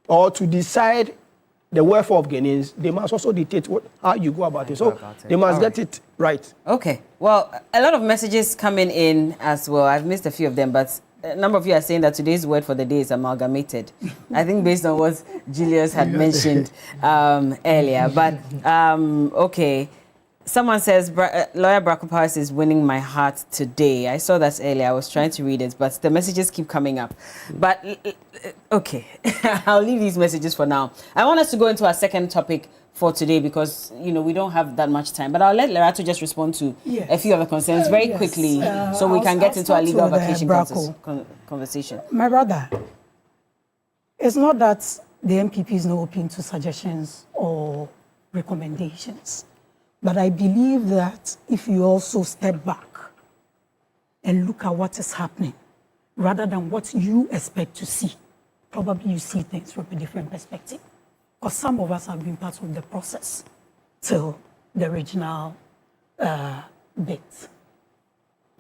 or to decide the welfare of Ghanaians, they must also dictate how you go about it. So they must get it right. Okay. Well, a lot of messages coming in as well. I've missed a few of them, but a number of you are saying that today's word for the day is amalgamated. I think based on what Julius had mentioned earlier. But, okay. Someone says, Lawyer Braco Paris is winning my heart today. I saw that earlier. I was trying to read it, but the messages keep coming up. But, okay, I'll leave these messages for now. I want us to go into our second topic for today because, you know, we don't have that much time. But I'll let Lerato just respond to a few of the concerns very quickly so we can get into our legal vacation conversation. My brother, it's not that the MPP is not open to suggestions or recommendations. But I believe that if you also step back and look at what is happening, rather than what you expect to see, probably you see things from a different perspective. Because some of us have been part of the process till the regional bit.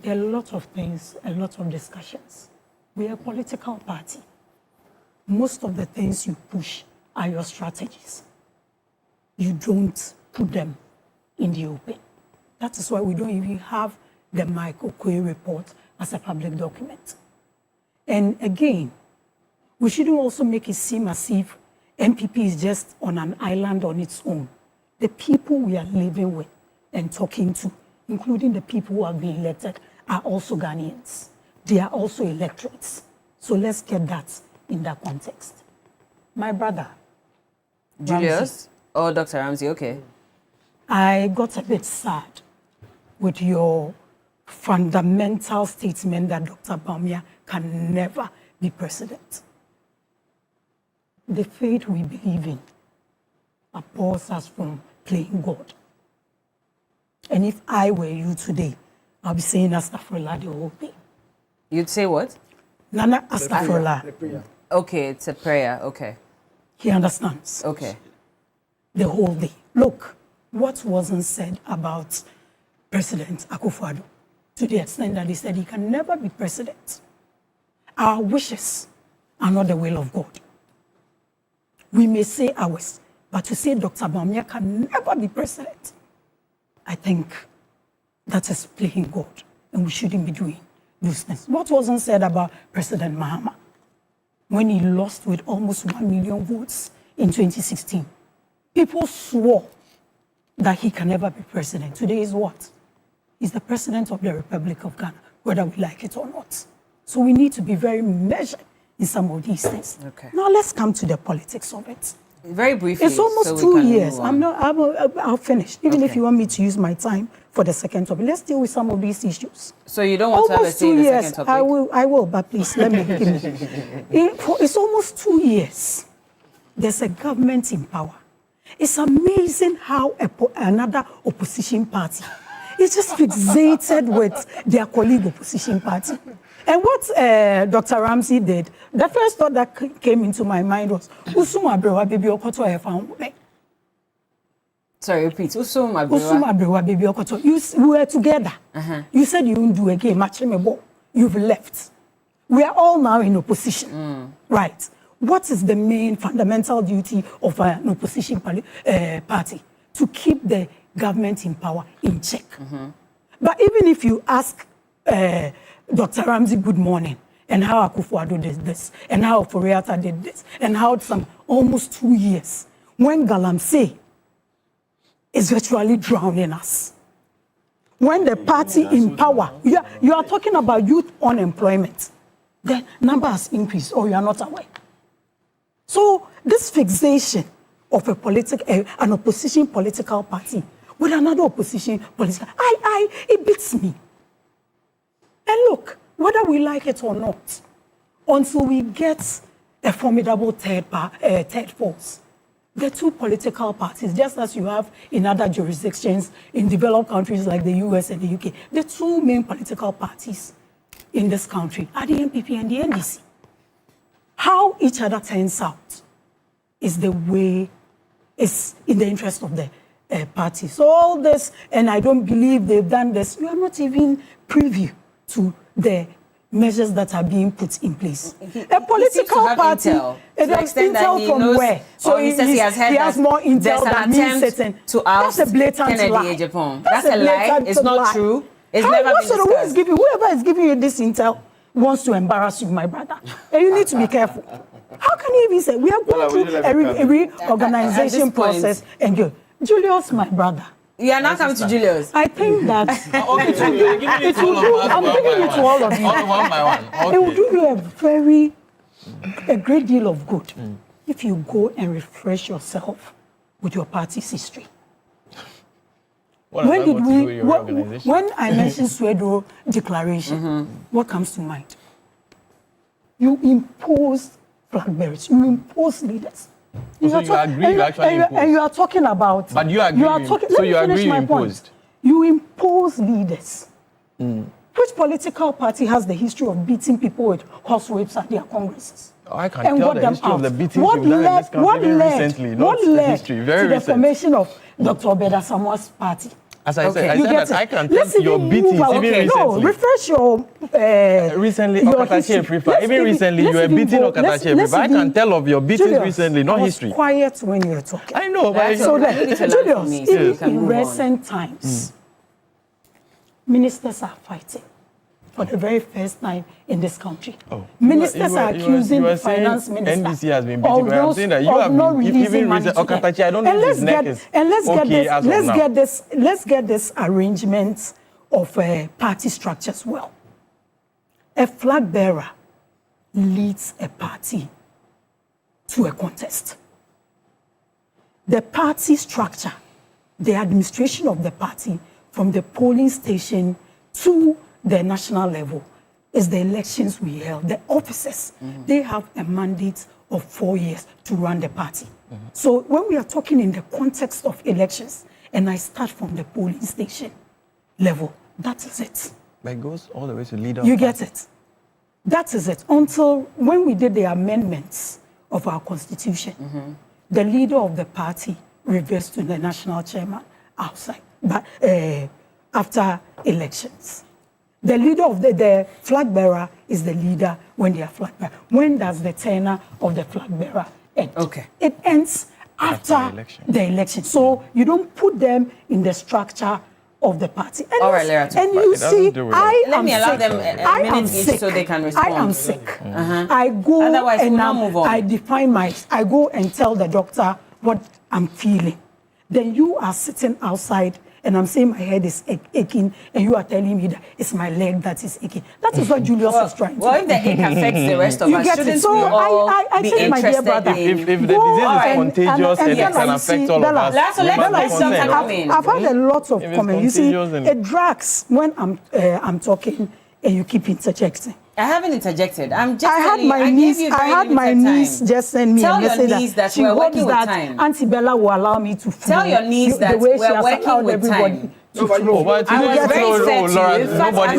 There are a lot of things, a lot of discussions. We are a political party. Most of the things you push are your strategies. You don't put them in the open. That is why we don't even have the Mike Okoye report as a public document. And again, we shouldn't also make it seem as if MPP is just on an island on its own. The people we are living with and talking to, including the people who have been elected, are also Ghanaians. They are also electorates. So let's get that in that context. My brother, Julius or Dr. Ramsey, okay. I got a bit sad with your fundamental statement that Dr. Bawumia can never be president. The faith we believe in abhors us from playing God. And if I were you today, I'll be saying Astaghfirullah the whole day. You'd say what? Nana Astaghfirullah. Okay, it's a prayer, okay. He understands. Okay. The whole day. Look, what wasn't said about President Akufo-Addo to the extent that he said he can never be president. Our wishes are not the will of God. We may say ours, but to say Dr. Bawumia can never be president, I think that is playing God, and we shouldn't be doing those things. What wasn't said about President Mahama when he lost with almost 1 million votes in 2016? People swore that he can never be president. Today is what? He's the president of the Republic of Ghana, whether we like it or not. So we need to be very measured in some of these things. Okay. Now let's come to the politics of it. Very briefly. It's almost 2 years. I'll finish. Even if you want me to use my time for the second topic, let's deal with some of these issues. So you don't want to have a say in the second topic? I will, but please let me begin. It's almost 2 years. There's a government in power. It's amazing how another opposition party is just fixated with their colleague opposition party. And what Dr. Ramsey did, the first thought that came into my mind was, Usuma Abrewa Baby Okoto Efa. Sorry, repeat. Usuma Abrewa Baby Okoto. We were together. You said you wouldn't do again, match me ball. You've left. We are all now in opposition. Right. What is the main fundamental duty of an opposition party? To keep the government in power in check. But even if you ask Dr. Ramsey good morning, and how Akufo-Addo did this, and how Oforiatta did this, and how some almost 2 years, when Galamsey is virtually drowning us. When the party in power, you are talking about youth unemployment, the number has increased, or you are not aware. So this fixation of an opposition political party with another opposition political, it beats me. And look, whether we like it or not, until we get a formidable third force, the two political parties, just as you have in other jurisdictions in developed countries like the US and the UK, the two main political parties in this country are the MPP and the NDC. How each other turns out is the way, is in the interest of the party. So all this, and I don't believe they've done this, you are not even privy to the measures that are being put in place. A political party, it has intel from knows, where? So he says he has more intel than me sitting. To oust That's a blatant Kennedy lie. Ejapon. That's a lie. It's not true. It's never been discussed. Whoever is giving you this intel wants to embarrass you, my brother. And you need to be careful. How can you even say we are going through a reorganization process and you, Julius, my brother. You are not coming to Julius. I think that I'm giving it to all of you. One by one. Okay. It will do you a great deal of good if you go and refresh yourself with your party's history. When I mentioned Sweden Declaration, what comes to mind? You impose flag bearers, you impose leaders. So you agree you actually imposed? And you are talking about... But you agree, so you agree you imposed? You impose leaders. Which political party has the history of beating people with horsewhips at their congresses? Oh, I can tell the history of the beatings you've done in this country recently, not the history, very recent. The formation of Dr. Obeda Samuel's party. As I said, I can tell your beatings even recently. No, refresh your... recently, Okatachi Afrifa. Even recently, you were beating Okatachi Afrifa. I can tell of your beatings recently, not history. I was quiet when you were talking. I know, but... So, Julius, in recent times, ministers are fighting for the very first time in this country. Ministers are accusing the finance minister. NDC has been beating, but I'm saying that you have been even recent. Okatachi, I don't know if his neck is okay as of now. Let's get this arrangement of party structures well. A flag bearer leads a party to a contest. The party structure, the administration of the party from the polling station to the national level is the elections we held. The officers, they have a mandate of 4 years to run the party. So when we are talking in the context of elections, and I start from the polling station level, that is it. But it goes all the way to leader. You get it. That is it. Until when we did the amendments of our constitution, the leader of the party reversed to the national chairman outside, but after elections. The leader of the flag bearer is the leader when they are flag bearer. When does the tenure of the flag bearer end? Okay. It ends after the election. So you don't put them in the structure of the party. And all right, Leratu. And you see, let me allow them a minute each so they can respond. I am sick. I go and I define I go and tell the doctor what I'm feeling. Then you are sitting outside and I'm saying my head is aching, and you are telling me that it's my leg that is aching. That is what Julius is trying to do. Well, if the ache affects the rest of us, shouldn't so we all I be think, my dear brother, if the disease is contagious and it can affect all of us, I've had a lot of comments. You see, it drags when I'm talking and you keep interjecting. I haven't interjected. I'm just I had my niece just send me a message that she hopes that Auntie Bella will allow me to flow. Tell your niece that we're working with time. I was very fair to you. In fact, what you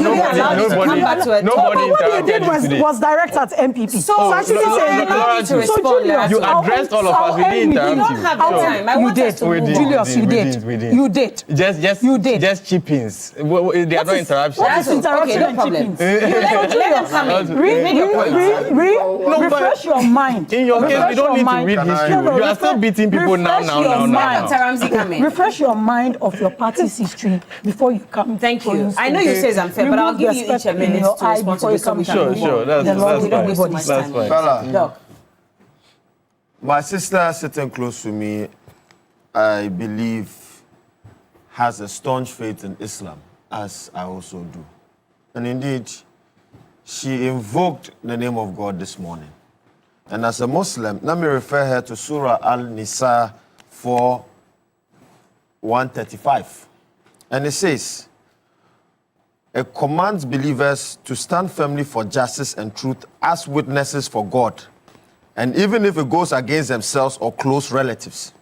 did was direct at MPP. So actually saying, you addressed all of us. We didn't interrupt you. We don't have the time. You did, Julius. You did. You did. Just chip-ins. They are not interruptions. What is interruption and chip-ins? Let them come in. Refresh your mind. In your case, we don't need to read history. You are still beating people now. Refresh your mind of your party's history before you come. Thank you. I know you say it's unfair, but I'll give you each a minute to respond to this so we can move on. Sure, that's fine. Fella, my sister sitting close to me, I believe, has a staunch faith in Islam, as I also do. And indeed, she invoked the name of God this morning. And as a Muslim, let me refer her to Surah Al-Nisa 4:135. And it says, it commands believers to stand firmly for justice and truth as witnesses for God, and even if it goes against themselves or close relatives.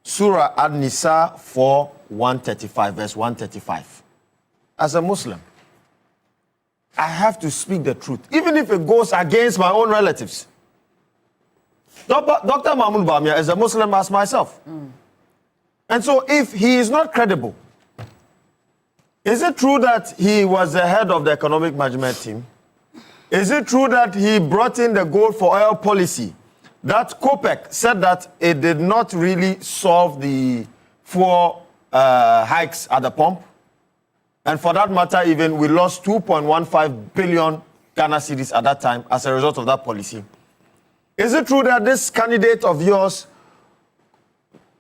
Surah An-Nisa 4:135, verse 135. As a Muslim, I have to speak the truth, even if it goes against my own relatives. Dr. Mahmoud Bamia is a Muslim as myself. And so if he is not credible, is it true that he was the head of the economic management team? Is it true that he brought in the gold for oil policy? That COPEC said that it did not really solve the fuel hikes at the pump. And for that matter, even we lost 2.15 billion Ghana cedis at that time as a result of that policy. Is it true that this candidate of yours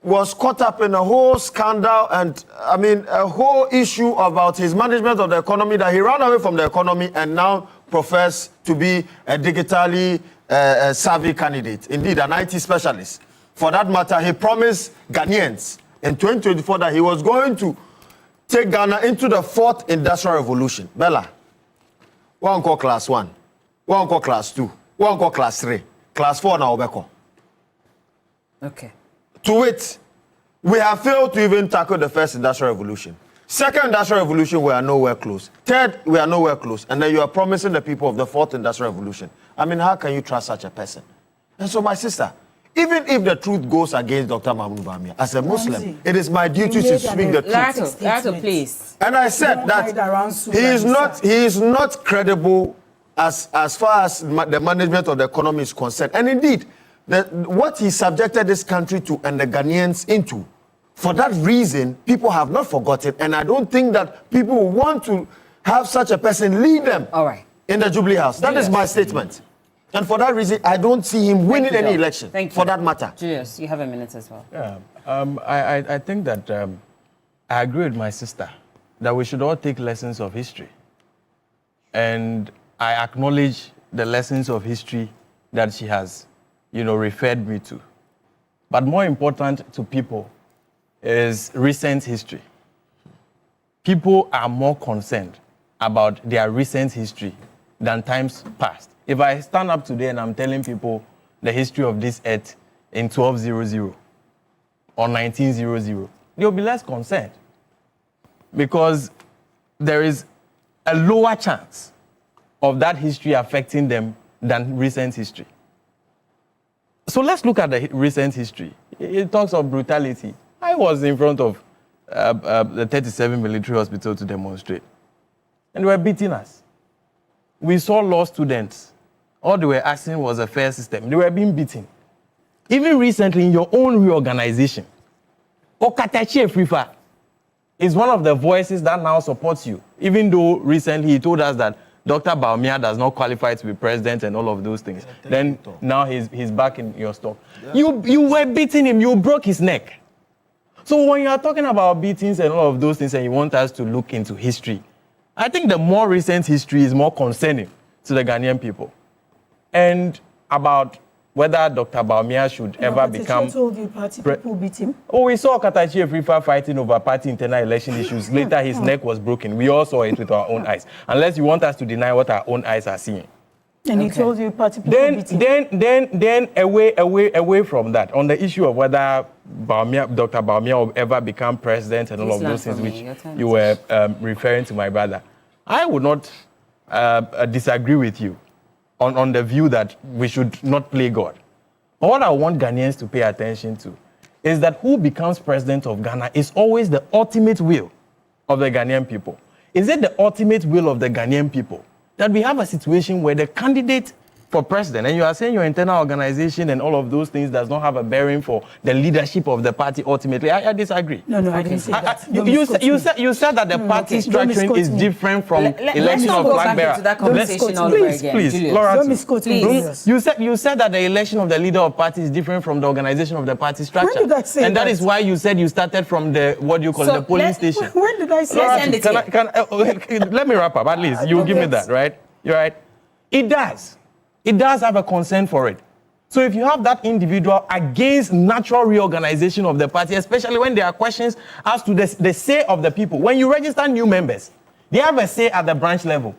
was caught up in a whole scandal and, I mean, a whole issue about his management of the economy, that he ran away from the economy and now profess to be a digitally savvy candidate, indeed an IT specialist? For that matter, he promised Ghanaians in 2024 that he was going to take Ghana into the 4th industrial revolution. Bella, one call class 1, one call class 2, one call class 3, class 4 now Obeko. Okay. To it, we have failed to even tackle the 1st industrial revolution. 2nd industrial revolution, we are nowhere close. 3rd, we are nowhere close. And then you are promising the people of the 4th industrial revolution. I mean, how can you trust such a person? And so, my sister, even if the truth goes against Dr. Mahmoud Bawumia, as a Muslim, it is my duty to speak the truth. Lato, please. And I said that he is not credible as far as the management of the economy is concerned. And indeed, what he subjected this country to and the Ghanaians into, for that reason, people have not forgotten. And I don't think that people want to have such a person lead them in the Jubilee House. That is my statement. And for that reason, I don't see him winning any election, for that matter. Julius, you have a minute as well. Yeah, I think that I agree with my sister that we should all take lessons of history. And I acknowledge the lessons of history that she has, referred me to. But more important to people is recent history. People are more concerned about their recent history than times past. If I stand up today and I'm telling people the history of this earth in 1200 or 1900, they'll be less concerned because there is a lower chance of that history affecting them than recent history. So let's look at the recent history. It talks of brutality. I was in front of the 37 military hospital to demonstrate, and they were beating us. We saw law students. All they were asking was a fair system. They were being beaten. Even recently, in your own reorganization, Okatachi Efrifa is one of the voices that now supports you, even though recently he told us that Dr. Bawumia does not qualify to be president and all of those things. Then now he's back in your stock. Yeah. You were beating him. You broke his neck. So when you are talking about beatings and all of those things and you want us to look into history, I think the more recent history is more concerning to the Ghanaian people. And about whether Dr. Bawumia should ever become... told you party people beat him. Oh, we saw Okatachi Efrifa fighting over party internal election issues. Later, his neck was broken. We all saw it with our own eyes. Unless you want us to deny what our own eyes are seeing. And he told you party people beat him. Then away from that, on the issue of whether Dr. Bawumia will ever become president and all of those things which you were referring to my brother, I would not disagree with you on the view that we should not play God. But what I want Ghanaians to pay attention to is that who becomes president of Ghana is always the ultimate will of the Ghanaian people. Is it the ultimate will of the Ghanaian people that we have a situation where the candidate for president, and you are saying your internal organization and all of those things does not have a bearing for the leadership of the party ultimately? I disagree. No, I didn't say that. You said that the party structuring is different from election of flag bearer. Please, Laura. You said that the election of the leader of party is different from the organization of the party structure. When did I say that? And that is why you said you started from the the polling station. When did I say that? Let me wrap up. At least you give me that, right? You're right. It does. It does have a concern for it. So if you have that individual against natural reorganization of the party, especially when there are questions as to the say of the people, when you register new members, they have a say at the branch level.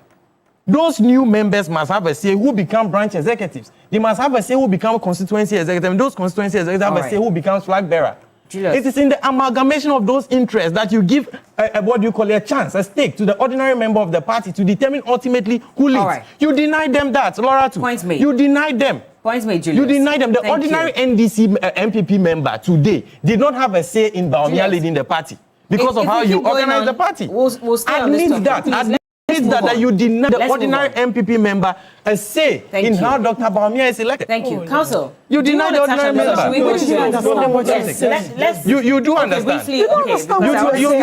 Those new members must have a say who become branch executives. They must have a say who become constituency executive. And those constituency executives have a say who becomes flag bearer. Julius. It is in the amalgamation of those interests that you give a chance, a stake to the ordinary member of the party to determine ultimately who leads. You deny them that, Laura. Points made. You deny them. Points made, Julius. You deny them. The ordinary NDC MPP member today did not have a say in Bawumia leading the party because of how you organize the party. We'll stay on this topic. Admit it that you deny the ordinary MPP member a say in how Dr. Bawumia is elected? Thank you. Council. You deny the ordinary member. You do understand. Briefly, You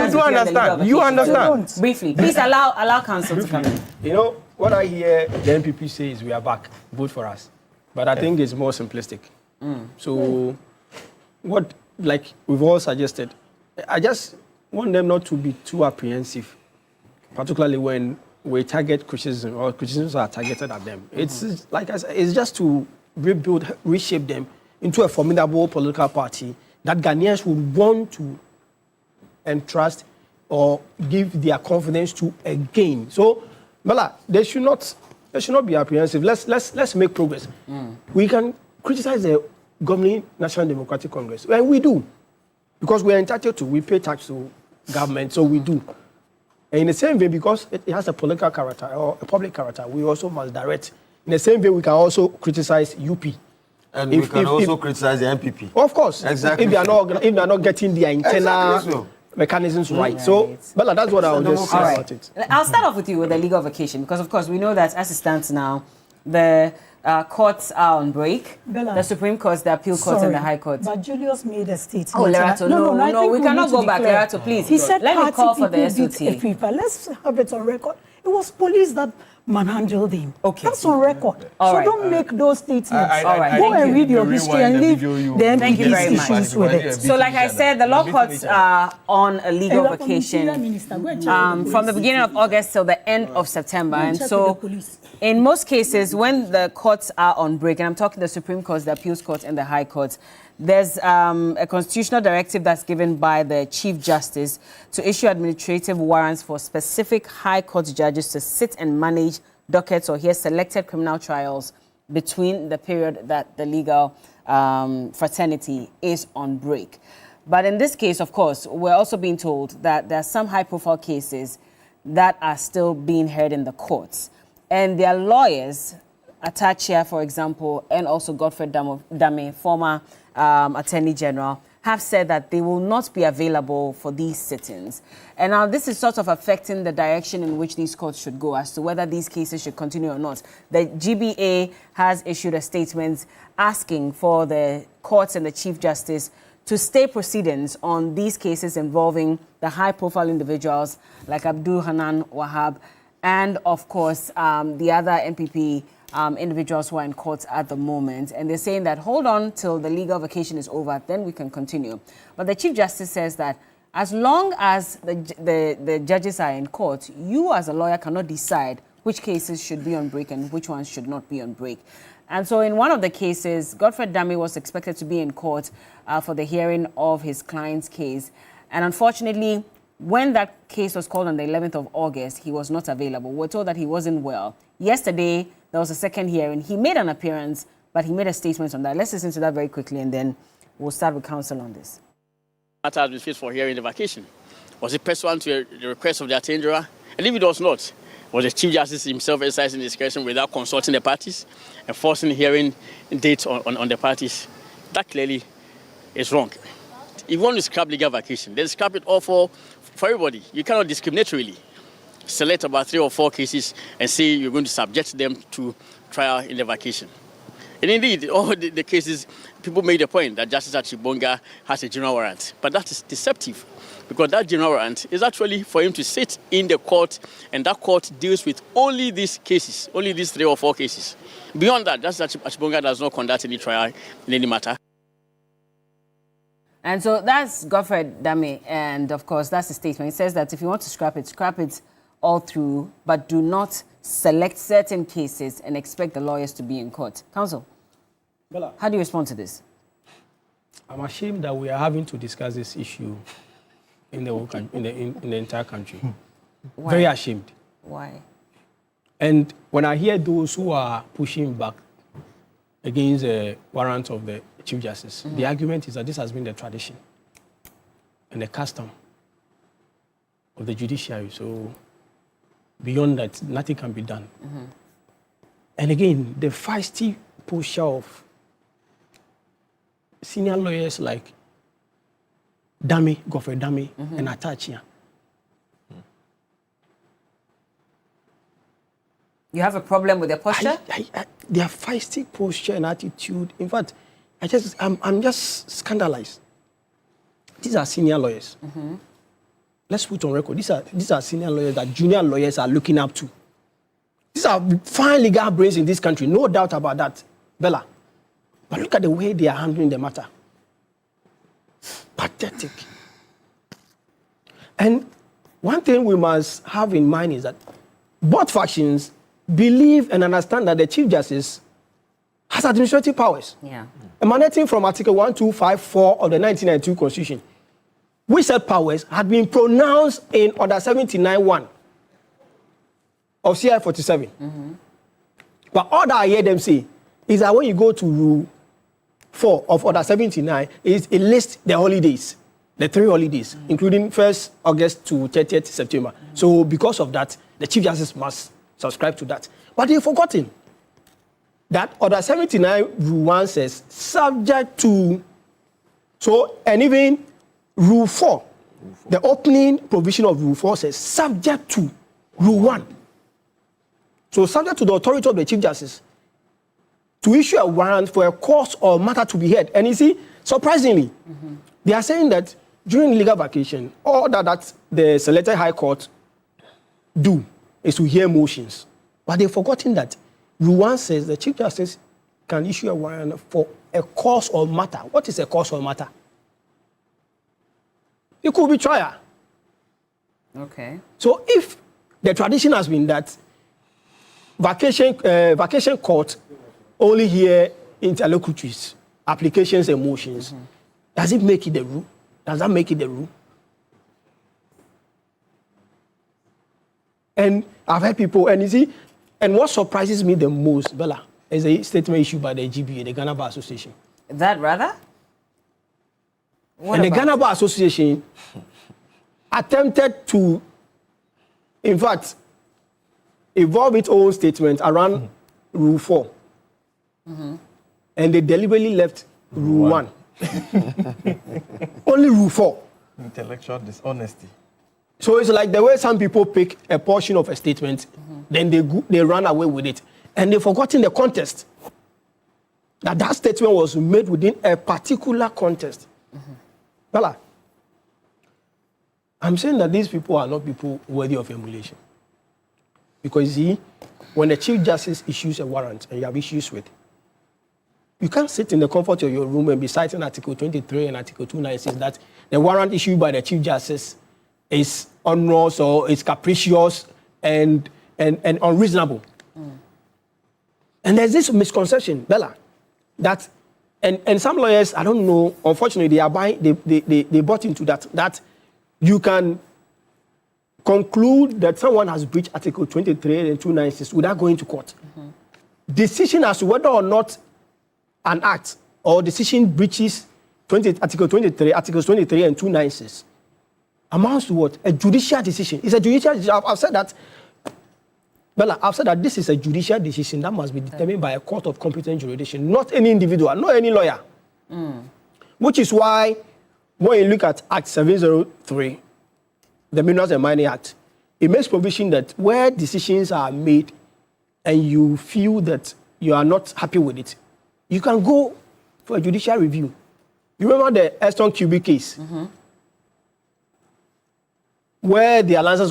do understand. You understand. Briefly, please allow council to come in. You know, what I hear the MPP say is we are back, vote for us. But I think it's more simplistic. So, what, like we've all suggested, I just want them not to be too apprehensive, particularly when we target criticism or criticisms are targeted at them. It's like I said, it's just to rebuild, reshape them into a formidable political party that Ghanaians would want to entrust or give their confidence to again. So, Bella, they should not be apprehensive. Let's make progress. We can criticize the governing National Democratic Congress, and we do, because we are entitled to. We pay tax to government, so we do. And in the same way, because it has a political character or a public character, we also must direct. In the same way, we can also criticize UP. And we can also criticize the MPP. Of course. Exactly. If they are not getting their internal mechanisms right. So, Bella, that's what I'll just say about it. I'll start off with you with the legal vacation, because, of course, we know that as it stands now, the courts are on break. Bella, the Supreme Court, the Appeal Court, and the High Court. But Julius made a statement. Oh, Lerato, no, we cannot go back, Lerato, please. He said, let me call for the SOT. Let's have it on record. It was police that manhandled him. Okay. That's on record. So don't make those statements. All right. Go and read your history and leave the MPP's issues with it. So, like I said, the law courts are on a legal vacation from the beginning of August till the end of September. And so, in most cases, when the courts are on break, and I'm talking the Supreme Court, the Appeals Court, and the High Court, there's a constitutional directive that's given by the Chief Justice to issue administrative warrants for specific High Court judges to sit and manage dockets or hear selected criminal trials between the period that the legal fraternity is on break. But in this case, of course, we're also being told that there are some high-profile cases that are still being heard in the courts. And their lawyers, Atachia, for example, and also Godfrey Dame, former Attorney General, have said that they will not be available for these sittings. And now this is sort of affecting the direction in which these courts should go as to whether these cases should continue or not. The GBA has issued a statement asking for the courts and the Chief Justice to stay proceedings on these cases involving the high-profile individuals like Abdul Hanan Wahab and, of course, the other MPP individuals who are in court at the moment. And they're saying that hold on till the legal vacation is over, then we can continue. But the Chief Justice says that as long as the judges are in court, you as a lawyer cannot decide which cases should be on break and which ones should not be on break. And so in one of the cases, Godfrey Dame was expected to be in court for the hearing of his client's case. And unfortunately, when that case was called on the 11th of August, he was not available. We're told that he wasn't well. Yesterday, there was a second hearing. He made an appearance, but he made a statement on that. Let's listen to that very quickly, and then we'll start with counsel on this. Matter has been fixed for hearing the vacation. Was it pursuant to the request of the Attorney General? And if it was not, was the Chief Justice himself exercising discretion without consulting the parties and forcing hearing dates on the parties? That clearly is wrong. If you want to scrap legal vacation, then scrap it all for everybody. You cannot discriminatorily select about 3 or 4 cases and say you're going to subject them to trial in the vacation. And indeed, all the cases, people made the point that Justice Achibonga has a general warrant. But that is deceptive, because that general warrant is actually for him to sit in the court, and that court deals with only these cases, only these 3 or 4 cases. Beyond that, Justice Achibonga does not conduct any trial in any matter. And so that's Godfrey Dame, and of course, that's the statement. It says that if you want to scrap it all through, but do not select certain cases and expect the lawyers to be in court. Counsel, how do you respond to this? I'm ashamed that we are having to discuss this issue in the whole in the entire country. Why? Very ashamed. Why? And when I hear those who are pushing back against the warrant of the Chief Justice, the argument is that this has been the tradition and the custom of the judiciary. So beyond that, nothing can be done. And again, the feisty push of senior lawyers like Dame, Godfrey Dame, and Atachia. You have a problem with their posture? Their feisty posture and attitude. In fact, I'm just scandalized. These are senior lawyers. Let's put on record. These are senior lawyers that junior lawyers are looking up to. These are fine legal brains in this country, no doubt about that, Bella. But look at the way they are handling the matter. Pathetic. And one thing we must have in mind is that both factions believe and understand that the Chief Justice has administrative powers. Yeah. Emanating from Article 1254 of the 1992 Constitution, which said powers had been pronounced in Order 79-1 of CI 47. But all that I hear them say is that when you go to Rule 4 of Order 79, it lists the holidays, the 3 holidays, including 1st August to 30th September. So because of that, the Chief Justice must subscribe to that. But they've forgotten that Order 79 Rule 1 says subject to, and even Rule 4, the opening provision of Rule 4 says subject to Rule 1. So subject to the authority of the Chief Justice to issue a warrant for a cause or matter to be heard. And you see, surprisingly, they are saying that during legal vacation, all that the selected High Court do is to hear motions. But they've forgotten that Rule 1 says the Chief Justice can issue a warrant for a cause or matter. What is a cause or matter? It could be trial. Okay. So if the tradition has been that vacation court only hear interlocutories, applications and motions, does it make it the rule? Does that make it the rule? And I've heard people, and you see, and what surprises me the most, Bella, is a statement issued by the GBA, the Ghana Bar Association. That rather? And the Ghana Bar Association attempted to, in fact, evolve its own statement around Rule 4. And they deliberately left Rule 1. Only Rule 4. Intellectual dishonesty. So it's like the way some people pick a portion of a statement, then they run away with it. And they've forgotten the context. That statement was made within a particular context. Bella, I'm saying that these people are not people worthy of emulation. Because you see, when the Chief Justice issues a warrant and you have issues with, you can't sit in the comfort of your room and be citing Article 23 and Article 296 that the warrant issued by the Chief Justice is onerous or is capricious and unreasonable. And there's this misconception, Bella, that, and some lawyers, I don't know, unfortunately, they bought into that you can conclude that someone has breached Article 23 and 296 without going to court. Decision as to whether or not an act or decision breaches Article 23, Articles 23 and 296 amounts to what? A judicial decision. It's a judicial decision. I've said that, Bella, I've said that this is a judicial decision that must be determined by a court of competent jurisdiction, not any individual, not any lawyer. Which is why, when you look at Act 703, the Minerals and Mining Act, it makes provision that where decisions are made and you feel that you are not happy with it, you can go for a judicial review. You remember the Aston Cubic case? Where the license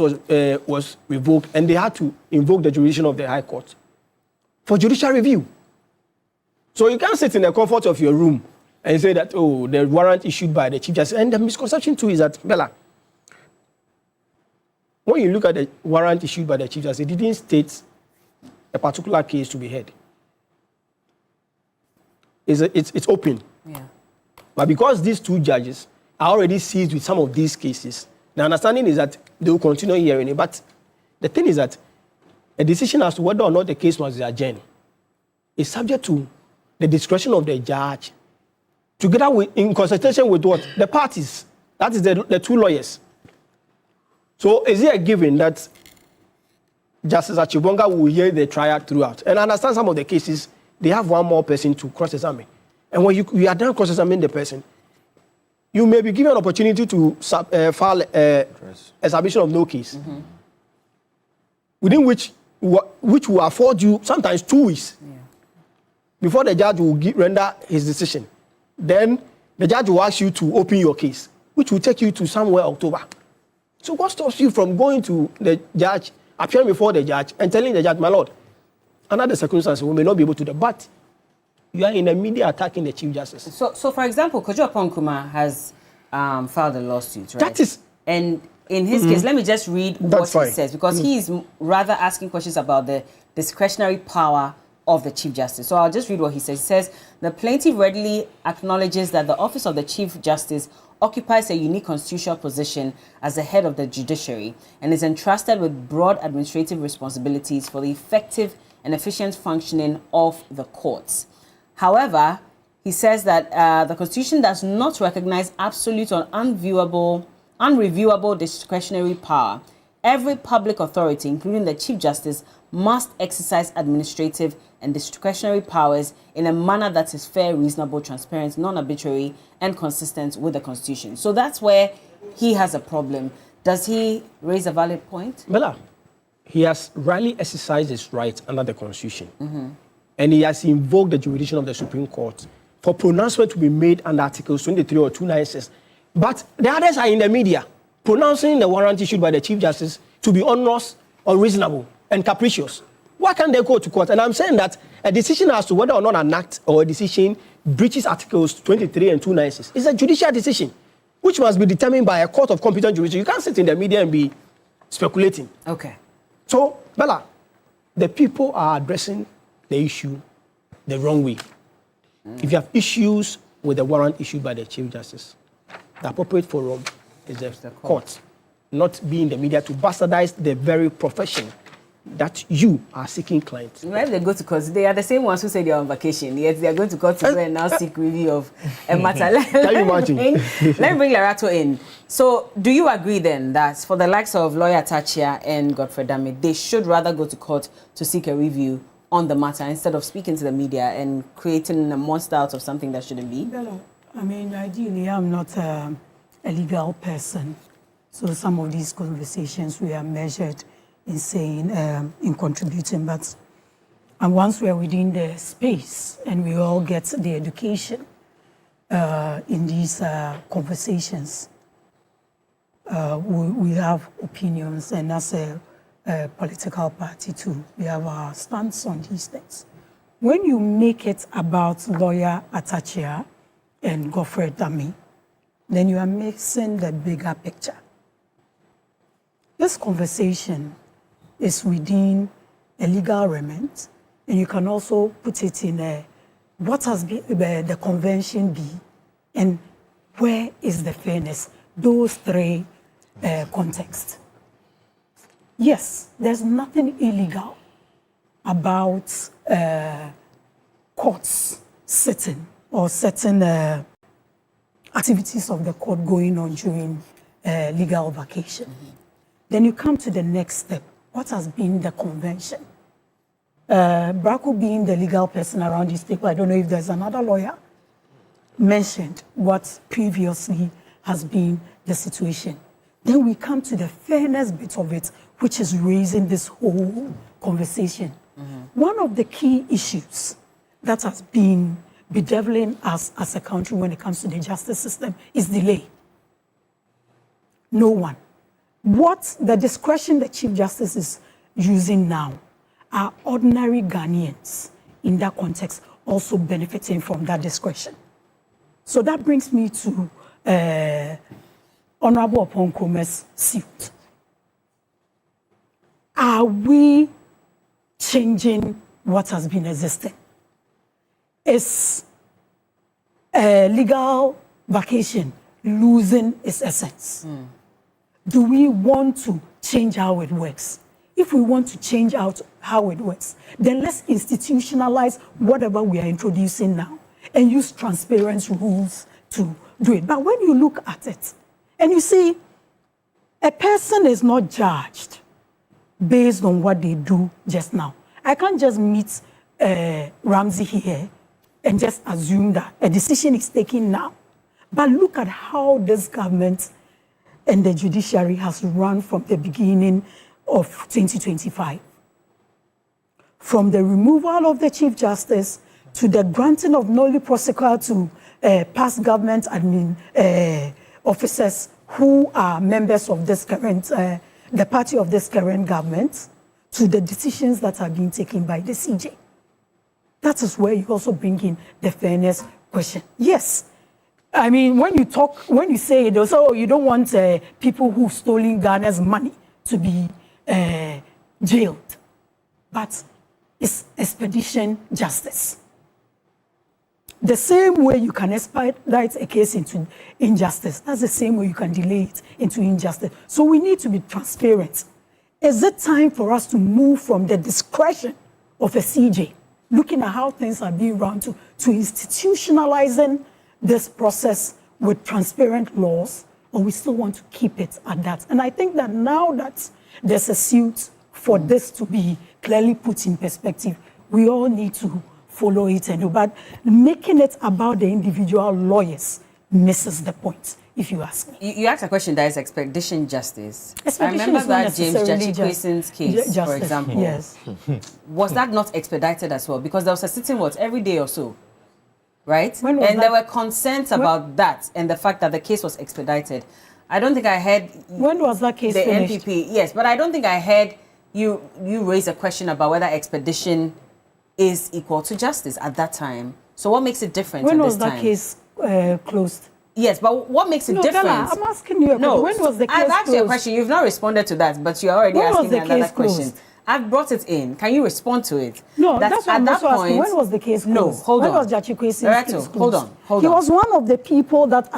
was revoked and they had to invoke the jurisdiction of the High Court for judicial review. So you can't sit in the comfort of your room and say that, oh, the warrant issued by the Chief Justice. And the misconception too is that, Bella, when you look at the warrant issued by the Chief Justice, it didn't state a particular case to be heard. It's open. Yeah. But because these two judges are already seized with some of these cases, the understanding is that they will continue hearing it. But the thing is that a decision as to whether or not the case must be adjourned is subject to the discretion of the judge, together with, in consultation with what? The parties. That is the two lawyers. So is it a given that Justice Achibonga will hear the trial throughout? And I understand some of the cases, they have one more person to cross-examine. And when you are done cross-examining the person, you may be given an opportunity to file a submission of no case, within which which will afford you sometimes 2 weeks before the judge will render his decision. Then the judge will ask you to open your case, which will take you to somewhere October. So what stops you from going to the judge, appearing before the judge, and telling the judge, my lord, under the circumstances, we may not be able to do, but you are in the media attacking the Chief Justice. So for example, Kojo Aponkruma has filed a lawsuit, right? That is... And in his case, let me just read what he says, because he is rather asking questions about the discretionary power of the Chief Justice. So I'll just read what he says. He says, the plaintiff readily acknowledges that the office of the Chief Justice occupies a unique constitutional position as the head of the judiciary and is entrusted with broad administrative responsibilities for the effective and efficient functioning of the courts. However, he says that the Constitution does not recognize absolute or unreviewable discretionary power. Every public authority, including the Chief Justice, must exercise administrative and discretionary powers in a manner that is fair, reasonable, transparent, non-arbitrary, and consistent with the Constitution. So that's where he has a problem. Does he raise a valid point? Bella, he has rightly exercised his right under the Constitution. And he has invoked the jurisdiction of the Supreme Court for pronouncement to be made under Articles 23 or 296. But the others are in the media, pronouncing the warrant issued by the Chief Justice to be onerous, unreasonable, and capricious. Why can't they go to court? And I'm saying that a decision as to whether or not an act or a decision breaches Articles 23 and 296 is a judicial decision, which must be determined by a court of competent jurisdiction. You can't sit in the media and be speculating. Okay. So, Bella, the people are addressing the issue the wrong way. If you have issues with the warrant issued by the Chief Justice, the appropriate forum is the court, not be in the media to bastardize the very profession that you are seeking clients. When they go to court, they are the same ones who say they are on vacation, yet they are going to court to go and now seek review of a matter. Can you imagine? Let me bring Larato in. So, do you agree then that for the likes of lawyer Tachia and Godfrey Dame, they should rather go to court to seek a review on the matter instead of speaking to the media and creating a monster out of something that shouldn't be? I mean, ideally, I'm not a legal person. So some of these conversations we are measured in saying, in contributing, but and once we are within the space and we all get the education in these conversations, we have opinions, and as a political party too, we have our stance on these things. When you make it about lawyer Atachia and Godfrey Dame, then you are mixing the bigger picture. This conversation is within a legal remit, and you can also put it in a, what has been the convention be, and where is the fairness? Those three contexts. Yes, there's nothing illegal about courts sitting or certain activities of the court going on during legal vacation. Then you come to the next step. What has been the convention? Braco being the legal person around these people, I don't know if there's another lawyer, mentioned what previously has been the situation. Then we come to the fairness bit of it, which is raising this whole conversation. One of the key issues that has been bedeviling us as a country when it comes to the justice system is delay. No one. What the discretion the Chief Justice is using now are ordinary Ghanaians in that context also benefiting from that discretion. So that brings me to Honorable Aponkroma's suit. Are we changing what has been existing? Is legal vacation losing its essence? Do we want to change how it works? If we want to change out how it works, then let's institutionalize whatever we are introducing now and use transparent rules to do it. But when you look at it, and you see, a person is not judged based on what they do just now. I can't just meet Ramsey here and just assume that a decision is taken now. But look at how this government and the judiciary has run from the beginning of 2025. from the removal of the Chief Justice to the granting of nolli prosequa to past government officers who are members of this current, the party of this current government, to the decisions that are being taken by the CJ. That is where you also bring in the fairness question. Yes, I mean, when you say it, also you don't want people who've stolen Ghana's money to be jailed, but it's expedition justice. The same way you can expedite a case into injustice, that's the same way you can delay it into injustice. So we need to be transparent. Is it time for us to move from the discretion of a CJ, looking at how things are being run, to institutionalizing this process with transparent laws, or we still want to keep it at that? And I think that now that there's a suit for this to be clearly put in perspective, we all need to follow it and do. But making it about the individual lawyers misses the point, if you ask me. You asked a question that is expedition justice. Expedition I remember is not that James necessarily Jachikwesin's case, for example. Yes. Was that not expedited as well? Because there was a sitting, every day or so, right? When was and that? there were concerns about that and the fact that the case was expedited. I don't think I heard... When was that case the finished? NPP, yes, but I don't think I heard you raise a question about whether expedition is equal to justice at that time. So what makes it different When at was this that time? case closed? Yes, but what makes it different? Bella, I'm asking you a question. When was the case I've asked you a closed? question. You've not responded to that, but you're already When was asking me the another case closed? question. I've brought it in. Can you respond to it? No, that's what I'm also asking. When was the case closed? No, hold when on. was Jachikwesin's Loretto, case closed? hold on. He was one of the people that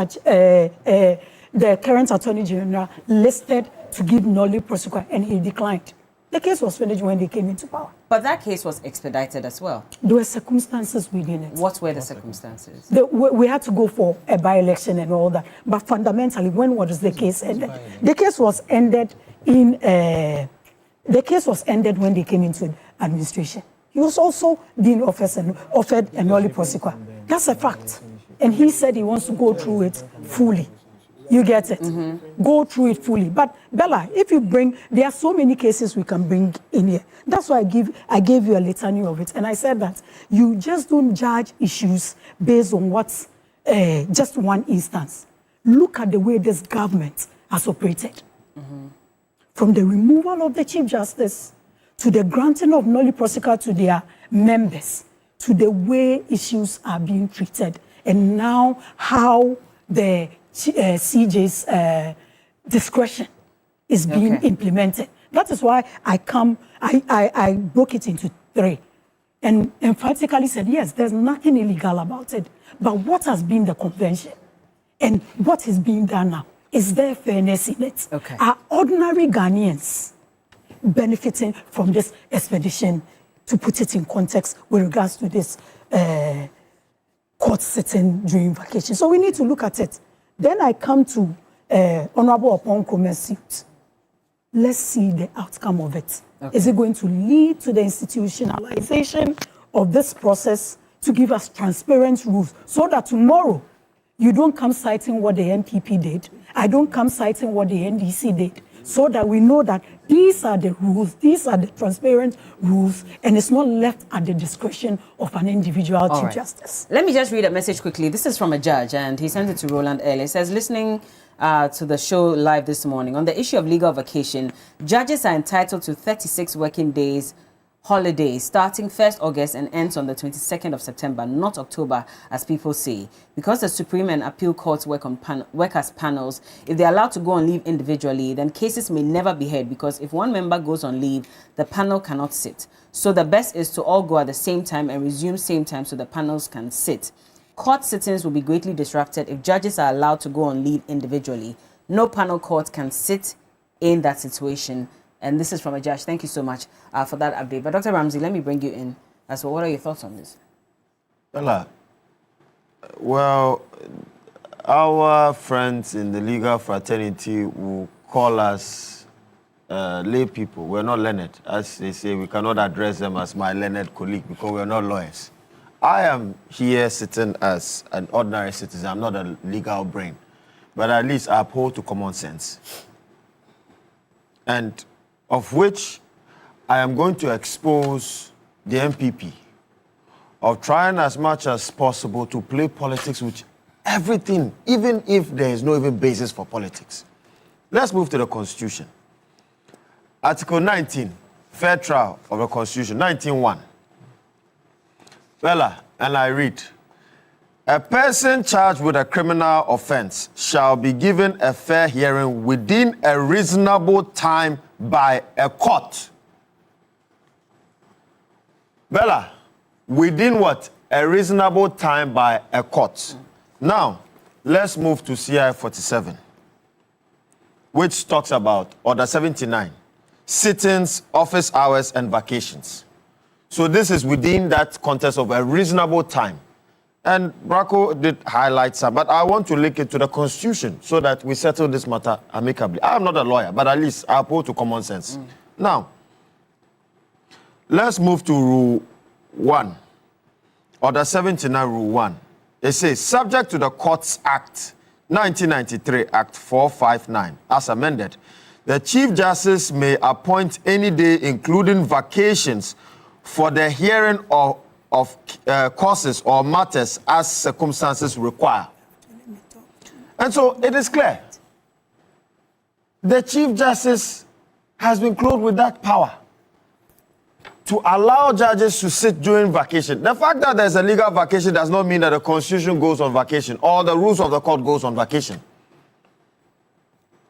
the current Attorney General listed to give nolli prosequa, and he declined. The case was finished when they came into power. But that case was expedited as well. There were circumstances within it. What were the circumstances? We had to go for a by-election and all that. But fundamentally, when was the case ended? The case was ended when they came into administration. He was also being offered a nolli prosequa. That's a fact. And he said he wants to go through it fully. You get it? Go through it fully. But Bella, if you there are so many cases we can bring in here. That's why I gave you a litany of it. And I said that you just don't judge issues based on what's just one instance. Look at the way this government has operated. From the removal of the Chief Justice, to the granting of nolli prosequa to their members, to the way issues are being treated, and now how the CJ's discretion is being implemented. That is why I broke it into three and emphatically said, yes, there's nothing illegal about it. But what has been the convention and what is being done now? Is there fairness in it? Okay. Are ordinary Ghanaians benefiting from this expedition, to put it in context with regards to this court sitting during vacation? So we need to look at it. Then I come to Honorable Oponkome's suit. Let's see the outcome of it. Okay. Is it going to lead to the institutionalization of this process to give us transparent rules so that tomorrow you don't come citing what the NPP did, I don't come citing what the NDC did, so that we know that these are the rules, these are the transparent rules, and it's not left at the discretion of an individual Chief Justice. Let me just read a message quickly. This is from a judge, and he sent it to Roland Earl. It says, listening to the show live this morning, on the issue of legal vacation, judges are entitled to 36 working days holiday starting 1st August and ends on the 22nd of September, not October, as people say. Because the Supreme and Appeal Courts work as panels, if they're allowed to go on leave individually, then cases may never be heard, because if one member goes on leave, the panel cannot sit. So the best is to all go at the same time and resume same time so the panels can sit. Court sittings will be greatly disrupted if judges are allowed to go on leave individually. No panel court can sit in that situation. And this is from a judge. Thank you so much for that update. But Dr. Ramsey, let me bring you in as well. What are your thoughts on this? Well, our friends in the legal fraternity will call us lay people. We're not learned. As they say, we cannot address them as my learned colleague because we're not lawyers. I am here sitting as an ordinary citizen. I'm not a legal brain. But at least I uphold to common sense. And of which I am going to expose the MPP of trying as much as possible to play politics with everything, even if there is no even basis for politics. Let's move to the Constitution. Article 19, fair trial of the Constitution, 19.1. Bella, and I read, a person charged with a criminal offense shall be given a fair hearing within a reasonable time by a court. Bella, within what? A reasonable time by a court. Now, let's move to CI 47, which talks about Order 79, sittings, office hours, and vacations. So this is within that context of a reasonable time. And Bracco did highlight some, but I want to link it to the Constitution so that we settle this matter amicably. I'm not a lawyer, but at least I appeal to common sense. Now, let's move to Rule 1, Order 79, Rule 1. It says, subject to the Courts Act, 1993, Act 459, as amended, the Chief Justice may appoint any day, including vacations, for the hearing of causes or matters as circumstances require. And so it is clear. The Chief Justice has been clothed with that power to allow judges to sit during vacation. The fact that there's a legal vacation does not mean that the Constitution goes on vacation or the rules of the court goes on vacation.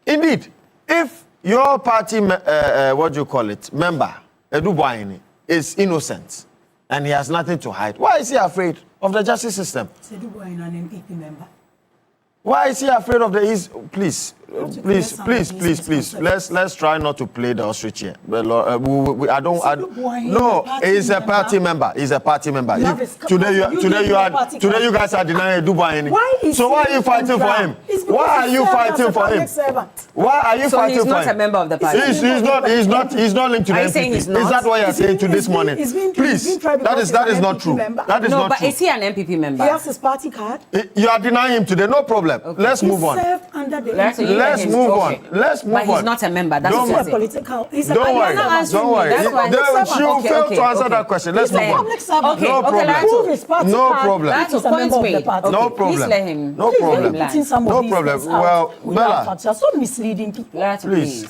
Indeed, if your party, member, Edu Boahene, is innocent and he has nothing to hide, why is he afraid of the justice system? Edu Boahene, an MPP member. Why is he afraid of the... Please. Let's try not to play the ostrich here. No, he's a party member. He's a party member. Today you guys are denying Edu Boahene. So why are you fighting for him? Why are you fighting for him? Why are you fighting for him? So he's not a member of the party. He's not linked to the MPP. Is that what you're saying to this morning? Please, that is not true. That is not true. No, but is he an MPP member? He has his party card. You are denying him today. No problem. Okay. Let's move on. Let's move on. But he's not a member. That's don't what worry. Don't worry. You failed to answer that question. Let's move on. No problem. No problem. No problem. No problem. No problem. Well, Bella, so misleading people. Please,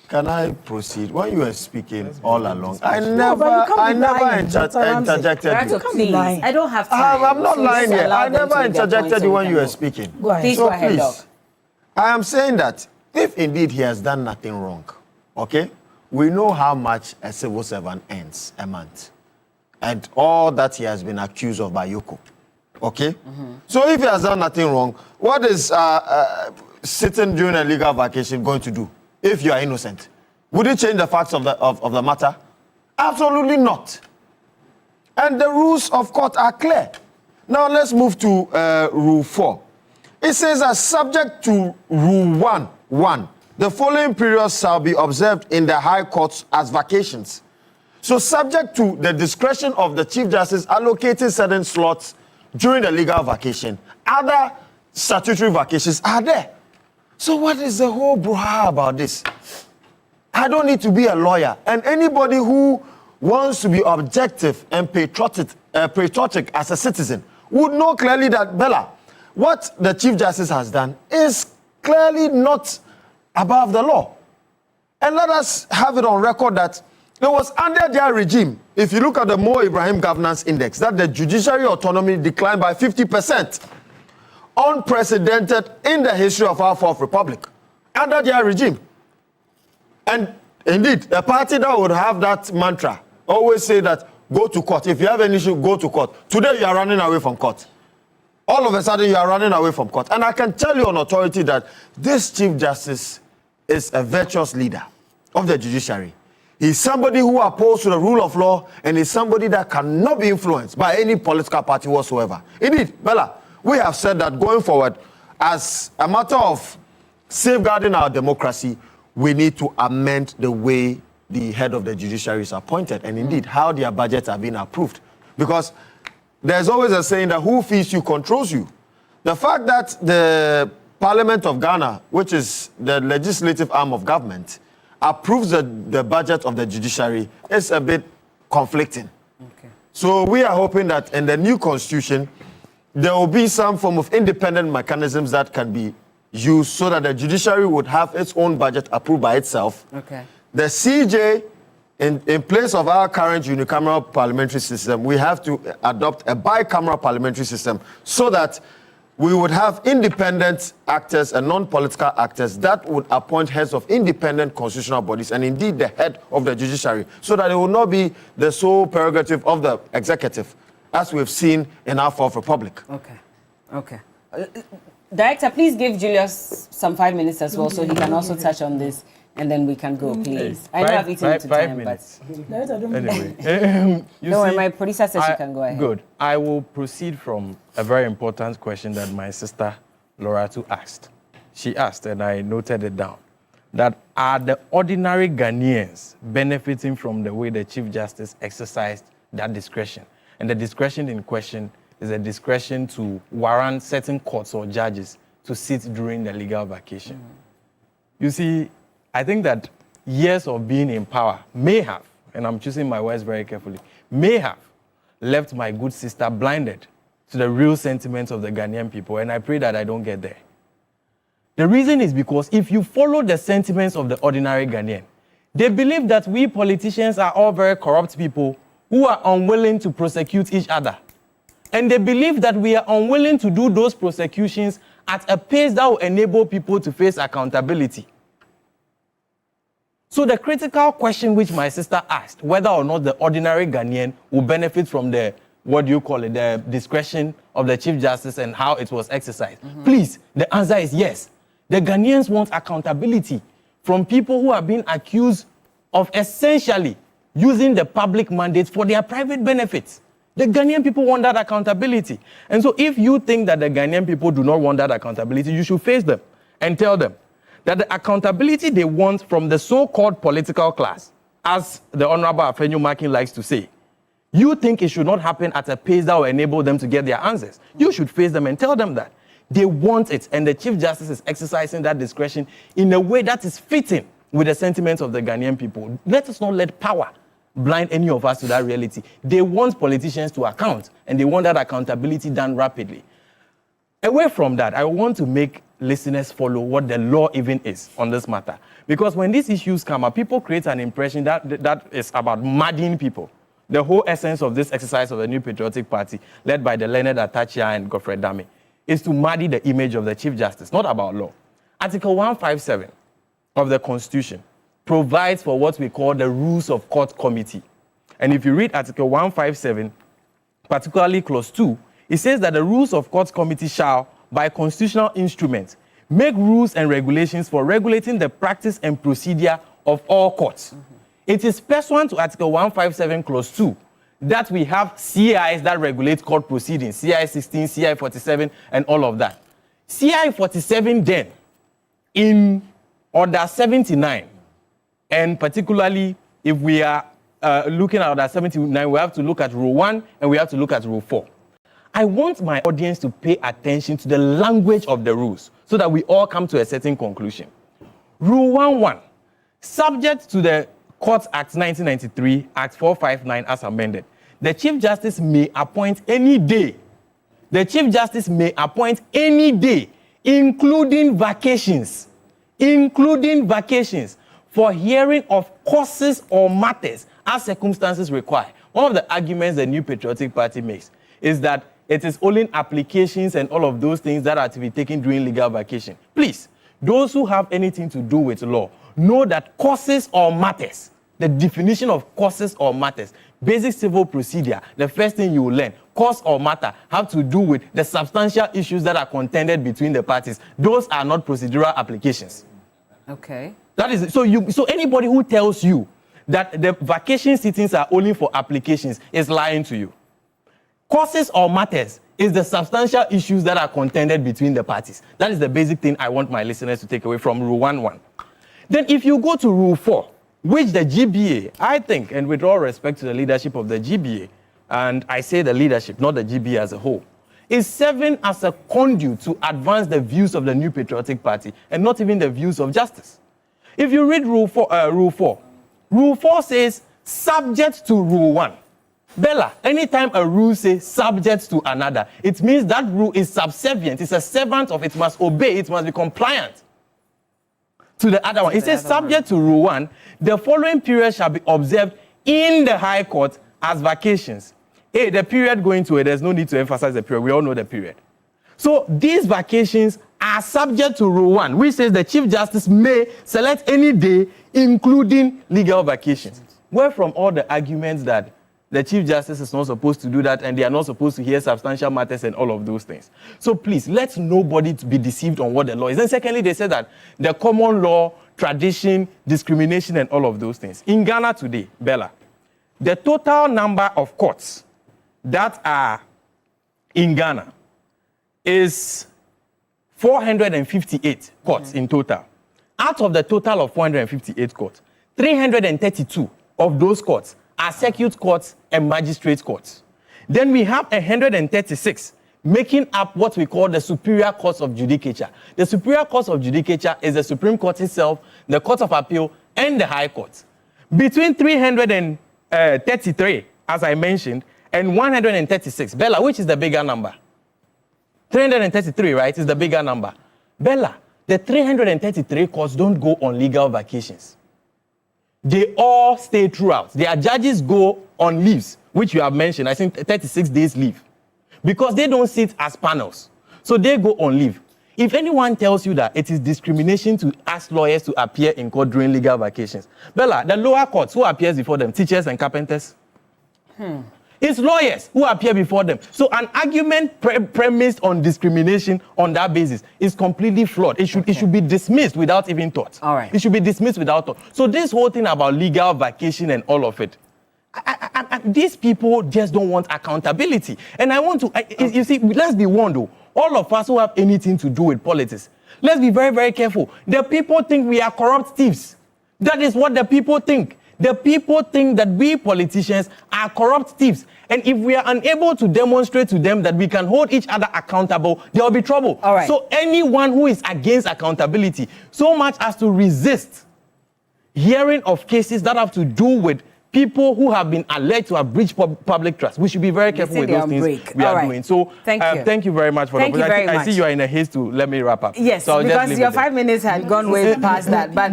can I proceed? When you were speaking all along, I never interjected you. I don't have time. I'm not lying here. I never interjected you when you were speaking. Please go ahead, Doc. I am saying that if indeed he has done nothing wrong, okay, we know how much a civil servant earns a month and all that he has been accused of by Yoko, okay? So if he has done nothing wrong, what is sitting during a legal vacation going to do if you are innocent? Would it change the facts of the matter? Absolutely not. And the rules of court are clear. Now let's move to Rule 4. It says that subject to Rule 1, the following periods shall be observed in the High Courts as vacations. So subject to the discretion of the Chief Justice allocating certain slots during the legal vacation, other statutory vacations are there. So what is the whole brouhaha about this? I don't need to be a lawyer. And anybody who wants to be objective and patriotic as a citizen would know clearly that, Bella, what the Chief Justice has done is clearly not above the law. And let us have it on record that it was under their regime, if you look at the Mo Ibrahim Governance Index, that the judiciary autonomy declined by 50%. Unprecedented in the history of our Fourth Republic, under their regime. And indeed, a party that would have that mantra always say that, go to court. If you have an issue, go to court. Today, you are running away from court. All of a sudden, you are running away from court. And I can tell you on authority that this Chief Justice is a virtuous leader of the judiciary. He's somebody who upholds to the rule of law, and he's somebody that cannot be influenced by any political party whatsoever. Indeed, Bella, we have said that going forward, as a matter of safeguarding our democracy, we need to amend the way the head of the judiciary is appointed, and indeed how their budgets are being approved. Because there's always a saying that who feeds you controls you. The fact that the Parliament of Ghana, which is the legislative arm of government, approves the budget of the judiciary is a bit conflicting. Okay. So we are hoping that in the new constitution, there will be some form of independent mechanisms that can be used so that the judiciary would have its own budget approved by itself. Okay. The CJ, in place of our current unicameral parliamentary system, we have to adopt a bicameral parliamentary system so that we would have independent actors and non-political actors that would appoint heads of independent constitutional bodies and indeed the head of the judiciary, so that it will not be the sole prerogative of the executive, as we've seen in our Fourth Republic. Okay. Okay. Director, please give Julius some 5 minutes as well, so he can also touch on this, and then we can go, please. I know I've eaten into time, minutes. but... Anyway, no, and my producer says you can go ahead. Good. I will proceed from a very important question that my sister Laura too asked. She asked, and I noted it down, that are the ordinary Ghanaians benefiting from the way the Chief Justice exercised that discretion? And the discretion in question is a discretion to warrant certain courts or judges to sit during the legal vacation. You see, I think that years of being in power may have, and I'm choosing my words very carefully, may have left my good sister blinded to the real sentiments of the Ghanaian people, and I pray that I don't get there. The reason is because if you follow the sentiments of the ordinary Ghanaian, they believe that we politicians are all very corrupt people who are unwilling to prosecute each other. And they believe that we are unwilling to do those prosecutions at a pace that will enable people to face accountability. So the critical question which my sister asked, whether or not the ordinary Ghanaian will benefit from the, the discretion of the Chief Justice and how it was exercised. Please, the answer is yes. The Ghanaians want accountability from people who are being accused of essentially using the public mandate for their private benefits. The Ghanaian people want that accountability. And so if you think that the Ghanaian people do not want that accountability, you should face them and tell them that the accountability they want from the so-called political class, as the Honorable Afenyo Makin likes to say, you think it should not happen at a pace that will enable them to get their answers. You should face them and tell them that. They want it, and the Chief Justice is exercising that discretion in a way that is fitting with the sentiments of the Ghanaian people. Let us not let power blind any of us to that reality. They want politicians to account, and they want that accountability done rapidly. Away from that, I want to make listeners follow what the law even is on this matter. Because when these issues come up, people create an impression that is about muddying people. The whole essence of this exercise of the New Patriotic Party, led by the Leonard Atachia and Godfrey Dame, is to muddy the image of the Chief Justice, not about law. Article 157 of the Constitution provides for what we call the Rules of Court Committee. And if you read Article 157, particularly Clause 2, it says that the Rules of Court Committee shall, by constitutional instruments, make rules and regulations for regulating the practice and procedure of all courts. It is pursuant to Article 157, Clause 2, that we have CIs that regulate court proceedings, CI 16, CI 47, and all of that. CI 47 then, in Order 79, and particularly if we are looking at Order 79, we have to look at Rule 1 and we have to look at Rule 4. I want my audience to pay attention to the language of the rules so that we all come to a certain conclusion. Rule 1.1, subject to the Courts Act 1993, Act 459 as amended, the Chief Justice may appoint any day. The Chief Justice may appoint any day, including vacations, for hearing of causes or matters as circumstances require. One of the arguments the New Patriotic Party makes is that it is only applications and all of those things that are to be taken during legal vacation. Please, those who have anything to do with law know that causes or matters, the definition of causes or matters, basic civil procedure, the first thing you will learn, cause or matter have to do with the substantial issues that are contended between the parties. Those are not procedural applications. Okay. That is so anybody who tells you that the vacation sittings are only for applications is lying to you. Causes or matters is the substantial issues that are contended between the parties. That is the basic thing I want my listeners to take away from Rule 1.1. Then if you go to Rule 4, which the GBA, I think, and with all respect to the leadership of the GBA, and I say the leadership, not the GBA as a whole, is serving as a conduit to advance the views of the New Patriotic Party and not even the views of justice. If you read Rule 4, Rule 4 says subject to Rule 1. Bella, anytime a rule says subject to another, it means that rule is subservient. It's a servant of it, must obey, it must be compliant to the other one. It says subject to Rule 1, the following period shall be observed in the High Court as vacations. Hey, the period going to it, there's no need to emphasize the period. We all know the period. So these vacations are subject to Rule 1, which says the Chief Justice may select any day, including legal vacations. Where from all the arguments that the Chief Justice is not supposed to do that and they are not supposed to hear substantial matters and all of those things. So please, let nobody be deceived on what the law is. And secondly, they said that the common law, tradition, discrimination, and all of those things. In Ghana today, Bella, the total number of courts that are in Ghana is 458 courts in total. Out of the total of 458 courts, 332 of those courts are circuit courts and magistrate courts. Then we have 136 making up what we call the superior courts of judicature. The superior courts of judicature is the Supreme Court itself, the Court of Appeal, and the High Court. Between 333, as I mentioned, and 136, Bella, which is the bigger number? 333, right, is the bigger number. Bella, the 333 courts don't go on legal vacations. They all stay throughout. Their judges go on leaves, which you have mentioned, I think 36 days leave. Because they don't sit as panels. So they go on leave. If anyone tells you that it is discrimination to ask lawyers to appear in court during legal vacations, Bella, the lower courts, who appears before them? Teachers and carpenters? It's lawyers who appear before them. So an argument premised on discrimination on that basis is completely flawed. It should be dismissed without even thought. All right. It should be dismissed without thought. So this whole thing about legal vacation and all of it, these people just don't want accountability. And I want to, you see, let's be warned though, all of us who have anything to do with politics, let's be very, very careful. The people think we are corrupt thieves. That is what the people think. The people think that we politicians are corrupt thieves. And if we are unable to demonstrate to them that we can hold each other accountable, there will be trouble. All right. So anyone who is against accountability, so much as to resist hearing of cases that have to do with people who have been alleged to have breached public trust, we should be very careful with those things we are doing. So thank you very much for that. I see you are in a haste to let me wrap up. Yes, so because your 5 minutes had gone way past that. But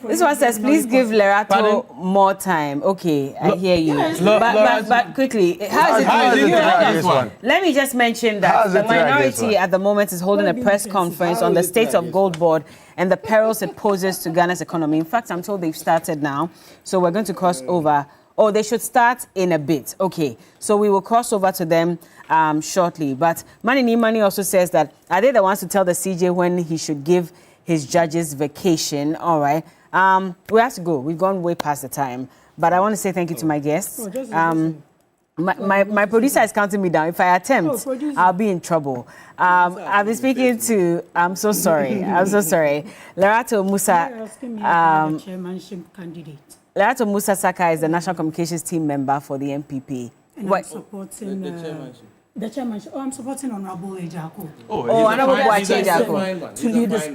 this one says, please give Lerato more time. Okay, I hear you. But quickly, how is it? Let me just mention that the minority at the moment is holding a press conference on the state of Gold Board and the perils it poses to Ghana's economy. In fact, I'm told they've started now. So we're going to cross over. Oh, they should start in a bit. Okay, so we will cross over to them shortly. But Mani Mani also says that, are they the ones to tell the CJ when he should give his judges vacation? All right. We have to go. We've gone way past the time. But I want to say thank you to my guests. My producer is counting me down. If I attempt, I'll be in trouble. I'll be speaking to, I'm so sorry, Lerato Musa. Chairmanship candidate. Lerato Musa Saka is the National Communications Team member for the MPP. And I'm supporting the chairmanship. I'm supporting Honorable Ejako. Honorable Ejako. To lead this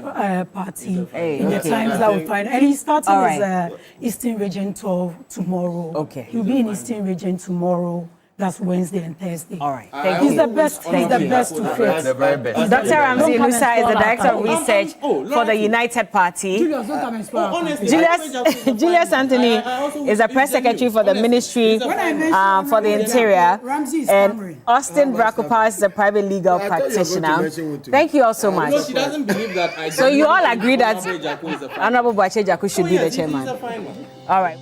party in the times that we find. And he's starting his Eastern Region tour tomorrow. Okay. He'll be in Eastern Region tomorrow. That's Wednesday and Thursday. All right. Thank you. He's the best. He's the best to fit. The very best. Dr. Ramsey Nusa is the Director of Research for the United Party. Julius, don't come and spoil. Julius Anthony is a press secretary for the Ministry for the Interior. And Austin Brakopa is a private legal practitioner. Thank you all so much. She doesn't believe that. So you all agree that Honorable Boache Jaku should be the chairman. All right.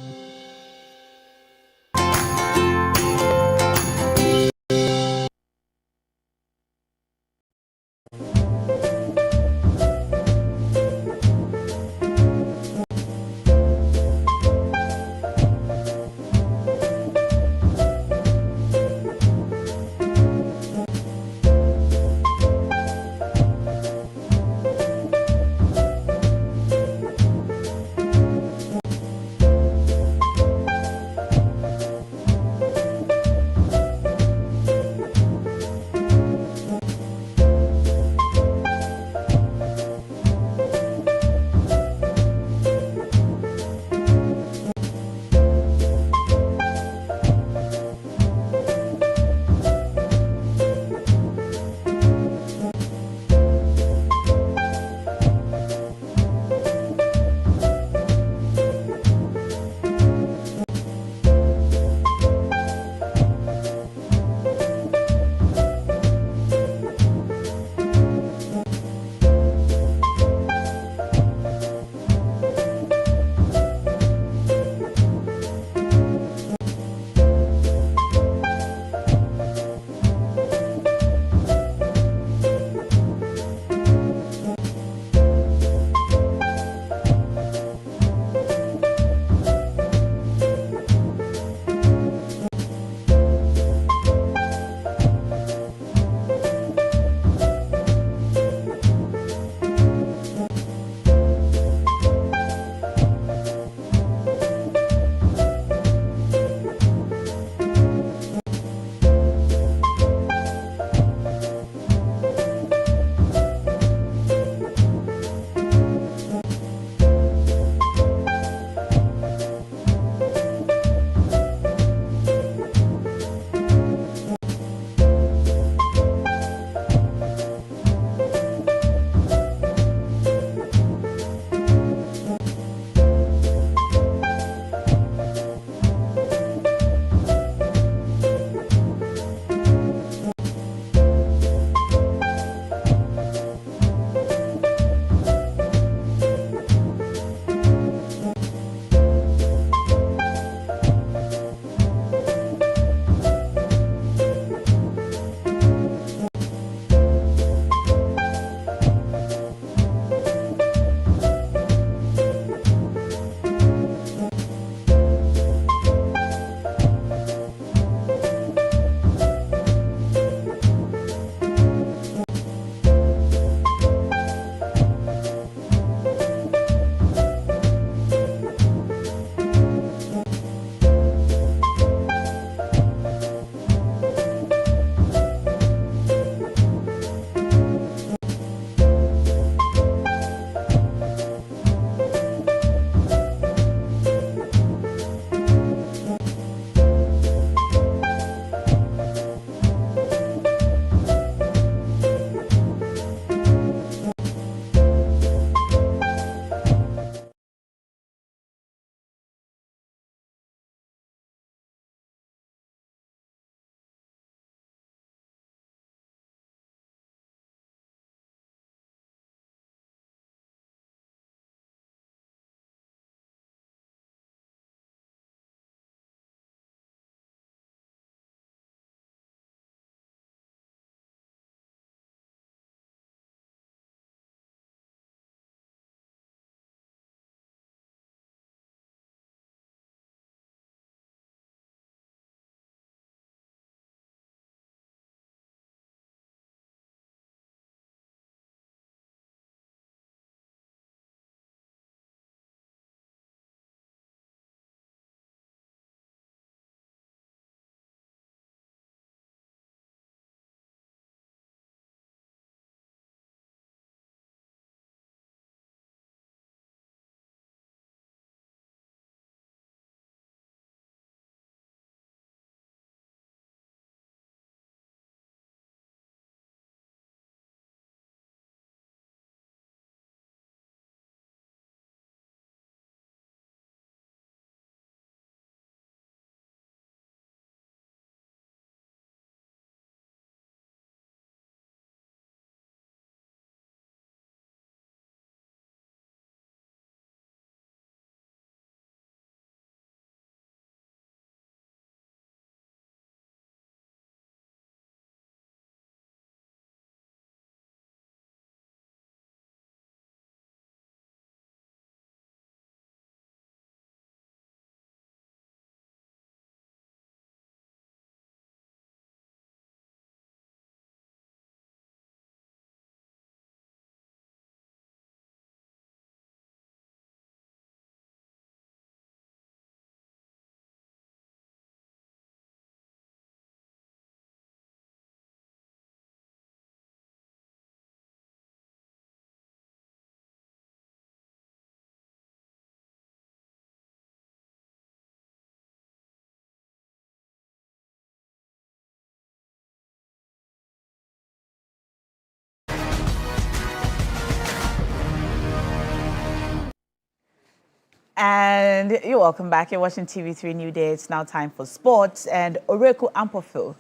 And you're welcome back. You're watching TV3 Newday. It's now time for sports. And Oreku Ampofil,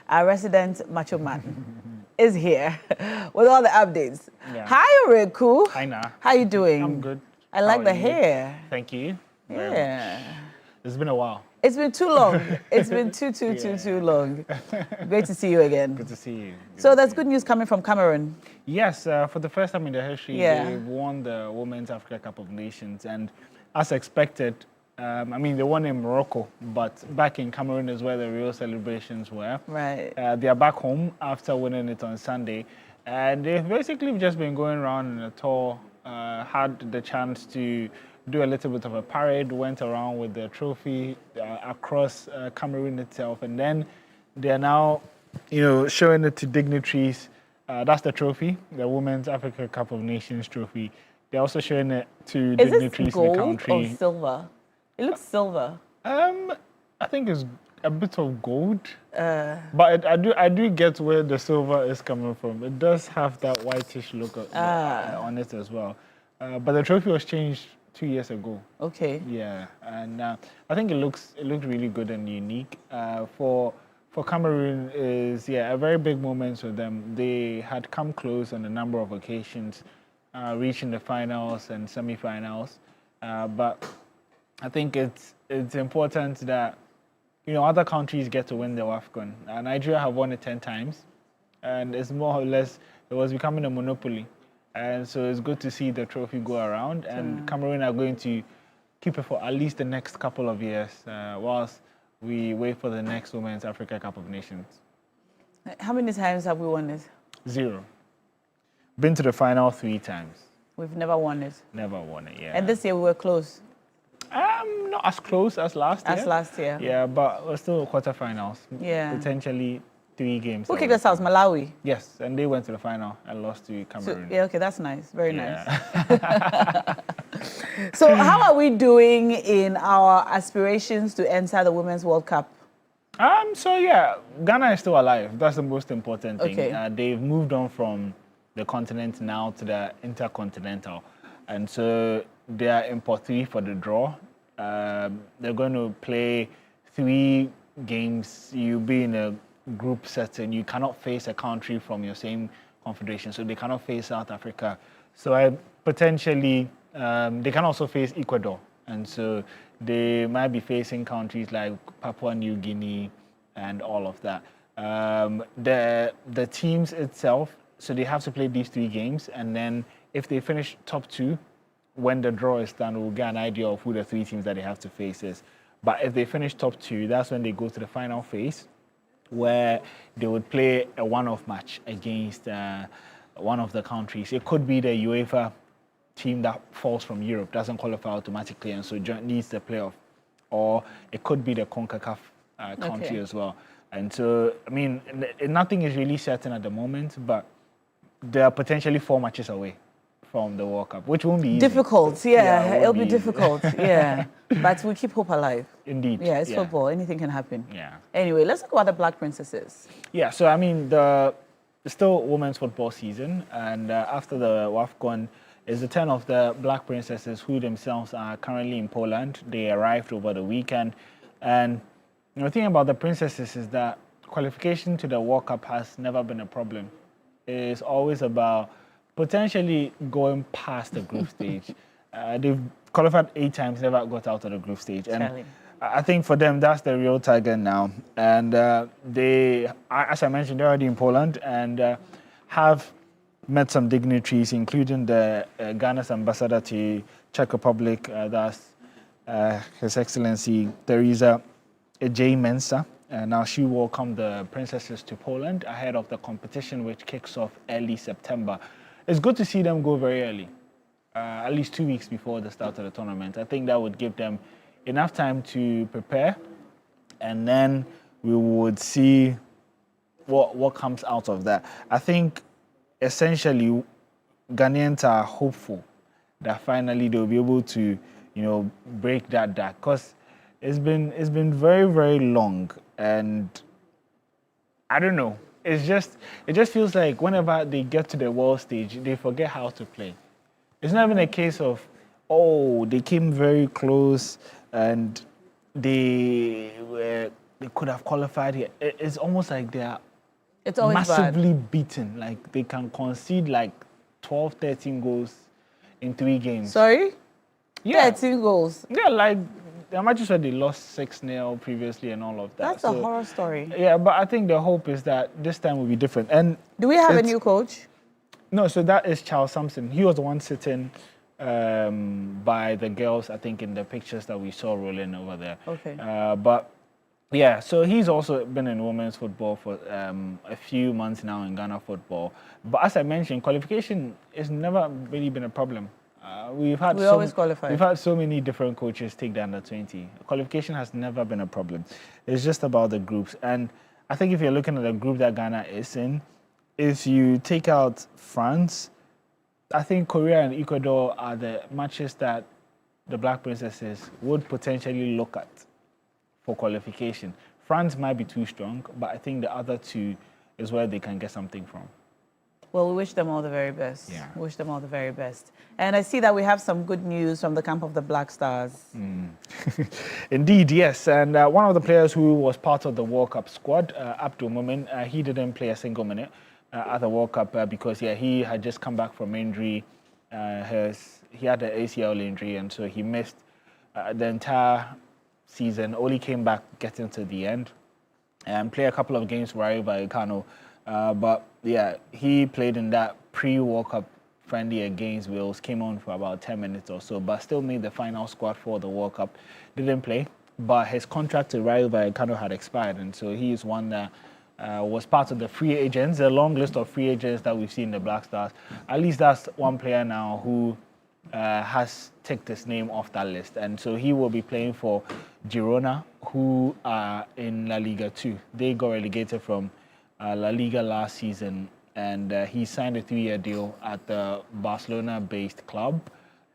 our resident macho man, is here with all the updates. Yeah. Hi, Oreku. Hi, Na. How you doing? I'm good. I like How the are you? hair. Thank you. very Yeah. much. It's been a while. It's been too long. It's been too long. Great to see you again. Good to see you. So there's good news coming from Cameroon. Yes, for the first time in their history, Yeah. they won the Women's Africa Cup of Nations. And as expected, I mean, they won in Morocco, but back in Cameroon is where the real celebrations were. Right. They are back home after winning it on Sunday. And they've basically just been going around on a tour, had the chance to do a little bit of a parade, went around with the trophy across Cameroon itself. And then they are now, showing it to dignitaries. That's the trophy, the Women's Africa Cup of Nations trophy. They're also showing it to Is dignitaries this gold in the country. or silver? It looks silver. I think it's a bit of gold, but I do get where the silver is coming from. It does have that whitish look on it as well. But the trophy was changed 2 years ago. Okay. Yeah, and I think it looked really good and unique. For Cameroon is a very big moment for them. They had come close on a number of occasions, reaching the finals and semi-finals, but I think it's important that other countries get to win the WAFCON. Nigeria have won it 10 times, and it's more or less it was becoming a monopoly. And so it's good to see the trophy go around, and Cameroon are going to keep it for at least the next couple of years whilst we wait for the next Women's Africa Cup of Nations. How many times have we won it? 0. Been to the final 3 times. We've never won it. Never won it, yeah. And this year we were close. Not as close as last year. As last year. Yeah, but we're still quarterfinals. Yeah. Potentially 3 games. Who kicked us out? Malawi? Yes, and they went to the final and lost to Cameroon. So, okay, that's nice. Very nice. So how are we doing in our aspirations to enter the Women's World Cup? Ghana is still alive. That's the most important thing. Okay. They've moved on from the continent now to the intercontinental. And so they are in pot 3 for the draw. They're going to play 3 games. You'll be in a group setting. You cannot face a country from your same confederation. So they cannot face South Africa. So potentially, they can also face Ecuador. And so they might be facing countries like Papua New Guinea and all of that. The teams itself, so they have to play these 3 games. And then if they finish top 2, when the draw is done, we'll get an idea of who the 3 teams that they have to face is. But if they finish top 2, that's when they go to the final phase, where they would play a one-off match against one of the countries. It could be the UEFA team that falls from Europe, doesn't qualify automatically, and so needs the playoff. Or it could be the CONCACAF country as well. And so, I mean, nothing is really certain at the moment, but there are potentially 4 matches away from the World Cup, which won't be easy. Difficult, it'll be difficult, But we keep hope alive. Indeed. Yeah, it's football. Anything can happen. Yeah. Anyway, let's talk about the Black Princesses. Yeah, so I mean, it's still women's football season, and after the WAFCON is the turn of the Black Princesses, who themselves are currently in Poland. They arrived over the weekend, and the thing about the Princesses is that qualification to the World Cup has never been a problem. It's always about potentially going past the group stage. They've qualified 8 times, never got out of the group stage. And I think for them, that's the real target now. And they, as I mentioned, they're already in Poland and have met some dignitaries, including the Ghana's ambassador to Czech Republic, that's His Excellency Teresa J. Mensah. Now she welcomed the Princesses to Poland ahead of the competition, which kicks off early September. It's good to see them go very early, at least 2 weeks before the start of the tournament. I think that would give them enough time to prepare, and then we would see what comes out of that. I think essentially Ghanaians are hopeful that finally they'll be able to, break that dark, because it's been very, very long, and I don't know. It just feels like whenever they get to the world stage, they forget how to play. It's not even a case of they came very close and they could have qualified here. It's almost like they are massively beaten. Like they can concede like 12, 13 goals in 3 games. Sorry? Yeah. 13 goals? Yeah, like the matches said they lost 6-0 previously and all of that. That's a horror story. Yeah, but I think the hope is that this time will be different. And do we have a new coach? No, so that is Charles Sampson. He was the one sitting by the girls, I think, in the pictures that we saw rolling over there. Okay. But yeah, so he's also been in women's football for a few months now in Ghana football. But as I mentioned, qualification has never really been a problem. We always qualify. We've had so many different coaches take the under-20. Qualification has never been a problem. It's just about the groups. And I think if you're looking at the group that Ghana is in, if you take out France, I think Korea and Ecuador are the matches that the Black Princesses would potentially look at for qualification. France might be too strong, but I think the other two is where they can get something from. Well, we wish them all the very best. Yeah. We wish them all the very best. And I see that we have some good news from the camp of the Black Stars. Indeed, yes. And one of the players who was part of the World Cup squad, Abdul Mumin, he didn't play a single minute at the World Cup because he had just come back from injury. He had an ACL injury, and so he missed the entire season. Only came back getting to the end and played a couple of games for Rayo Vallecano. But yeah, he played in that pre-World Cup friendly against Wales, came on for about 10 minutes or so, but still made the final squad for the World Cup. Didn't play, but his contract to Rayo Vallecano had expired, and so he is one that was part of the free agents, a long list of free agents that we've seen in the Black Stars. At least that's one player now who has ticked his name off that list, and so he will be playing for Girona, who are in La Liga 2. They got relegated from La Liga last season, and he signed a 3-year deal at the Barcelona-based club.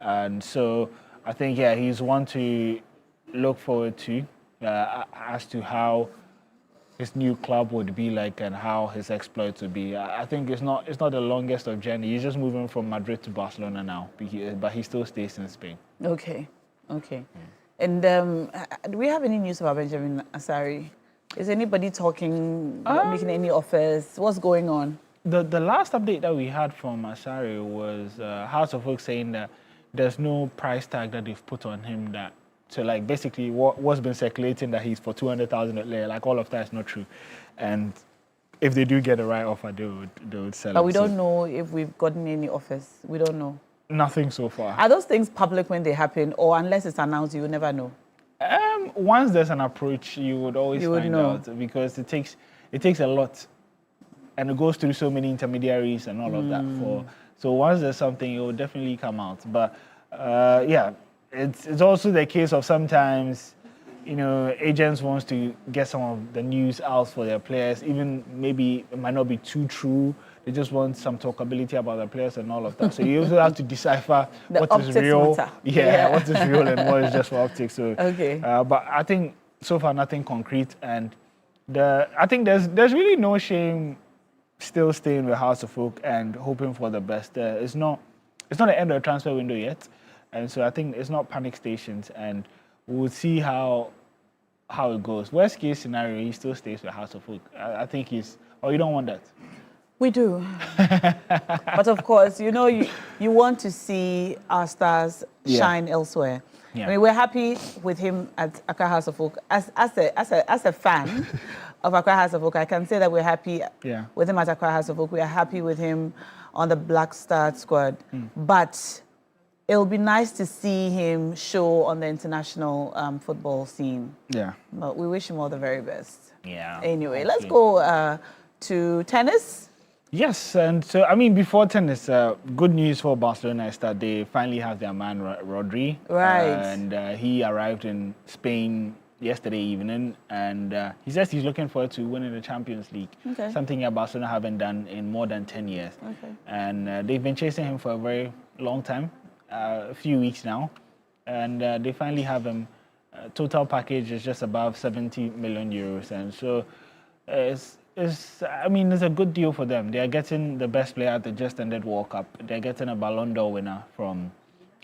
And so I think, he's one to look forward to as to how his new club would be like and how his exploits would be. I think it's not the longest of journey. He's just moving from Madrid to Barcelona now, but he still stays in Spain. Okay. And do we have any news about Benjamin Asari? Is anybody talking, making any offers? What's going on? The last update that we had from Asari was House of Oak saying that there's no price tag that they've put on him. So like basically what's been circulating that he's for 200,000 a year, like all of that is not true. And if they do get the right offer, they would sell it. But we don't know if we've gotten any offers. We don't know. Nothing so far. Are those things public when they happen, or unless it's announced, you will never know? Once there's an approach, you would always find out, because it takes a lot, and it goes through so many intermediaries and all of that. So once there's something, it will definitely come out. But it's also the case of sometimes, agents wants to get some of the news out for their players. Even maybe it might not be too true. They just want some talkability about the players and all of that. So you also have to decipher what is real. What is real and what is just for optics. So, but I think so far nothing concrete, and I think there's really no shame still staying with House of Oak and hoping for the best. It's not the end of the transfer window yet, and so I think it's not panic stations, and we'll see how it goes. Worst case scenario, he still stays with House of Oak. I think you don't want that. We do. But of course, you want to see our stars shine elsewhere. Yeah. I mean, we're happy with him at Accra House of Oak. As a fan of Accra House of Oak, I can say that we're happy with him at Accra House of Oak. We are happy with him on the Black Star squad. But it'll be nice to see him show on the international football scene. Yeah. But we wish him all the very best. Yeah. Anyway, let's go to tennis. Yes, and so, before tennis, good news for Barcelona is that they finally have their man, Rodri. Right. And he arrived in Spain yesterday evening, and he says he's looking forward to winning the Champions League, something that Barcelona haven't done in more than 10 years. And they've been chasing him for a very long time, a few weeks now, and they finally have him. Total package is just above 70 million euros, and so it's a good deal for them. They are getting the best player at the just ended World Cup. They're getting a Ballon d'Or winner from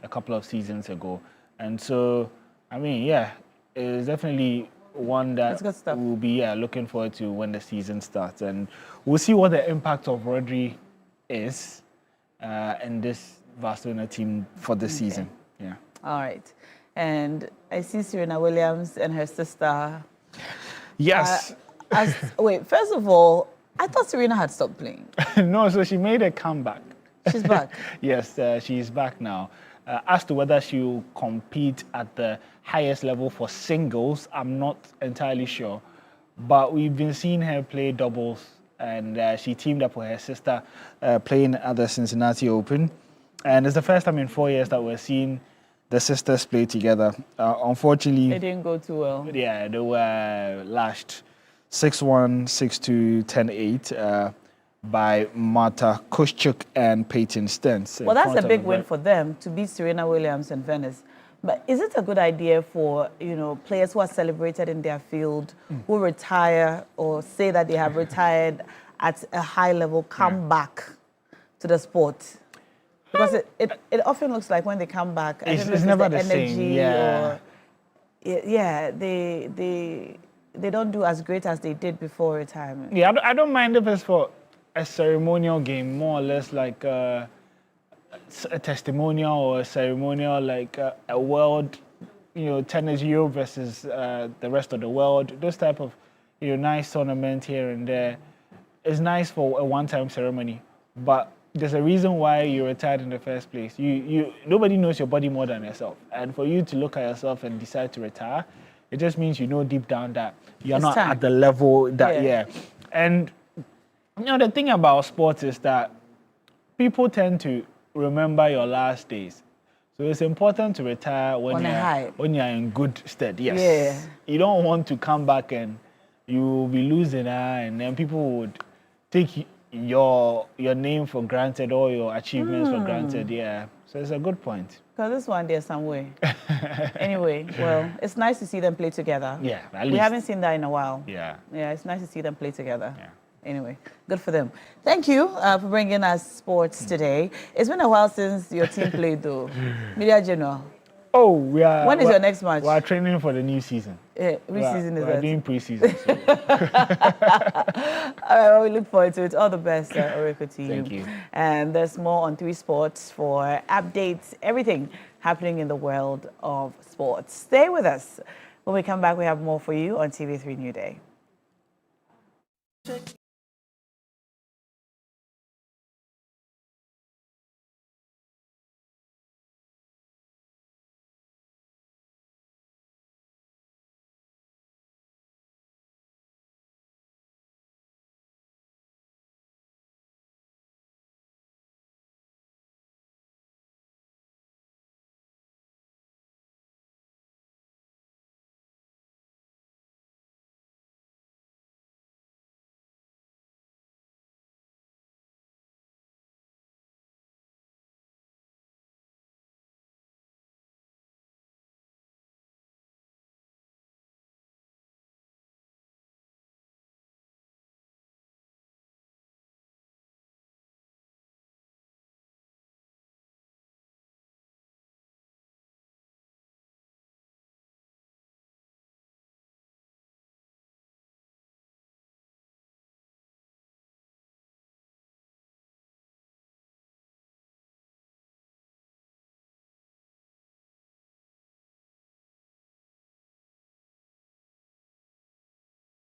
a couple of seasons ago. And so, I mean, yeah, it's definitely one that we'll be looking forward to when the season starts. And we'll see what the impact of Rodri is in this Barcelona team for this season. Yeah. All right. And I see Serena Williams and her sister. Yes. Wait, first of all, I thought Serena had stopped playing. No, so she made a comeback. She's back? Yes, she's back now. As to whether she'll compete at the highest level for singles, I'm not entirely sure. But we've been seeing her play doubles, and she teamed up with her sister playing at the Cincinnati Open. And it's the first time in 4 years that we're seeing the sisters play together. Unfortunately, it didn't go too well. Yeah, they were lashed 6-1, 6-2, 10-8 by Marta Kostyuk and Peyton Stearns. Well, that's a big win for them to beat Serena Williams and Venice. But is it a good idea for, players who are celebrated in their field, who retire or say that they have retired at a high level, come back to the sport? Because it often looks like when they come back, it's never the same. Yeah. They don't do as great as they did before retirement. Yeah, I don't mind if it's for a ceremonial game, more or less like a testimonial or a ceremonial, like a world, tennis Euro versus the rest of the world. Those type of, nice tournament here and there. It's nice for a one-time ceremony, but there's a reason why you retired in the first place. Nobody knows your body more than yourself, and for you to look at yourself and decide to retire, it just means deep down that you're not at the level that And the thing about sports is that people tend to remember your last days. So it's important to retire when you're in good stead. Yes. Yeah. You don't want to come back and you'll be losing and then people would take your name for granted or your achievements for granted. Yeah. So it's a good point. Because this one there's some way. Anyway, well, it's nice to see them play together. Yeah, at least. We haven't seen that in a while. Yeah. Yeah, it's nice to see them play together. Yeah. Anyway, good for them. Thank you for bringing us sports today. It's been a while since your team played, though. Media General. Oh, we are. When is your next match? We are training for the new season. Yeah, which season is that? We're doing pre-season. So. All right, well, we look forward to it. All the best, Oreko, to you. Thank you. And there's more on 3 Sports for updates, everything happening in the world of sports. Stay with us. When we come back, we have more for you on TV3 Newday.